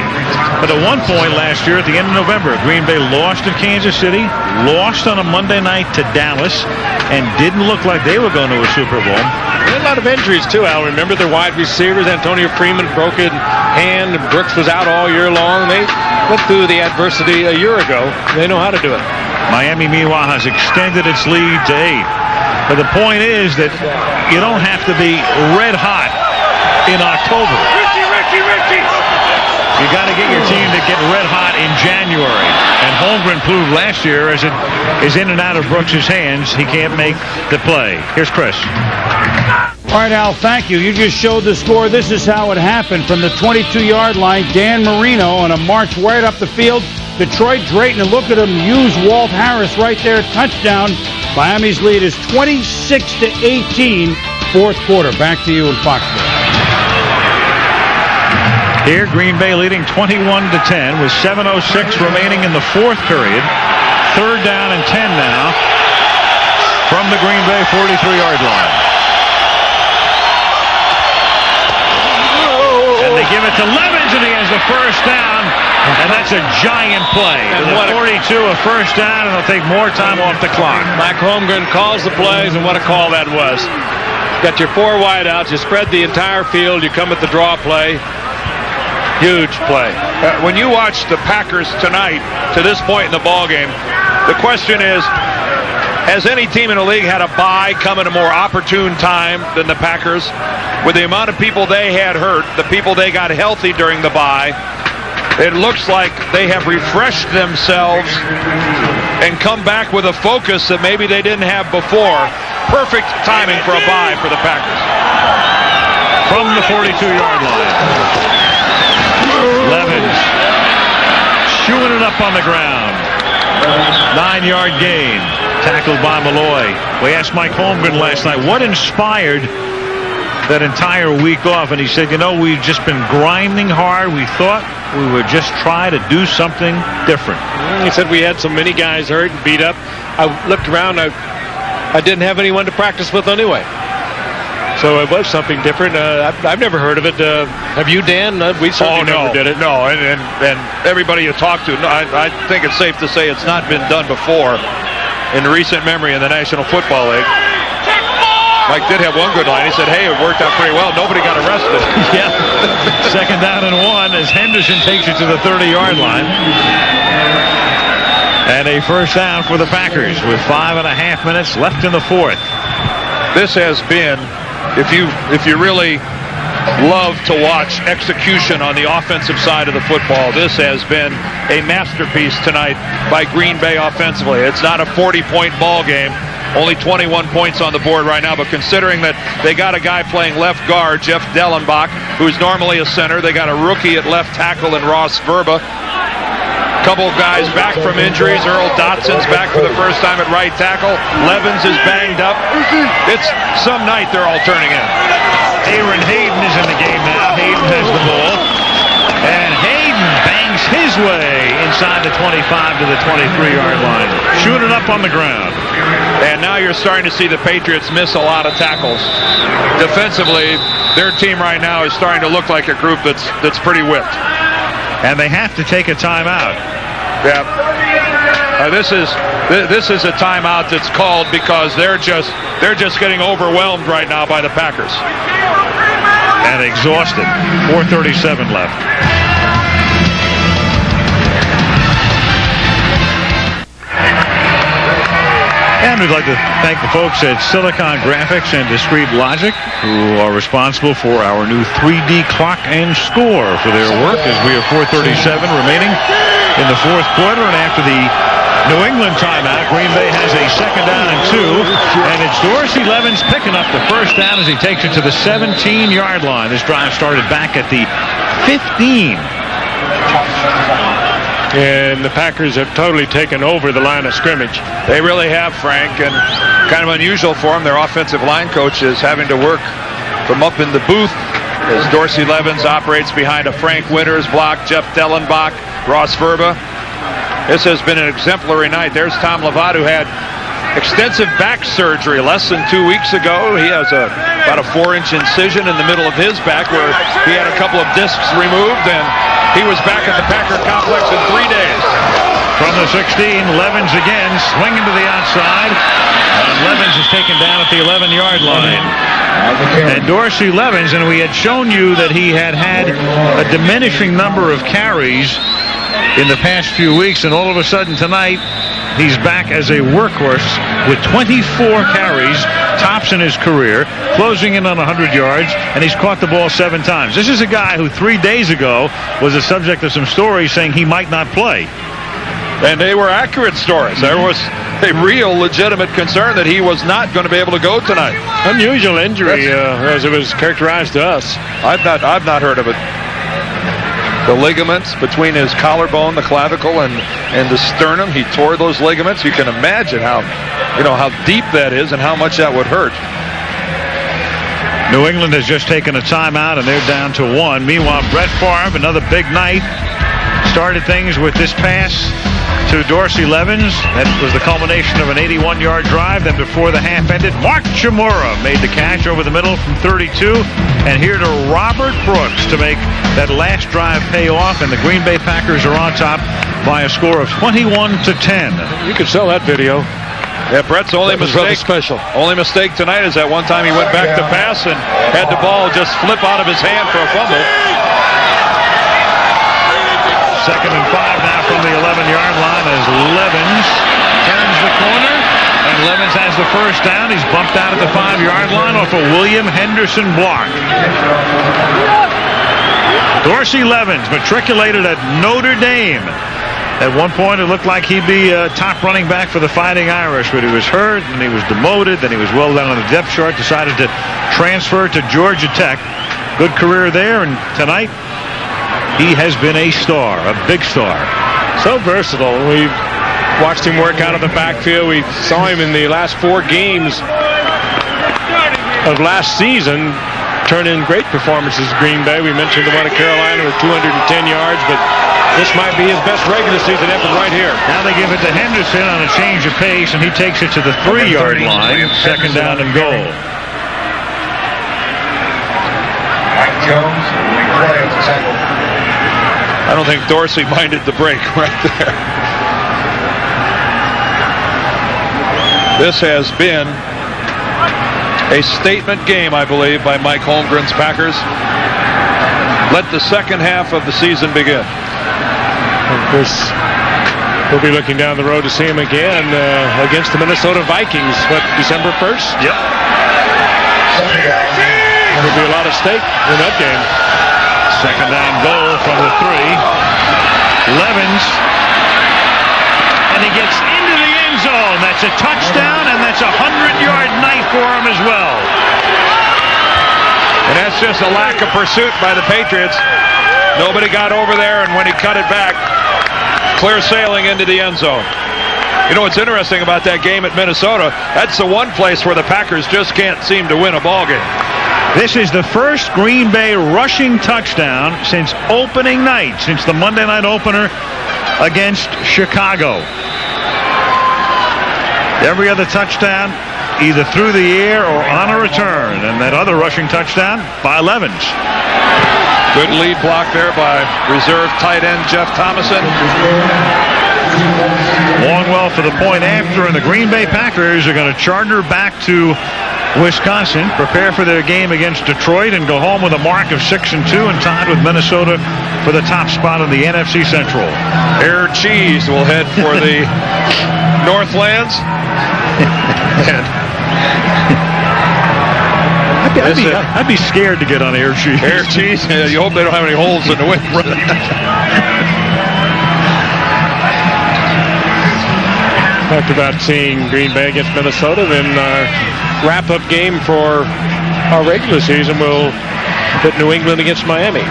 But at one point last year, at the end of November, Green Bay lost in Kansas City, lost on a Monday night to Dallas, and didn't look like they were going to a Super Bowl. They had a lot of injuries, too, Al. Remember their wide receivers. Antonio Freeman broke his hand, and Brooks was out all year long. They went through the adversity a year ago. They know how to do it. Miami, meanwhile, has extended its lead to 8. But the point is that you don't have to be red hot in October. You got to get your team to get red hot in January. And Holmgren proved last year, as it is in and out of Brooks' hands, he can't make the play. Here's Chris. All right, Al, thank you. You just showed the score. This is how it happened. From the 22-yard line, Dan Marino on a march right up the field. Detroit Drayton, and look at him use Walt Harris right there. Touchdown. Miami's lead is 26-18, fourth quarter. Back to you in Foxborough. Here, Green Bay leading 21-10 with 7:06 remaining in the fourth period. 3rd down and 10 now from the Green Bay 43-yard line. And they give it to Levens, and he has the first down. And that's a giant play. And what 42, a first down, and they'll take more time off the clock. Mike Holmgren calls the plays, and what a call that was. Got your 4 wideouts, you spread the entire field, you come at the draw play. Huge play. When you watch the Packers tonight, to this point in the ballgame, the question is, has any team in the league had a bye come at a more opportune time than the Packers? With the amount of people they had hurt, the people they got healthy during the bye, it looks like they have refreshed themselves and come back with a focus that maybe they didn't have before. Perfect timing for a bye for the Packers. From the 42-yard line. Levens shooing it up on the ground. 9-yard gain. Tackled by Malloy. We asked Mike Holmgren last night, what inspired that entire week off? And he said, we've just been grinding hard. We thought we would just try to do something different. He said we had so many guys hurt and beat up. I looked around. I didn't have anyone to practice with anyway. So it was something different. I've never heard of it. Have you, Dan? We certainly never did it. No, and everybody you talk to, I think it's safe to say it's not been done before in recent memory in the National Football League. Mike did have one good line. He said, hey, it worked out pretty well. Nobody got arrested. Yeah. 2nd down and 1 as Henderson takes it to the 30-yard line. And a first down for the Packers with 5.5 minutes left in the fourth. This has been, if you really love to watch execution on the offensive side of the football, this has been a masterpiece tonight by Green Bay offensively. It's not a 40-point ball game. Only 21 points on the board right now, but considering that they got a guy playing left guard, Jeff Dellenbach, who's normally a center. They got a rookie at left tackle in Ross Verba. Couple guys back from injuries. Earl Dotson's back for the first time at right tackle. Levens is banged up. It's some night they're all turning in. Aaron Hayden is in the game now. Hayden has the ball. And Hayden bangs his way inside the 25 to the 23-yard line. Shooting it up on the ground. And now you're starting to see the Patriots miss a lot of tackles. Defensively, their team right now is starting to look like a group that's pretty whipped. And they have to take a timeout. Yeah. This is a timeout that's called because they're just getting overwhelmed right now by the Packers. And exhausted. 4:37 left. Again, we'd like to thank the folks at Silicon Graphics and Discrete Logic, who are responsible for our new 3D clock and score for their work, as we have 4:37 remaining in the fourth quarter. And after the New England timeout, Green Bay has a 2nd down and 2, and it's Dorsey Levens picking up the first down as he takes it to the 17-yard line. This drive started back at the 15. And the Packers have totally taken over the line of scrimmage. They really have, Frank, and kind of unusual for them. Their offensive line coach is having to work from up in the booth as Dorsey Levens operates behind a Frank Winters block, Jeff Dellenbach, Ross Verba. This has been an exemplary night. There's Tom Lovato, who had extensive back surgery less than 2 weeks ago. He has about a 4-inch incision in the middle of his back where he had a couple of discs removed, and he was back at the Packer complex in 3 days. From the 16, Levens again swinging to the outside. Levens is taken down at the 11-yard line. And Dorsey Levens, and we had shown you that he had a diminishing number of carries in the past few weeks, and all of a sudden tonight he's back as a workhorse with 24 carries, tops in his career, closing in on 100 yards, and he's caught the ball 7 times. This is a guy who 3 days ago was the subject of some stories saying he might not play. And they were accurate stories. There was a real legitimate concern that he was not going to be able to go tonight. Unusual injury, as it was characterized to us. I've not heard of it. The ligaments between his collarbone, the clavicle, and the sternum, he tore those ligaments. You can imagine how deep that is and how much that would hurt. New England has just taken a timeout, and they're down to 1. Meanwhile, Brett Favre, another big night, started things with this pass to Dorsey Levens. That was the culmination of an 81-yard drive. Then before the half ended, Mark Chmura made the catch over the middle from 32. And here to Robert Brooks to make that last drive pay off. And the Green Bay Packers are on top by a score of 21-10. You could sell that video. Yeah, Brett's only mistake tonight is that one time he went back to pass and had the ball just flip out of his hand for a fumble. 2nd and 5 now from the 11-yard line as Levens turns the corner, and Levens has the first down. He's bumped out at the 5-yard line off a William Henderson block. Dorsey Levens, matriculated at Notre Dame. At one point, it looked like he'd be a top running back for the Fighting Irish, but he was hurt, and he was demoted, then he was well down on the depth chart, decided to transfer to Georgia Tech. Good career there, and tonight, he has been a star, a big star. So versatile. We've watched him work out of the backfield. We saw him in the last 4 games of last season turn in great performances at Green Bay. We mentioned the one at Carolina with 210 yards, but this might be his best regular season effort right here. Now they give it to Henderson on a change of pace, and he takes it to the 3-yard line. 2nd down and goal. Mike Jones, tackle. I don't think Dorsey minded the break right there. This has been a statement game, I believe, by Mike Holmgren's Packers. Let the second half of the season begin. Of course, we'll be looking down the road to see him again against the Minnesota Vikings, December 1st? Yep. There'll be a lot of stake in that game. 2nd down goal from the 3. Levens, and he gets into the end zone. That's a touchdown, and that's a 100-yard night for him as well. And that's just a lack of pursuit by the Patriots. Nobody got over there, and when he cut it back, clear sailing into the end zone. You know what's interesting about that game at Minnesota? That's the one place where the Packers just can't seem to win a ball game. This is the first Green Bay rushing touchdown since opening night, since the Monday night opener against Chicago. Every other touchdown either through the air or on a return, and that other rushing touchdown by Levens. Good lead block there by reserve tight end Jeff Thomason. Long well for the point after, and the Green Bay Packers are going to charter back to Wisconsin, prepare for their game against Detroit, and go home with a mark of 6-2 and tied with Minnesota for the top spot in the NFC Central. Air Cheese will head for the Northlands. I'd be scared to get on air cheese. Air cheese? Yeah, you hope they don't have any holes in the wind. Talked about seeing Green Bay against Minnesota. Then our wrap-up game for our regular season will put New England against Miami.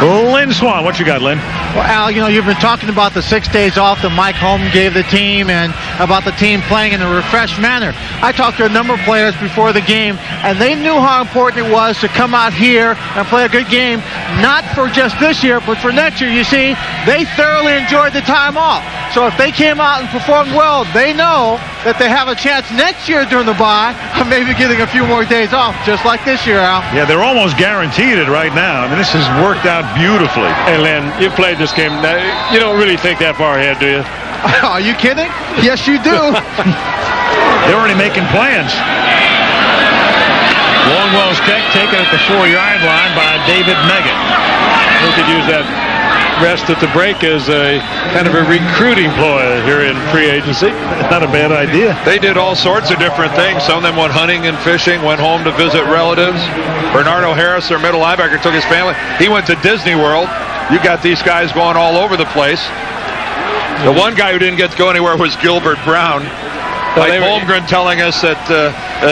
Lynn Swan, what you got, Lynn? Well, Al, you've been talking about the 6 days off that Mike Holmgren gave the team and about the team playing in a refreshed manner. I talked to a number of players before the game, and they knew how important it was to come out here and play a good game, not for just this year, but for next year. You see, they thoroughly enjoyed the time off. So if they came out and performed well, they know that they have a chance next year during the bye of maybe getting a few more days off, just like this year, Al. Yeah, they're almost guaranteed it right now. I mean, this has worked out beautifully. Hey, Lynn, you played this game. You don't really think that far ahead, do you? Are you kidding? Yes, you do. They're already making plans. Longwell's kick taken at the 4-yard line by David Meggett. We could use that rest at the break as a kind of a recruiting ploy here in free agency. Not a bad idea. They did all sorts of different things. Some of them went hunting and fishing, went home to visit relatives. Bernardo Harris, their middle linebacker, took his family. He went to Disney World. You got these guys going all over the place. The one guy who didn't get to go anywhere was Gilbert Brown. Mike Holmgren telling us that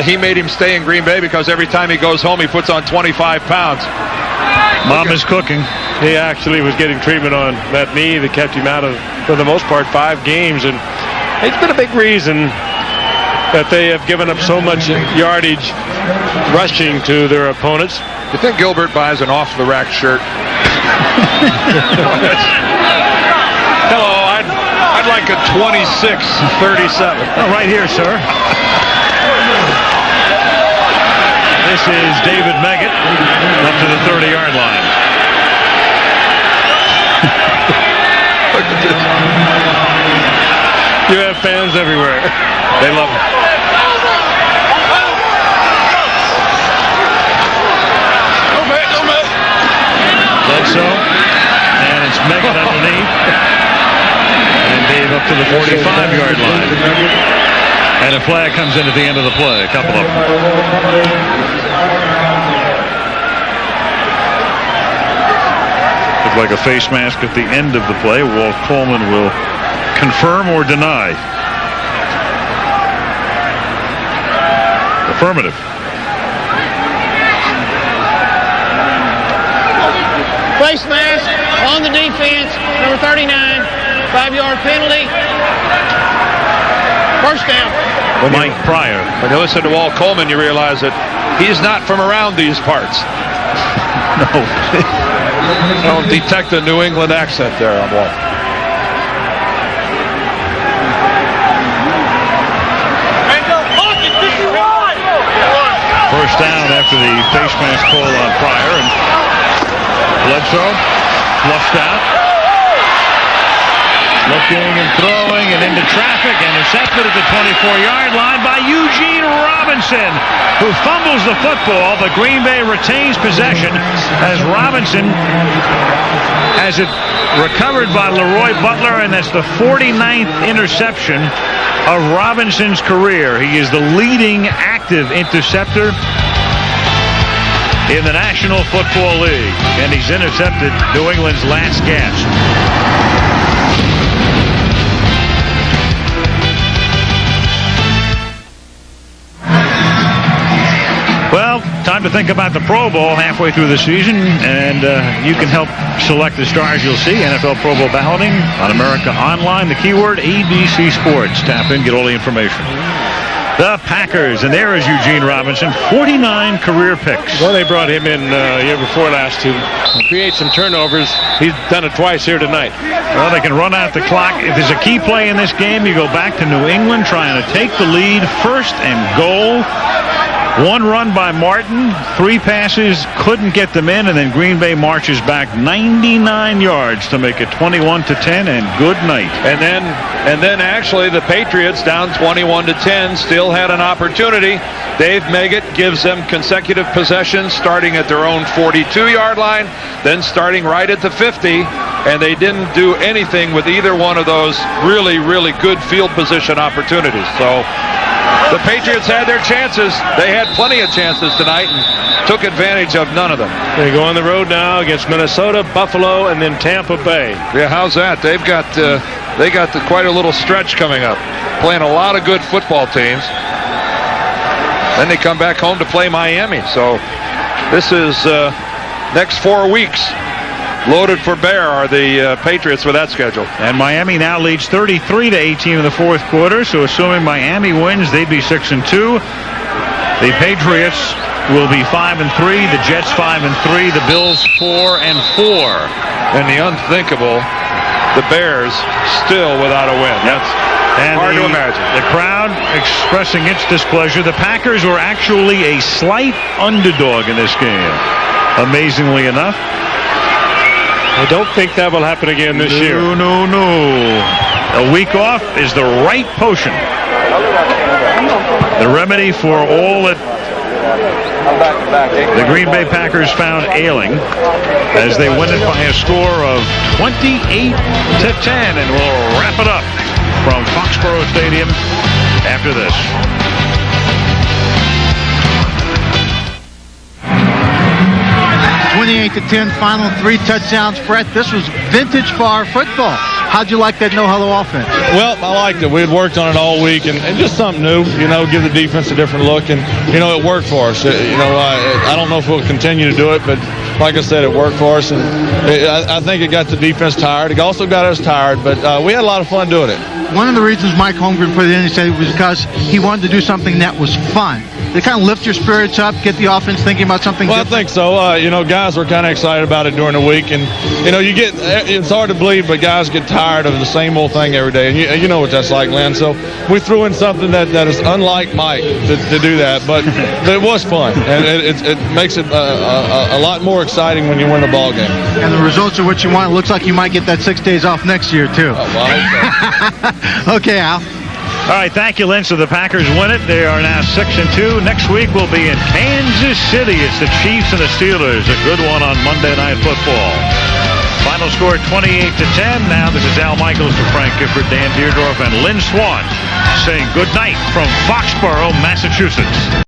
he made him stay in Green Bay because every time he goes home, he puts on 25 pounds. Mom is cooking. He actually was getting treatment on that knee that kept him out of, for the most part, 5 games. And it's been a big reason that they have given up so much yardage rushing to their opponents. You think Gilbert buys an off-the-rack shirt? Hello, I'd like a 26-37. Oh, right here, sir. This is David Meggett up to the 30-yard line. Look at this. You have fans everywhere. They love him. Bledsoe, and it's Meggett underneath. And Dave up to the 45-yard line. And a flag comes in at the end of the play, a couple of them. Looked like a face mask at the end of the play. Walt Coleman will confirm or deny. Affirmative. Face mask on the defense, number 39, 5-yard penalty. First down. Mike Pryor. When you listen to Walt Coleman, you realize that he's not from around these parts. No. I don't detect a New England accent there on Walt. First down after the face mask pull on Pryor, and Bledsoe flushed out. Looking and throwing and into traffic, intercepted at the 24-yard line by Eugene Robinson, who fumbles the football, but Green Bay retains possession as Robinson has it recovered by Leroy Butler, and that's the 49th interception of Robinson's career. He is the leading active interceptor in the National Football League, and he's intercepted New England's last gasp. Well, time to think about the Pro Bowl halfway through the season, and you can help select the stars you'll see. NFL Pro Bowl balloting on America Online. The keyword ABC Sports. Tap in, get all the information. The Packers, and there is Eugene Robinson, 49 career picks. Well, they brought him in year before last to create some turnovers. He's done it twice here tonight. Well, they can run out the clock. If there's a key play in this game, you go back to New England trying to take the lead, first and goal. One run by Martin, 3 passes, couldn't get them in, and then Green Bay marches back 99 yards to make it 21-10, and good night. And then actually the Patriots down 21-10 still had an opportunity. Dave Meggett gives them consecutive possessions starting at their own 42-yard line, then starting right at the 50, and they didn't do anything with either one of those really, really good field position opportunities. So the Patriots had their chances. They had plenty of chances tonight and took advantage of none of them. They go on the road now against Minnesota, Buffalo, and then Tampa Bay. Yeah, how's that? They got quite a little stretch coming up, playing a lot of good football teams. Then they come back home to play Miami. So this is next 4 weeks. Loaded for bear are the Patriots with that schedule. And Miami now leads 33-18 in the fourth quarter. So assuming Miami wins, they'd be 6-2. The Patriots will be 5-3. The Jets 5-3. The Bills 4-4. And the unthinkable, the Bears still without a win. That's hard to imagine. The crowd expressing its displeasure. The Packers were actually a slight underdog in this game, amazingly enough. I don't think that will happen again this year. No. A week off is the right potion. The remedy for all that the Green Bay Packers found ailing as they win it by a score of 28-10. And we'll wrap it up from Foxborough Stadium after this. (28-10) final, 3 touchdowns. Brett, this was vintage bar football. How'd you like that no-huddle offense? Well, I liked it. We had worked on it all week, and just something new, give the defense a different look, and, it worked for us. I don't know if we'll continue to do it, but like I said, it worked for us, and I think it got the defense tired. It also got us tired, but we had a lot of fun doing it. One of the reasons Mike Holmgren put it in, he said, it was because he wanted to do something that was fun. They kind of lift your spirits up, get the offense thinking about something different. I think so. Guys were kind of excited about it during the week, and it's hard to believe, but guys get tired of the same old thing every day, and you know what that's like, Lynn. So we threw in something that is unlike Mike to do that, but it was fun, and it makes it a lot more exciting when you win a ball game. And the results are what you want. It looks like you might get that 6 days off next year too. Okay, Al. All right, thank you, Lynn. So the Packers win it. They are now 6-2. Next week we'll be in Kansas City. It's the Chiefs and the Steelers. A good one on Monday Night Football. Final score 28-10. Now this is Al Michaels for Frank Gifford, Dan Deerdorf, and Lynn Swan saying good night from Foxborough, Massachusetts.